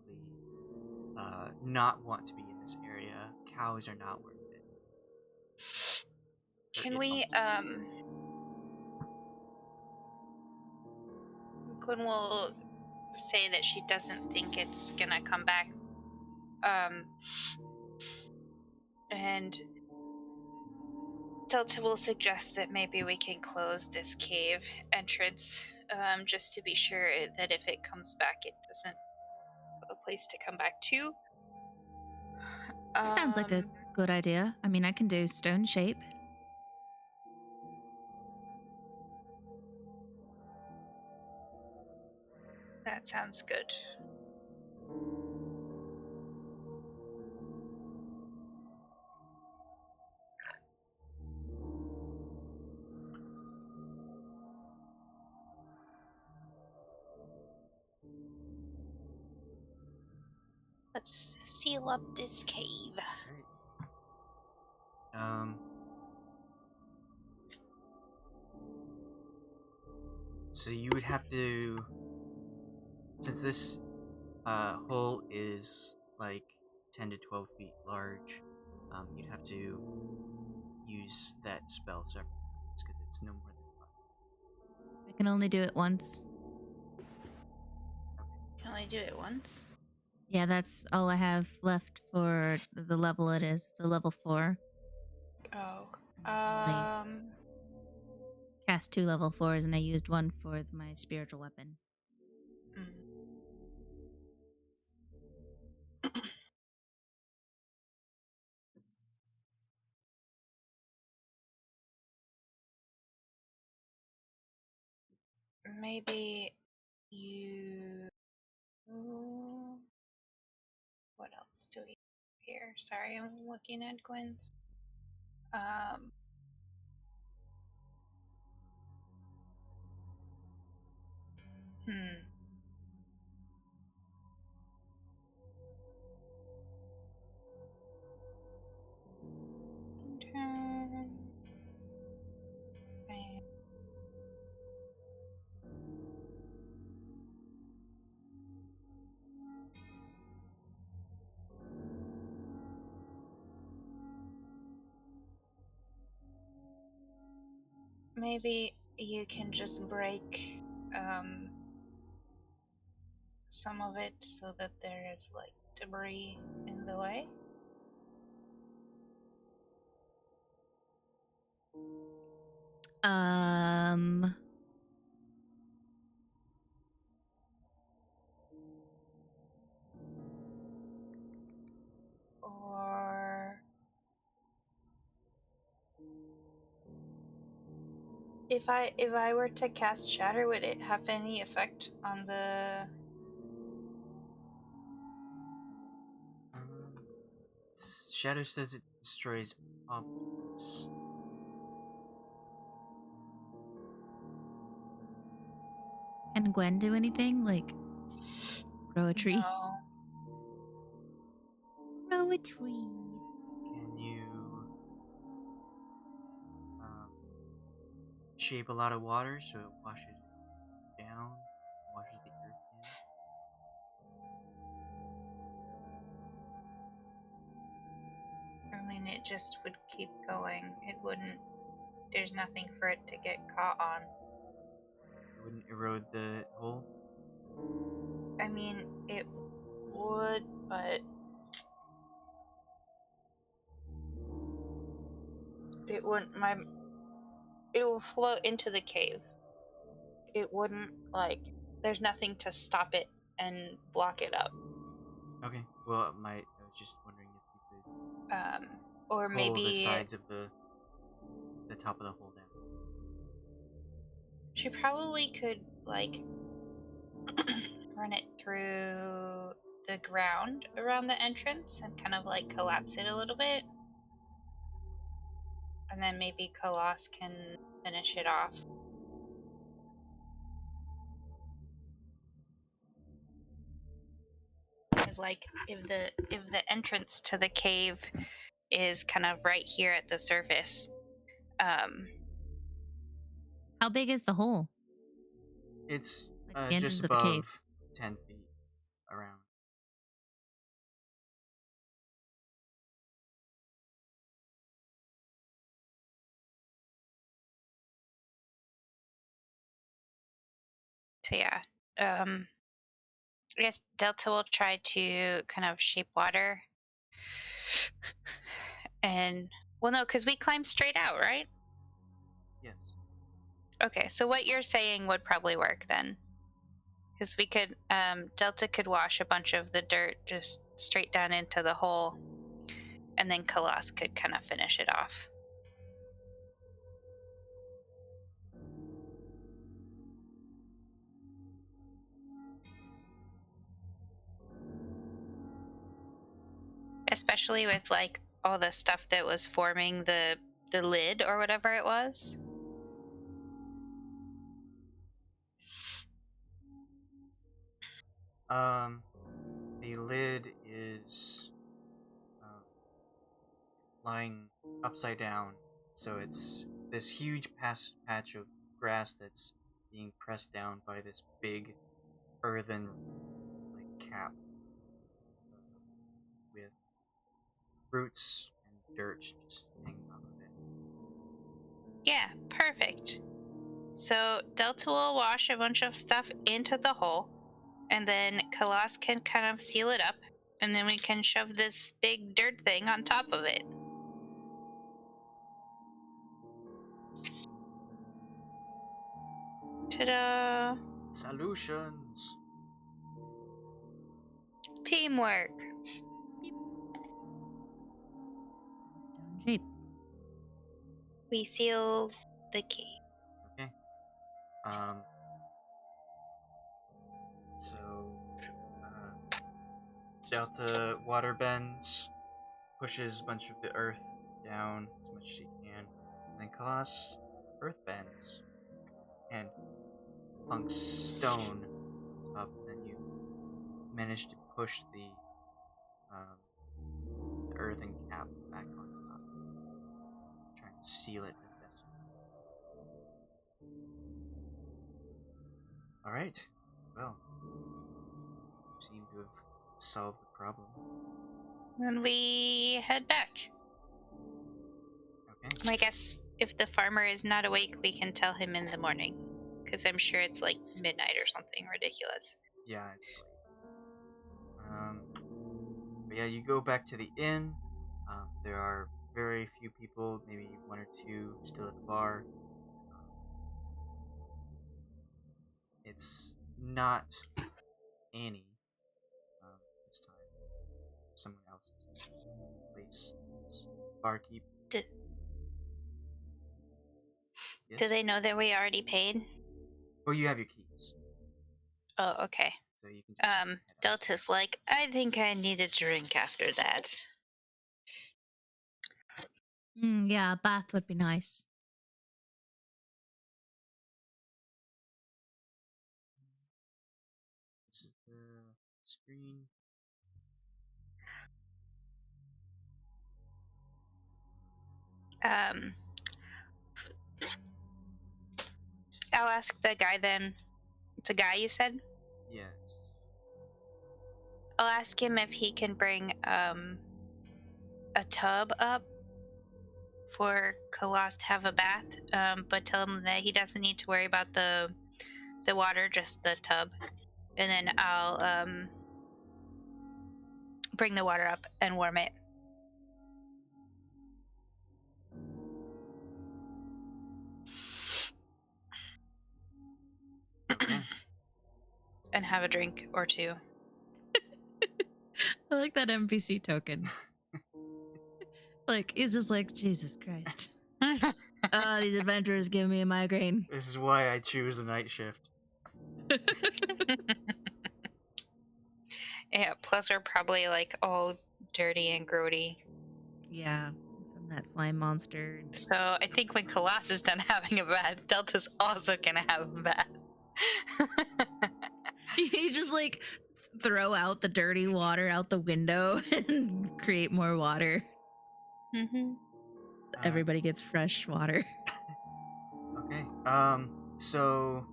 not want to be in this area. Cows are not worth it. Can we, Gwen will say that she doesn't think it's gonna come back. And Delta will suggest that maybe we can close this cave entrance, just to be sure that if it comes back, it doesn't have a place to come back to. Sounds like a good idea. I mean, I can do stone shape. That sounds good. Let's seal up this cave. Right. So you would have to, since this hole is like 10 to 12 feet large, you'd have to use that spell several times because it's no more than 5. I can only do it once. Can I do it once? Yeah, that's all I have left for the level it is. It's a level 4. Oh. Cast 2 level 4s, and I used one for my spiritual weapon. Maybe you. What else do we have here? Sorry, I'm looking at Gwen's. Turn. Maybe you can just break some of it so that there is like debris in the way? Um, Or if I were to cast Shatter, would it have any effect on the? Shadow says it destroys objects. can Gwen do anything? Like grow a tree? No. Grow a tree. Can you shape a lot of water so it washes it down, washes the earth in? I mean, it just would keep going. It wouldn't. There's nothing for it to get caught on. It wouldn't erode the hole. I mean, it would, but it wouldn't. It will flow into the cave. It wouldn't There's nothing to stop it and block it up. Okay. Well, I was just wondering if you could Or pull the maybe sides of the top of the hole down. she probably could run it through the ground around the entrance and kind of collapse it a little bit. And then maybe Khalas can finish it off. Because if the entrance to the cave is kind of right here at the surface, How big is the hole? It's Like the entrance just of the cave. above 10 feet around. so yeah. I guess Delta will try to kind of shape water. And well, no, because we climbed straight out, right? Yes. Okay, so what you're saying would probably work then. Because we could, Delta could wash a bunch of the dirt just straight down into the hole, and then Khalas could kind of finish it off. Especially with all the stuff that was forming the lid or whatever it was. The lid is lying upside down, so it's this huge patch of grass that's being pressed down by this big earthen cap with roots and dirt just hanging off of it. Yeah, perfect. So Delta will wash a bunch of stuff into the hole, and then Khalas can kind of seal it up, and then we can shove this big dirt thing on top of it. Ta-da! Solutions! Teamwork! Stone shape. We seal the key. Okay. So, Delta water bends, pushes a bunch of the earth down as much as she can, and then Khalas earth bends and plunks stone up, and then you manage to push the earthen cap back on top, trying to seal it as best you can. Alright, well, you seem to have solved the problem. Then we head back. Okay. I guess if the farmer is not awake, we can tell him in the morning. Because I'm sure it's midnight or something ridiculous. Yeah, it's yeah, you go back to the inn. There are very few people, maybe one or two still at the bar. It's not Annie this time. Someone else is the place. Barkeep. Do, Yes? do they know that we already paid? Oh, you have your keys. Oh, okay. So you can just head Delta's upstairs. like, I think I need a drink after that. Yeah, a bath would be nice. This is the screen. I'll ask the guy then. It's a guy, you said? Yes. I'll ask him if he can bring a tub up for Khalas to have a bath, but tell him that he doesn't need to worry about the water, just the tub. And then I'll bring the water up and warm it. Okay. And have a drink or two. I like that NPC token. Like, it's just like, Jesus Christ. Oh, these adventurers give me a migraine. This is why I choose the night shift. Yeah, plus we're probably like all dirty and grody. Yeah, from that slime monster. So I think when Khalas is done having a bath, Delta's also gonna have a bath. You just like throw out the dirty water out the window and create more water. Mm-hmm. Everybody gets fresh water. Okay. So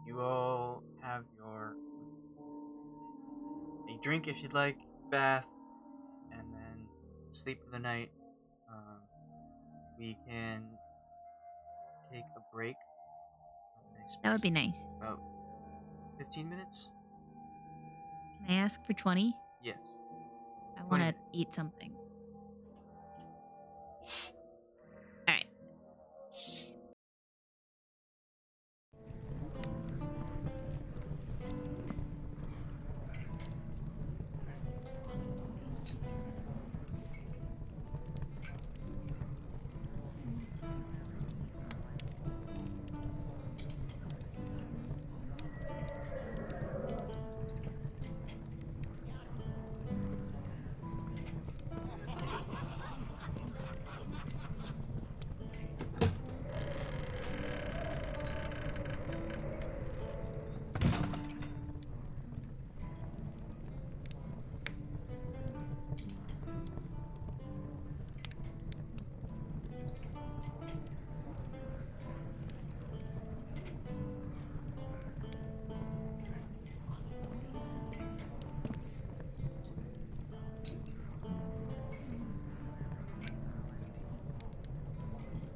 you all have a drink if you'd like, bath, and then sleep for the night. We can take a break. That would be nice. About 15 minutes? Can I ask for 20? Yes. I 20 want to minutes. eat something. All right.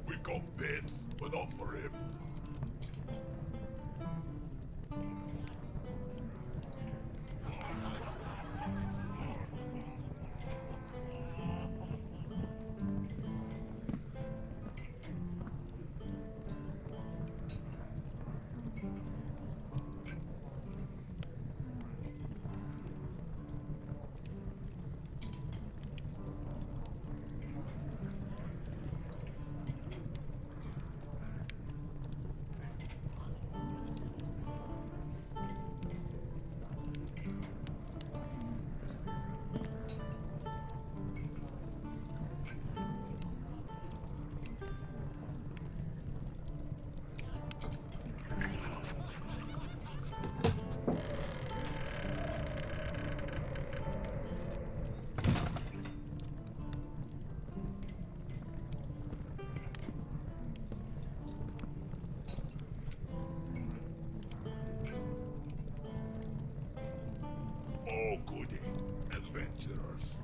We got beds, but not for him. Oh, goody. Adventurers.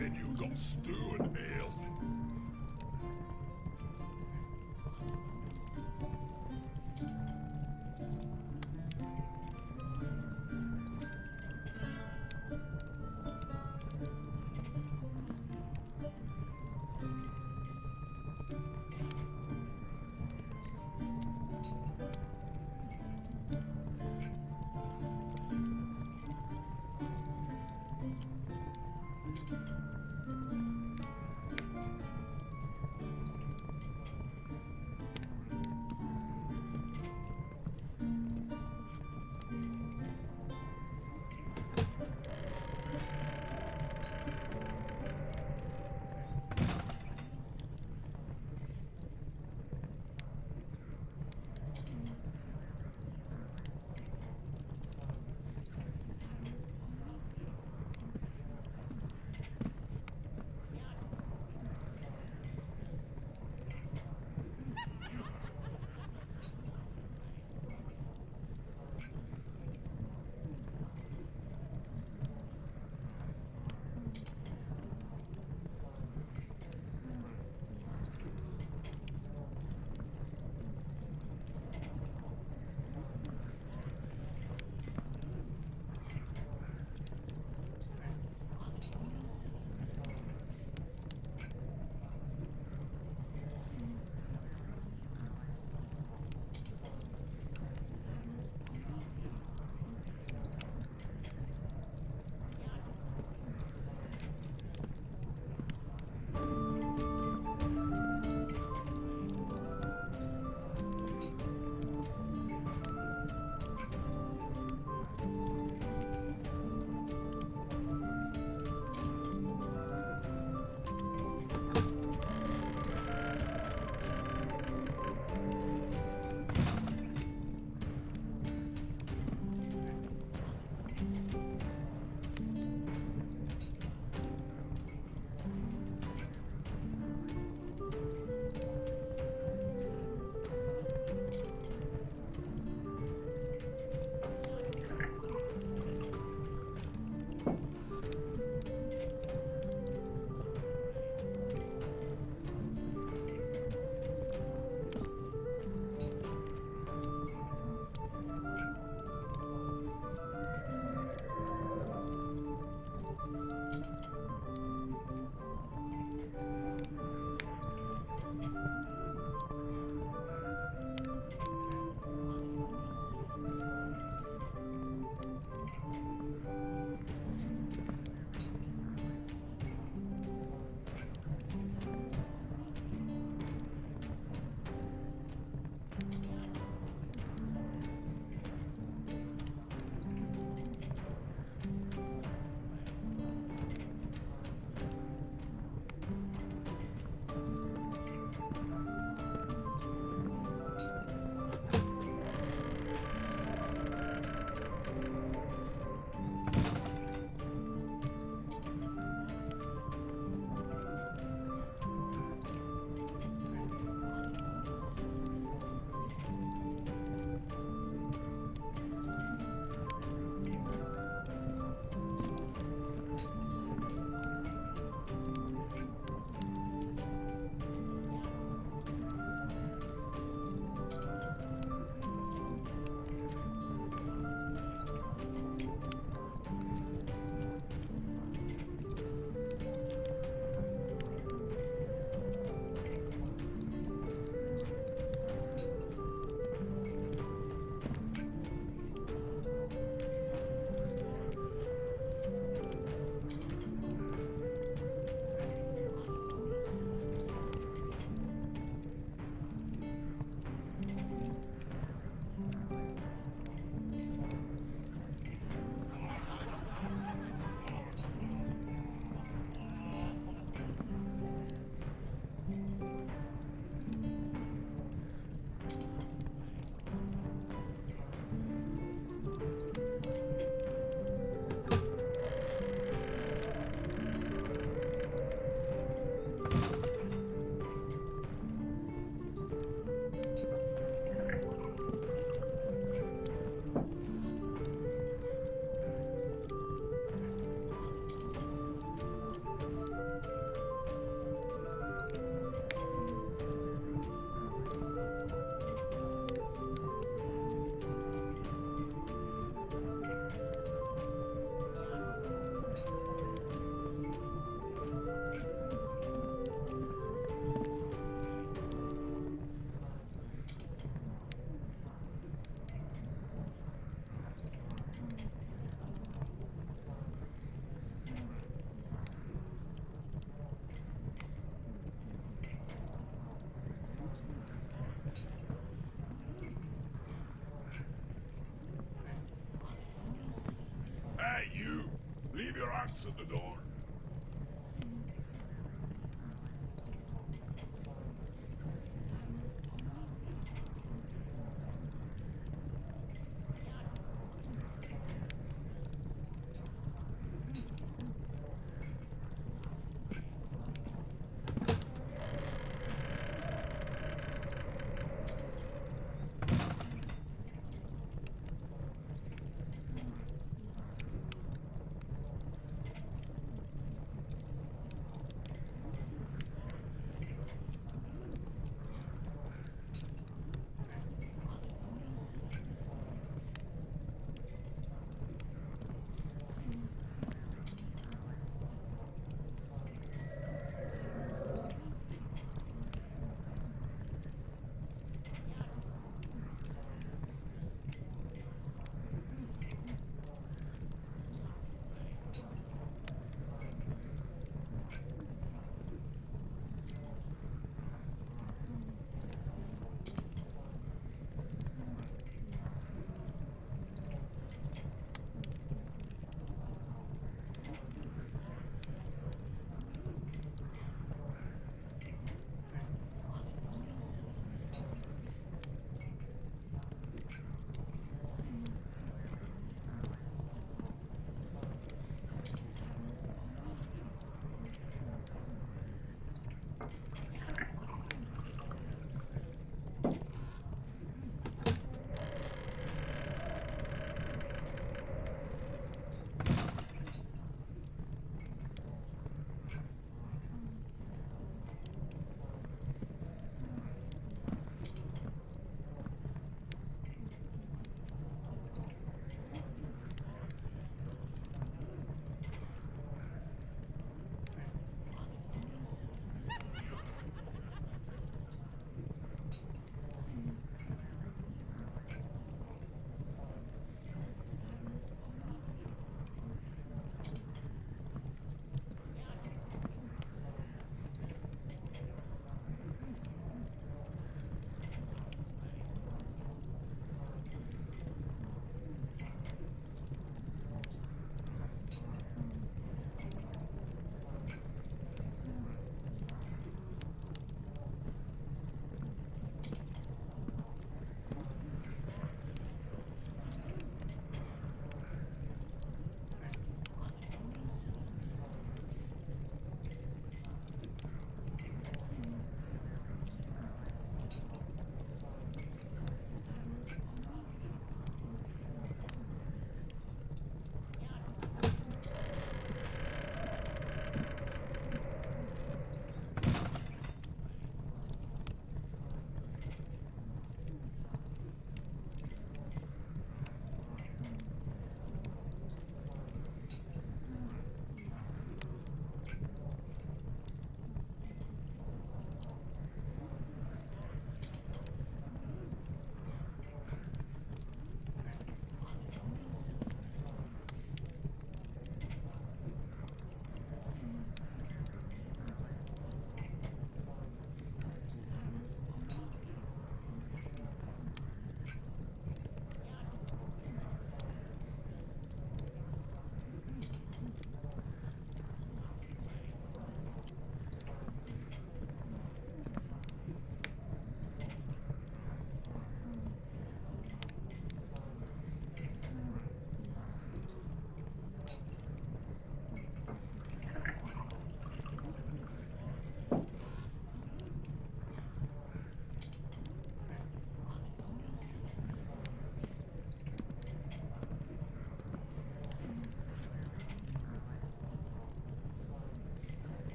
menu got stew and ale. Hey, you! Leave your axe at the door.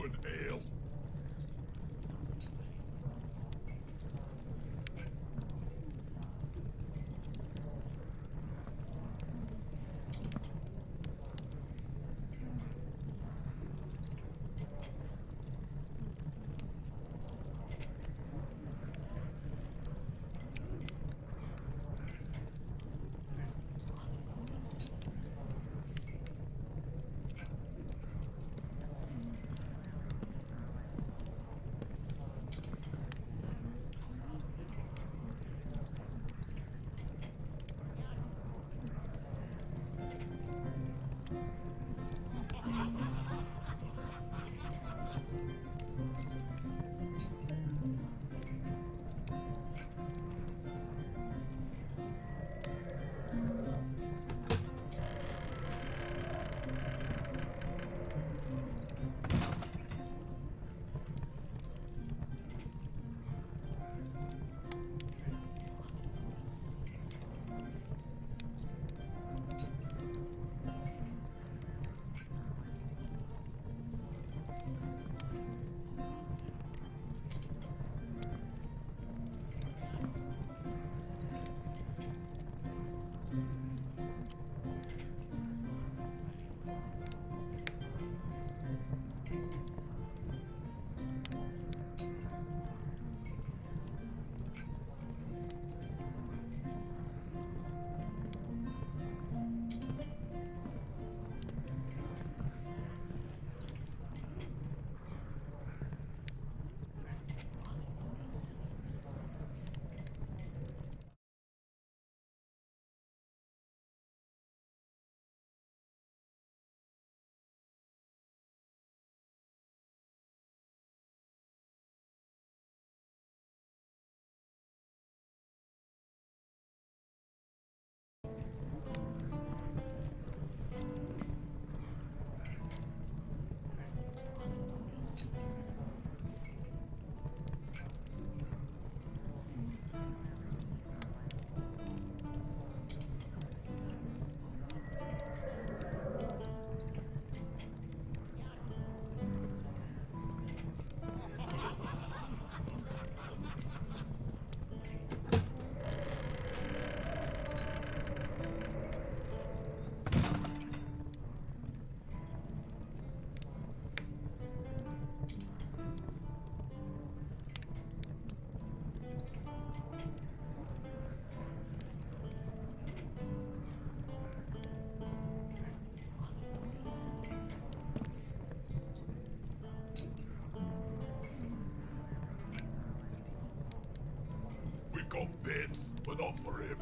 Good ale. We've got bits, but not for him.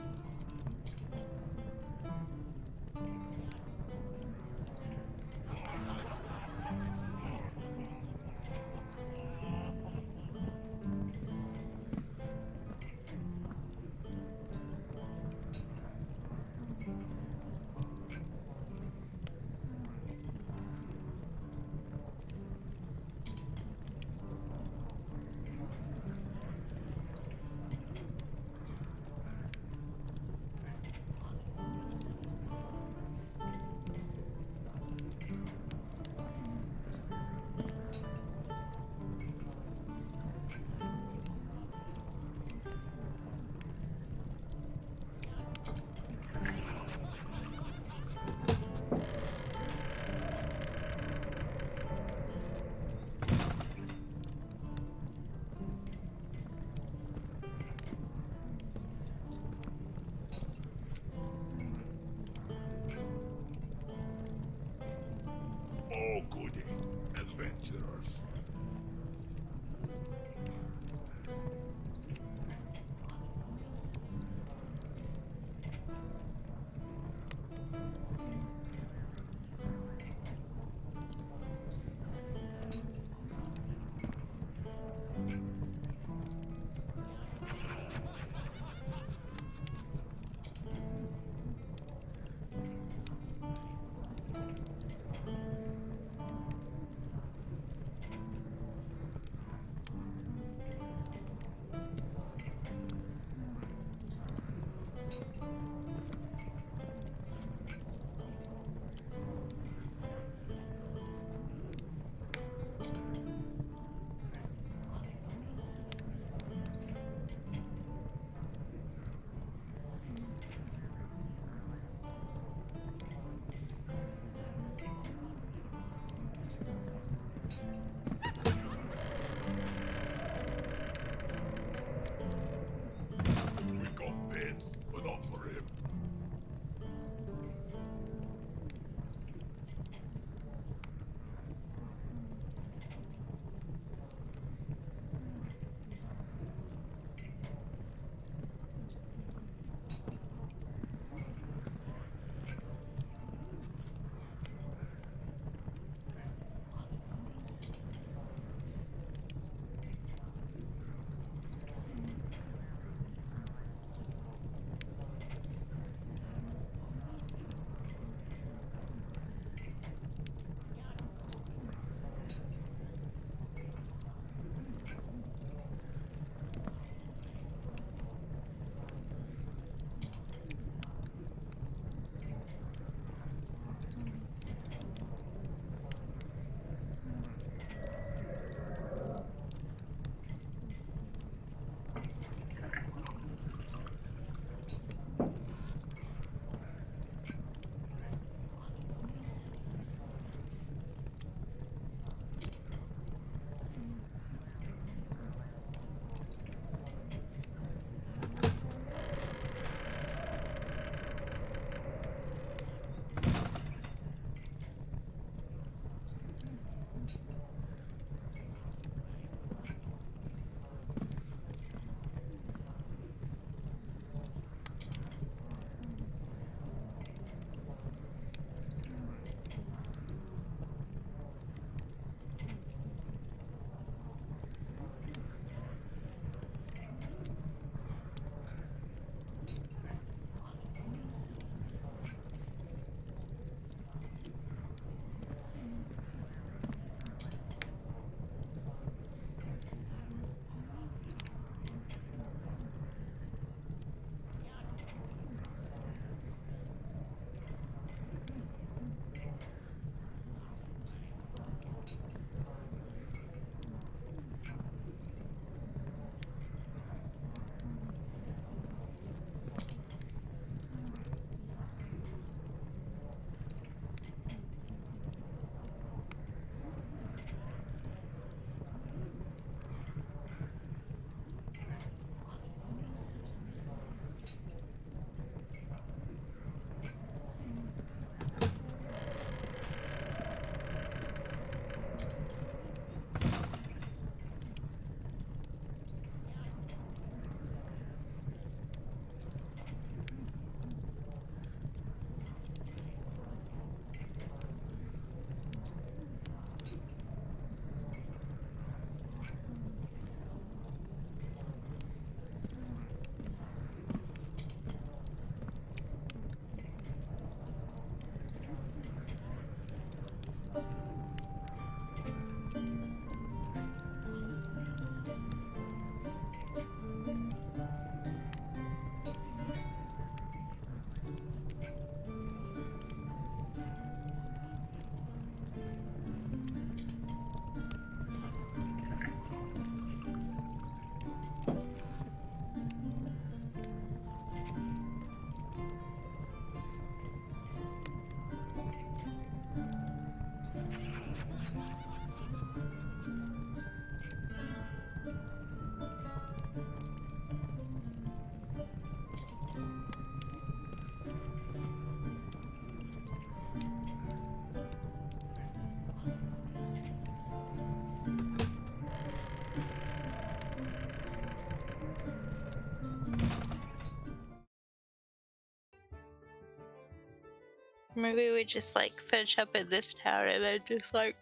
maybe we just like finish up in this town and then just like,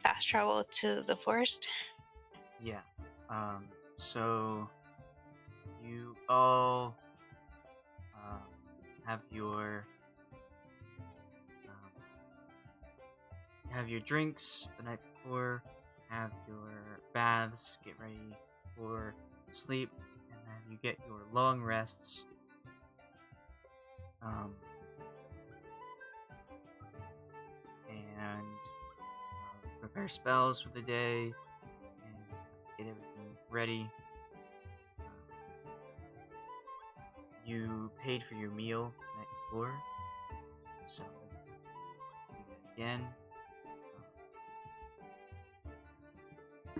fast travel to the forest. Yeah. So you all have your drinks the night before, have your baths, get ready for sleep, and then you get your long rests. And prepare spells for the day and get everything ready. You paid for your meal the night before, so do that again.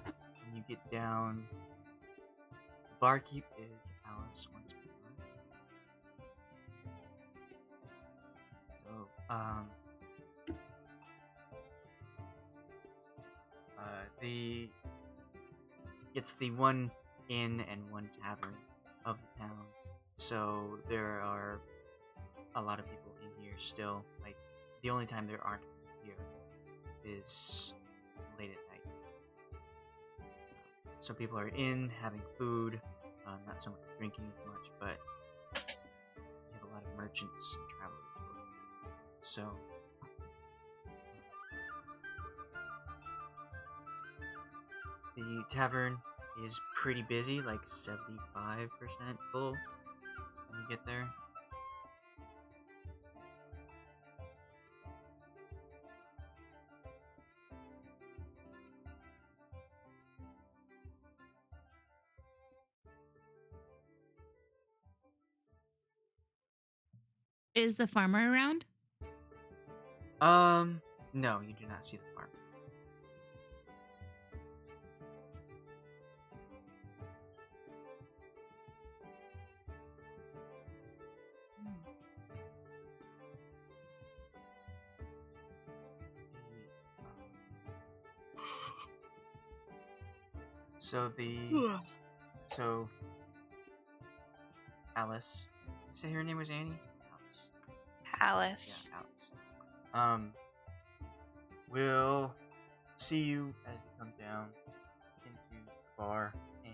When you get down, the barkeep is Alice once more. So, it's the one inn and one tavern of the town, so there are a lot of people in here still. Like, the only time there aren't people here is late at night. So people are in, having food, not so much drinking as much, but you have a lot of merchants and travelers over here. So the tavern is pretty busy, like 75% full when you get there. Is the farmer around? No, you do not see the farmer. So Alice, did you say her name was Annie? Alice. Alice. Yeah, Alice. We'll see you as you come down into the bar and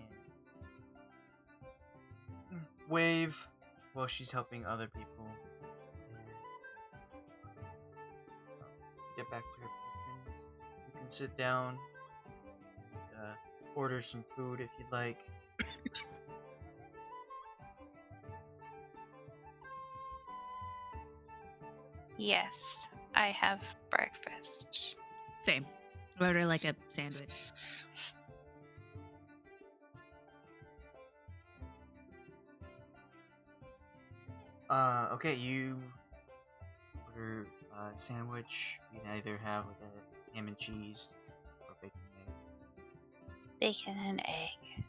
wave while she's helping other people and get back to her patrons. You can sit down and order some food if you'd like. Yes, I have breakfast. Same. Order like a sandwich. Okay, you order a sandwich. You can either have like a ham and cheese or bacon and egg. Bacon and egg.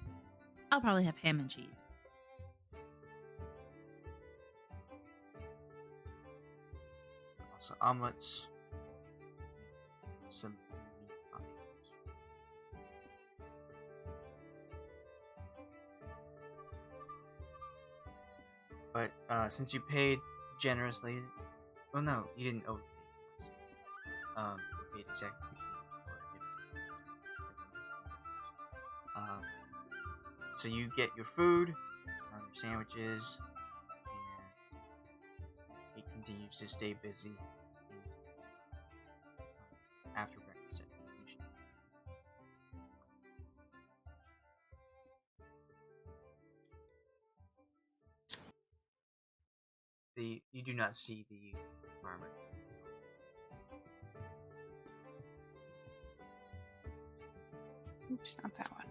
I'll probably have ham and cheese. Also omelets. Some meat options. But since you paid generously, well, no, you didn't owe. You paid exactly. So you get your food, your sandwiches, and it continues to stay busy after breakfast. You do not see the farmer. Oops, not that one.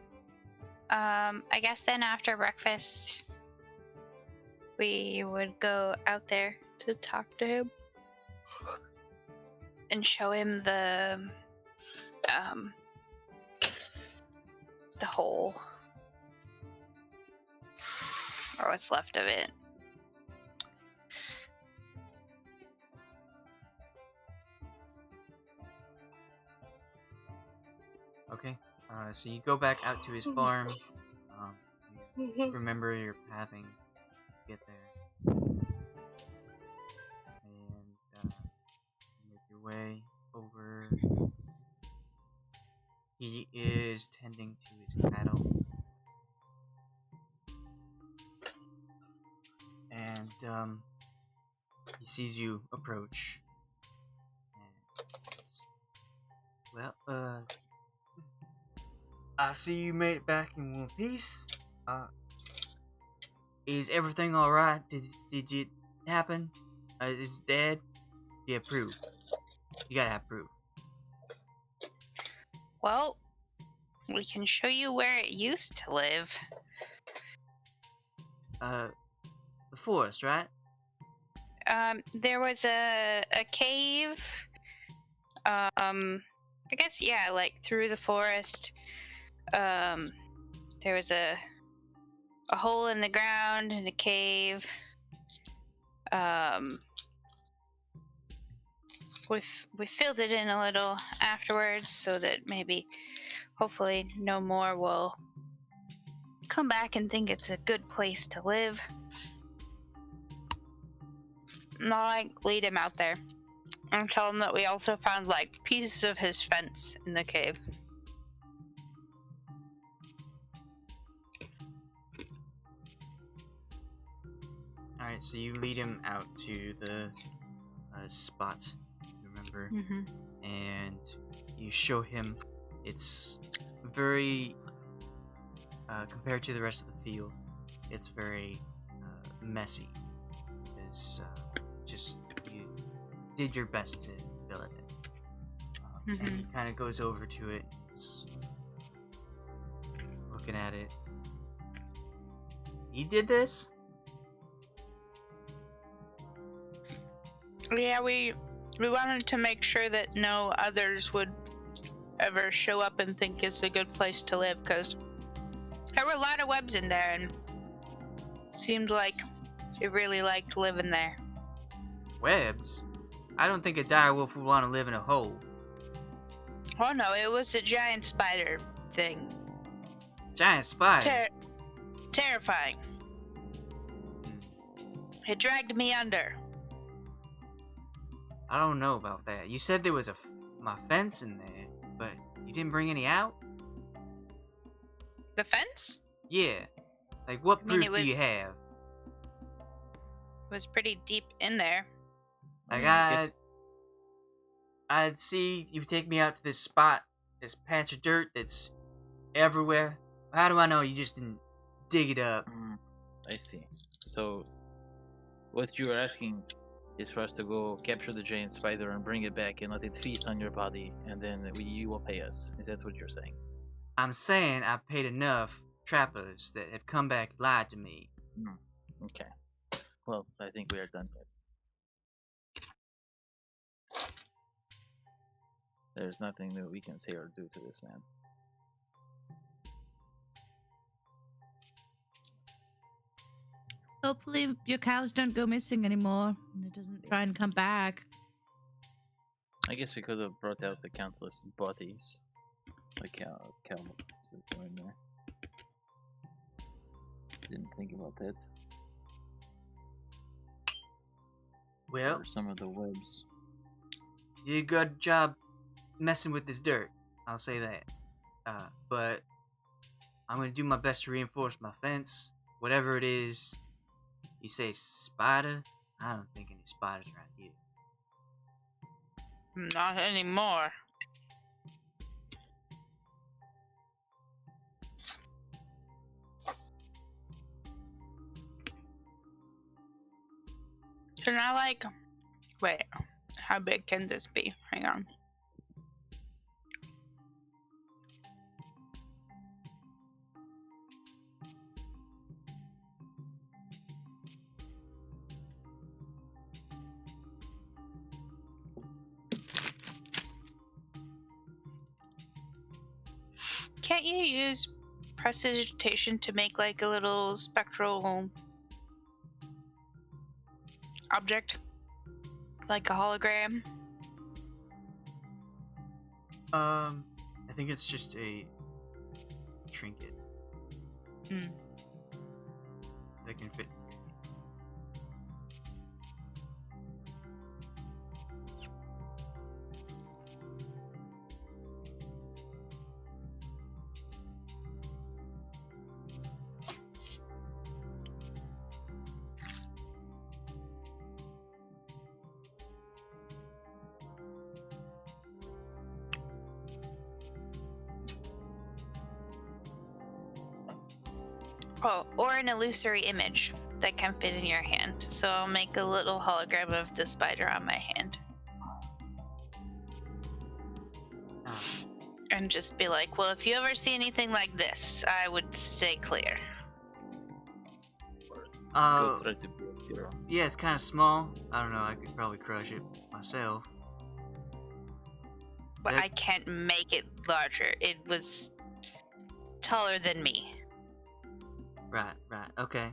I guess then after breakfast, we would go out there to talk to him and show him the hole, or what's left of it. Okay, so you go back out to his farm. You remember your pathing to get there. way over. He is tending to his cattle. And he sees you approach. And says, well, I see you made it back in one piece. Is everything alright? Did it happen? Is it dead? You have proof. You gotta have proof. Well, we can show you where it used to live. The forest, right? There was a cave. I guess, yeah, like through the forest. There was a hole in the ground in a cave. We filled it in a little afterwards so that maybe, hopefully, no more will come back and think it's a good place to live. And I'll, like, lead him out there and tell him that we also found, like, pieces of his fence in the cave. Alright, so you lead him out to the spot, remember? Mm-hmm. And you show him it's very, compared to the rest of the field, it's very messy. It's just, you did your best to fill it in. And he kind of goes over to it, looking at it. You did this? Yeah, we wanted to make sure that no others would ever show up and think it's a good place to live, because there were a lot of webs in there, and seemed like it really liked living there. Webs? I don't think a dire wolf would want to live in a hole. Oh no, it was a giant spider thing. Giant spider? Terrifying. It dragged me under. I don't know about that. You said there was my fence in there, but you didn't bring any out? The fence? Yeah. Like, what I mean, proof do you have? It was pretty deep in there. Like, I I'd see you take me out to this spot, this patch of dirt that's everywhere. How do I know you just didn't dig it up? I see. So, what you are asking is for us to go capture the giant spider and bring it back and let it feast on your body, and then you will pay us. Is that what you're saying? I'm saying I paid enough trappers that have come back and lied to me. Okay. Well, I think we are done here. There's nothing that we can say or do to this man. Hopefully your cows don't go missing anymore and it doesn't try and come back. I guess we could have brought out the countless bodies. Like cow that were in there. Didn't think about that. Well, Or some of the webs. you did a good job messing with this dirt. I'll say that. But I'm gonna do my best to reinforce my fence. Whatever it is, you say spider? I don't think any spiders around here. Not anymore. Can I, like... Wait, how big can this be? Hang on. Can't you use prestidigitation to make, like, a little spectral object? Like a hologram? I think it's just a trinket. That can fit. Oh, or an illusory image that can fit in your hand. So I'll make a little hologram of the spider on my hand. Ah, And just be like, well, if you ever see anything like this, I would stay clear. Go try to be a hero. yeah, it's kind of small. I don't know. I could probably crush it myself. But That- I can't make it larger. It was taller than me. Right. Okay.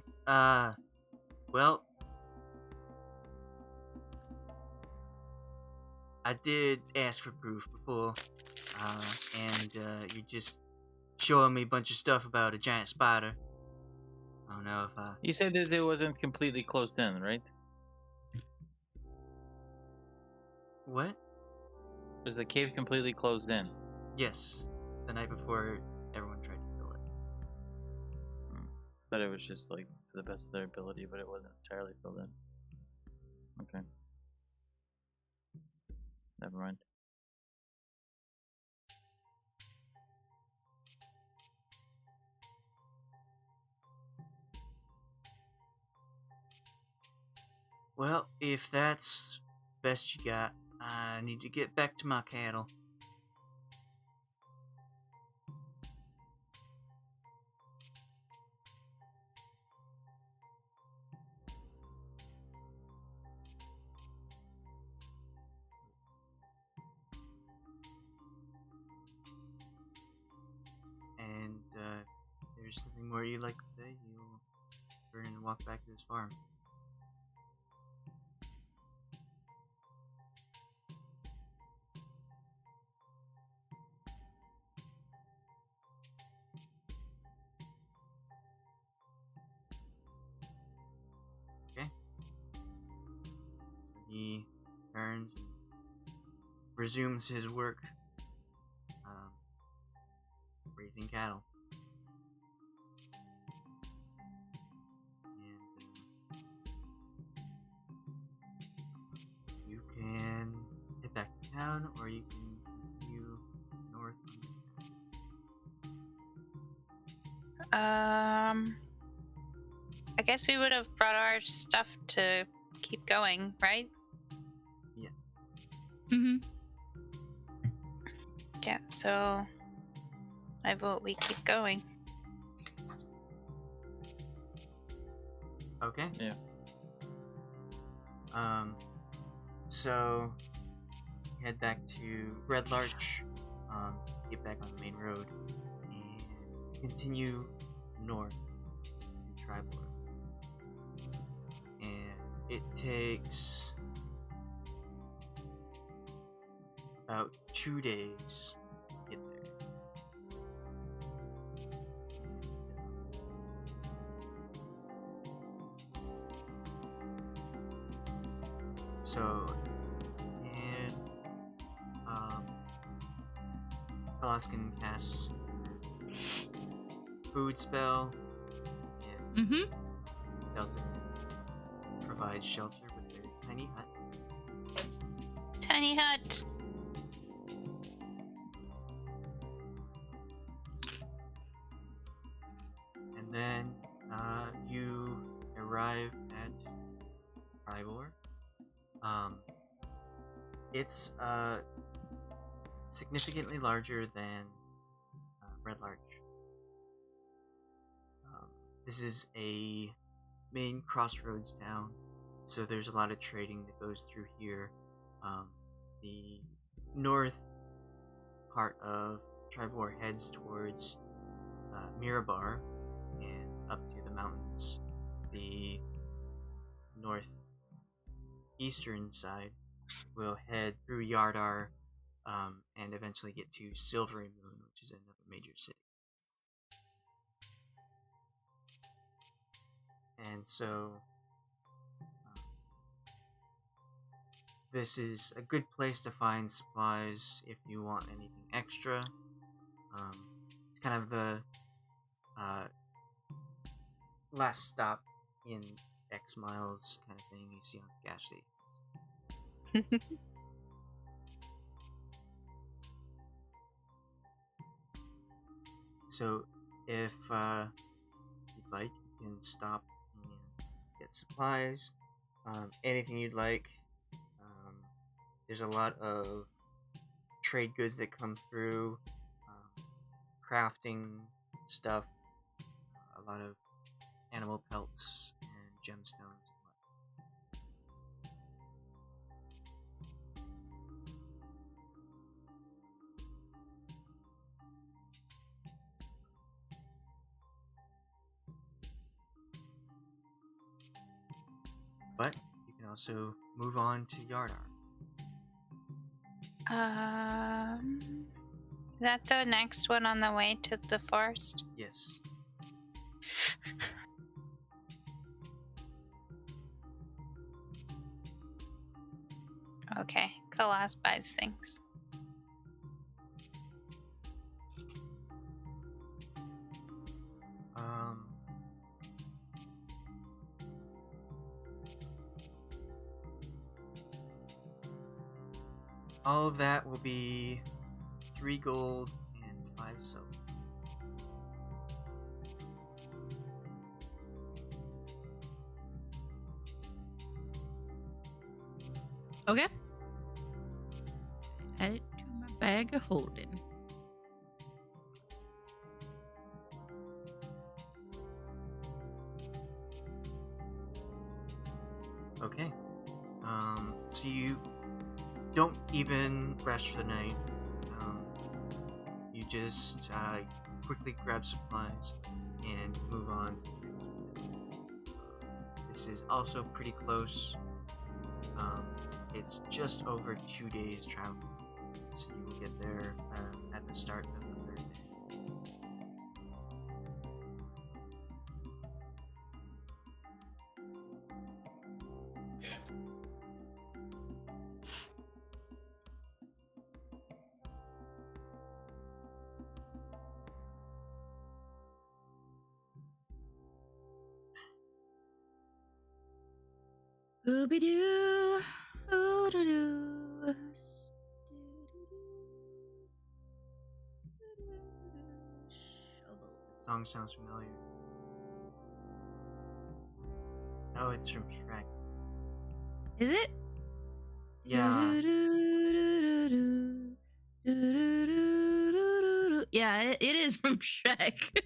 Well, I did ask for proof before, and you're just showing me a bunch of stuff about a giant spider. I don't know if I. You said that it wasn't completely closed in, right? What? Was the cave completely closed in? Yes. The night before, everyone tried to kill it. But it was just like to the best of their ability, but it wasn't entirely filled in. Okay. Never mind. Well, if that's best you got, I need to get back to my cattle. And if there's nothing more you'd like to say, you'll turn and walk back to this farm. Okay. So he turns and resumes his work, raising cattle. And you can head back to town, or you can continue north. I guess we would have brought our stuff to keep going, right? Mm-hmm. Yeah, so I vote we keep going. Okay. Yeah. So head back to Red Larch, get back on the main road, and continue north to Tribor. And it takes about 2 days to get there. So, and Khalas can cast food spell, and Mm-hmm. Delta provides shelter with their tiny hut. Tiny hut. And then you arrive at Tribor. It's significantly larger than Red Larch. This is a main crossroads town, so there's a lot of trading that goes through here. The north part of Tribor heads towards Mirabar and up to the mountains. The northeastern side will head through Yardar and eventually get to Silvery Moon, which is another major city. And so this is a good place to find supplies if you want anything extra. It's kind of the last stop in X miles kind of thing you see on the gas stations. So if you like, you can stop and get supplies. Anything you'd like. There's a lot of trade goods that come through, crafting stuff, a lot of animal pelts and gemstones. But you can also move on to Yardar. Is that the next one on the way to the forest? Yes. Okay, Khalas buys things. All of that will be 3 gold and 5 silver. Okay. Add it to my bag of holding. Okay. So you don't even rest for the night. You just quickly grab supplies and move on. This is also pretty close. It's just over 2 days travel, so you will get there at the start of the third day. Ooby doo, ooh doo doo, shovel. Song sounds familiar. Oh, it's from Shrek. Is it? Yeah. Yeah, it is from Shrek.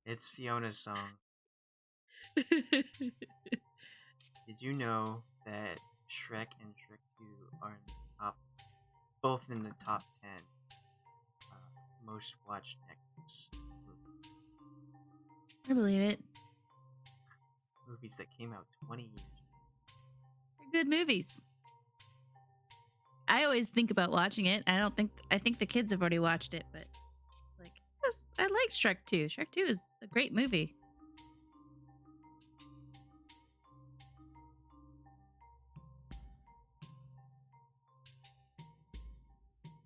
It's Fiona's song. Did you know that Shrek and Shrek 2 are in the both in the top 10 most watched Netflix I believe it. movies that came out 20 years ago? They're good movies. I always think about watching it. I think the kids have already watched it, but it's like, yes, I like Shrek 2. Shrek 2 is a great movie.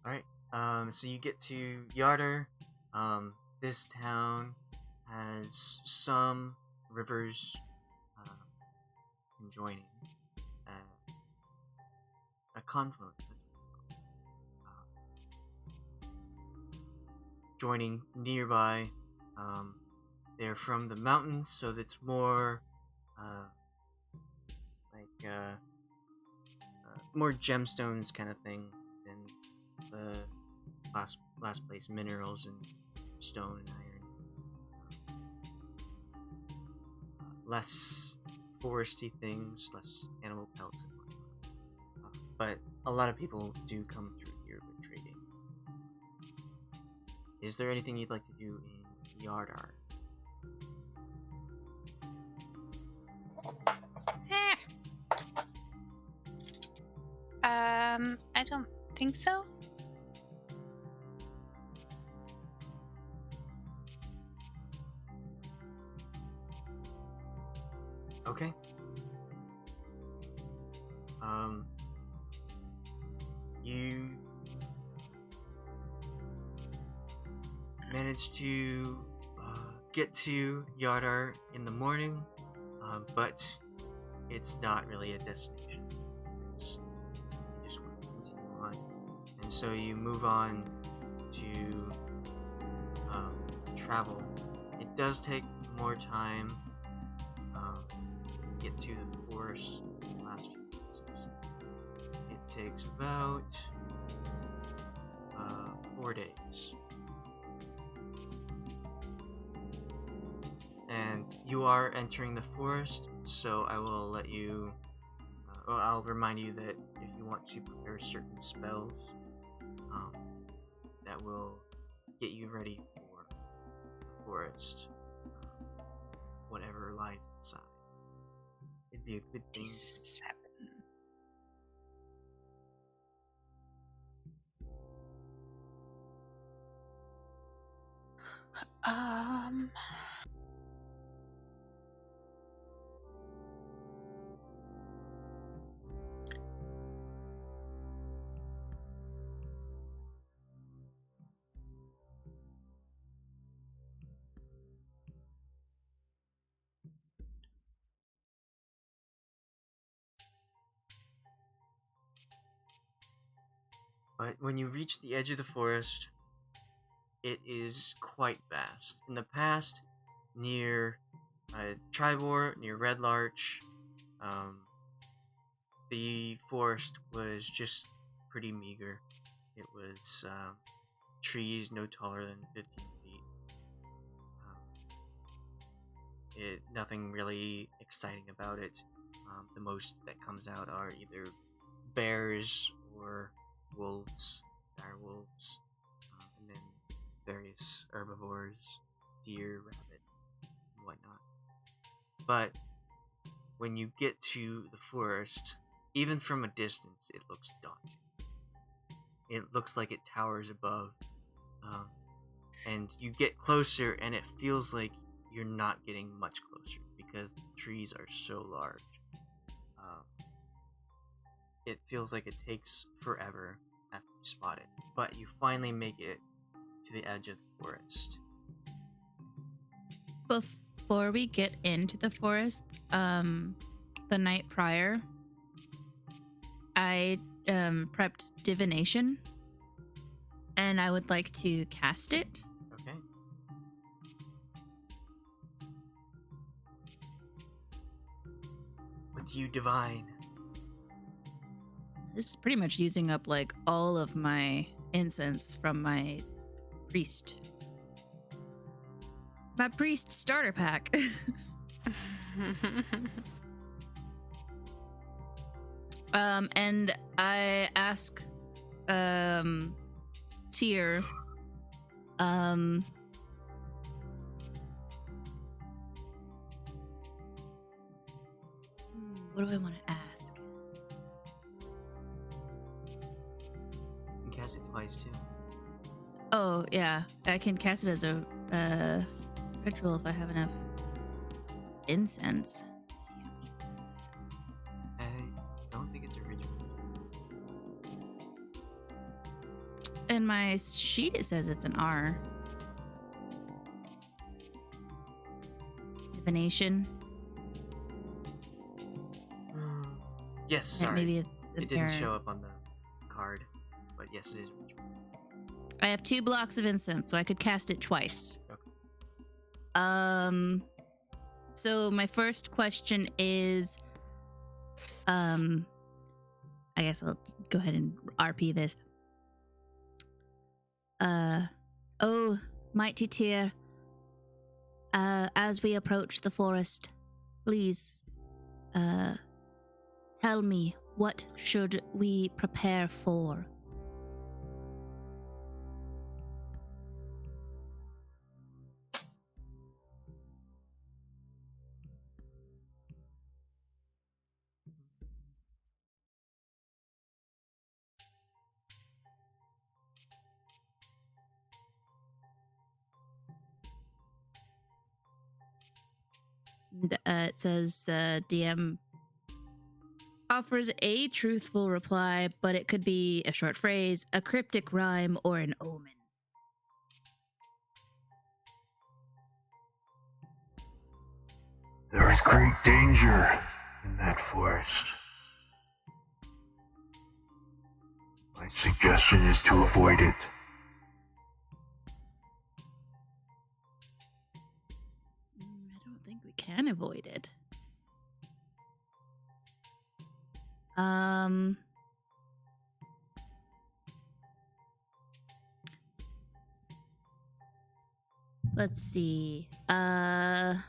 Alright, so you get to Yardar. This town has some rivers conjoining. A confluence. Joining nearby. They're from the mountains, so that's more more gemstones kind of thing than the last place, minerals and stone and iron. Less foresty things, less animal pelts and whatnot. But a lot of people do come through here with trading. Is there anything you'd like to do in Yardar? I don't think so. Okay. You managed to get to Yardar in the morning, but it's not really a destination. You just want to continue on, and so you move on to travel. It does take more time to get to the forest in the last few places. It takes about 4 days. And you are entering the forest, so I will let you. I'll remind you that if you want to prepare certain spells, that will get you ready for the forest, whatever lies inside. It'd be a good thing. 7. But when you reach the edge of the forest, it is quite vast. In the past, near Tribor, near Red Larch, the forest was just pretty meager. It was trees no taller than 15 feet. Nothing really exciting about it. The most that comes out are either bears or wolves, dire wolves, and then various herbivores, deer, rabbit, and whatnot. But when you get to the forest, even from a distance, it looks daunting. It looks like it towers above, and you get closer, and it feels like you're not getting much closer because the trees are so large. It feels like it takes forever after you spot it, but you finally make it to the edge of the forest. Before we get into the forest, the night prior, I prepped divination, and I would like to cast it. Okay. What do you divine? This is pretty much using up like all of my incense from my priest starter pack. And I ask Tyr, what do I want to ask? You can cast it twice too. Oh yeah, I can cast it as a ritual if I have enough incense. Let's see how much incense I don't think it's a ritual. in my sheet it says it's an R. Divination. Yes, sorry. Maybe it's it didn't show up on the card, but yes, it is ritual. I have 2 blocks of incense, so I could cast it twice. Okay. So my first question is, I guess I'll go ahead and RP this. Oh, mighty Tyr, as we approach the forest, please, tell me, what should we prepare for? It says DM offers a truthful reply, but it could be a short phrase, a cryptic rhyme, or an omen. There is great danger in that forest. My suggestion is to avoid it. can avoid it. Let's see. I'm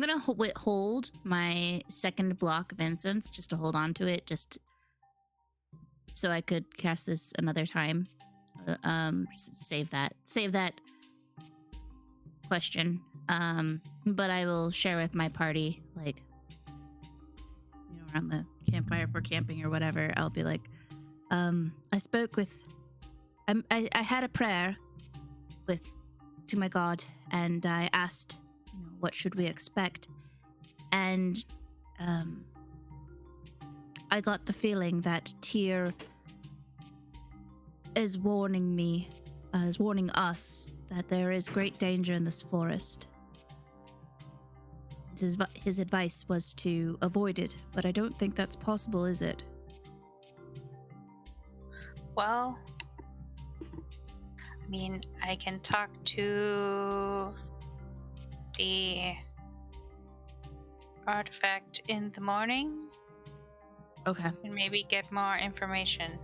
gonna hold my second block of incense just to hold on to it, just so I could cast this another time. Save that question. But I will share with my party, like, you know, around the campfire for camping or whatever. I'll be like, I spoke with, I had a prayer to my god, and I asked, you know, what should we expect, and I got the feeling that Tyr is warning us that there is great danger in this forest. His advice was to avoid it, but I don't think that's possible, is it? Well, I mean, I can talk to the artifact in the morning Okay. and maybe get more information.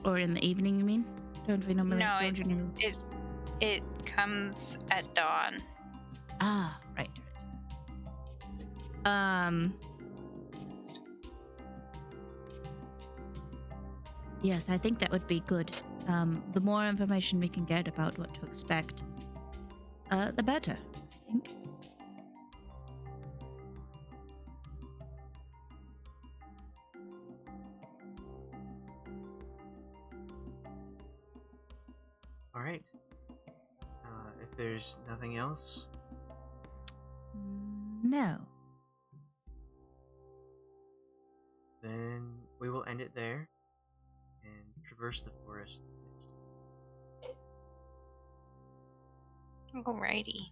Or in the evening, you mean? Don't we normally? No, don't you normally... it comes at dawn. Ah, right. Yes, I think that would be good. The more information we can get about what to expect, the better, I think. All right. If there's nothing else, No. then we will end it there and traverse the forest next. Alrighty.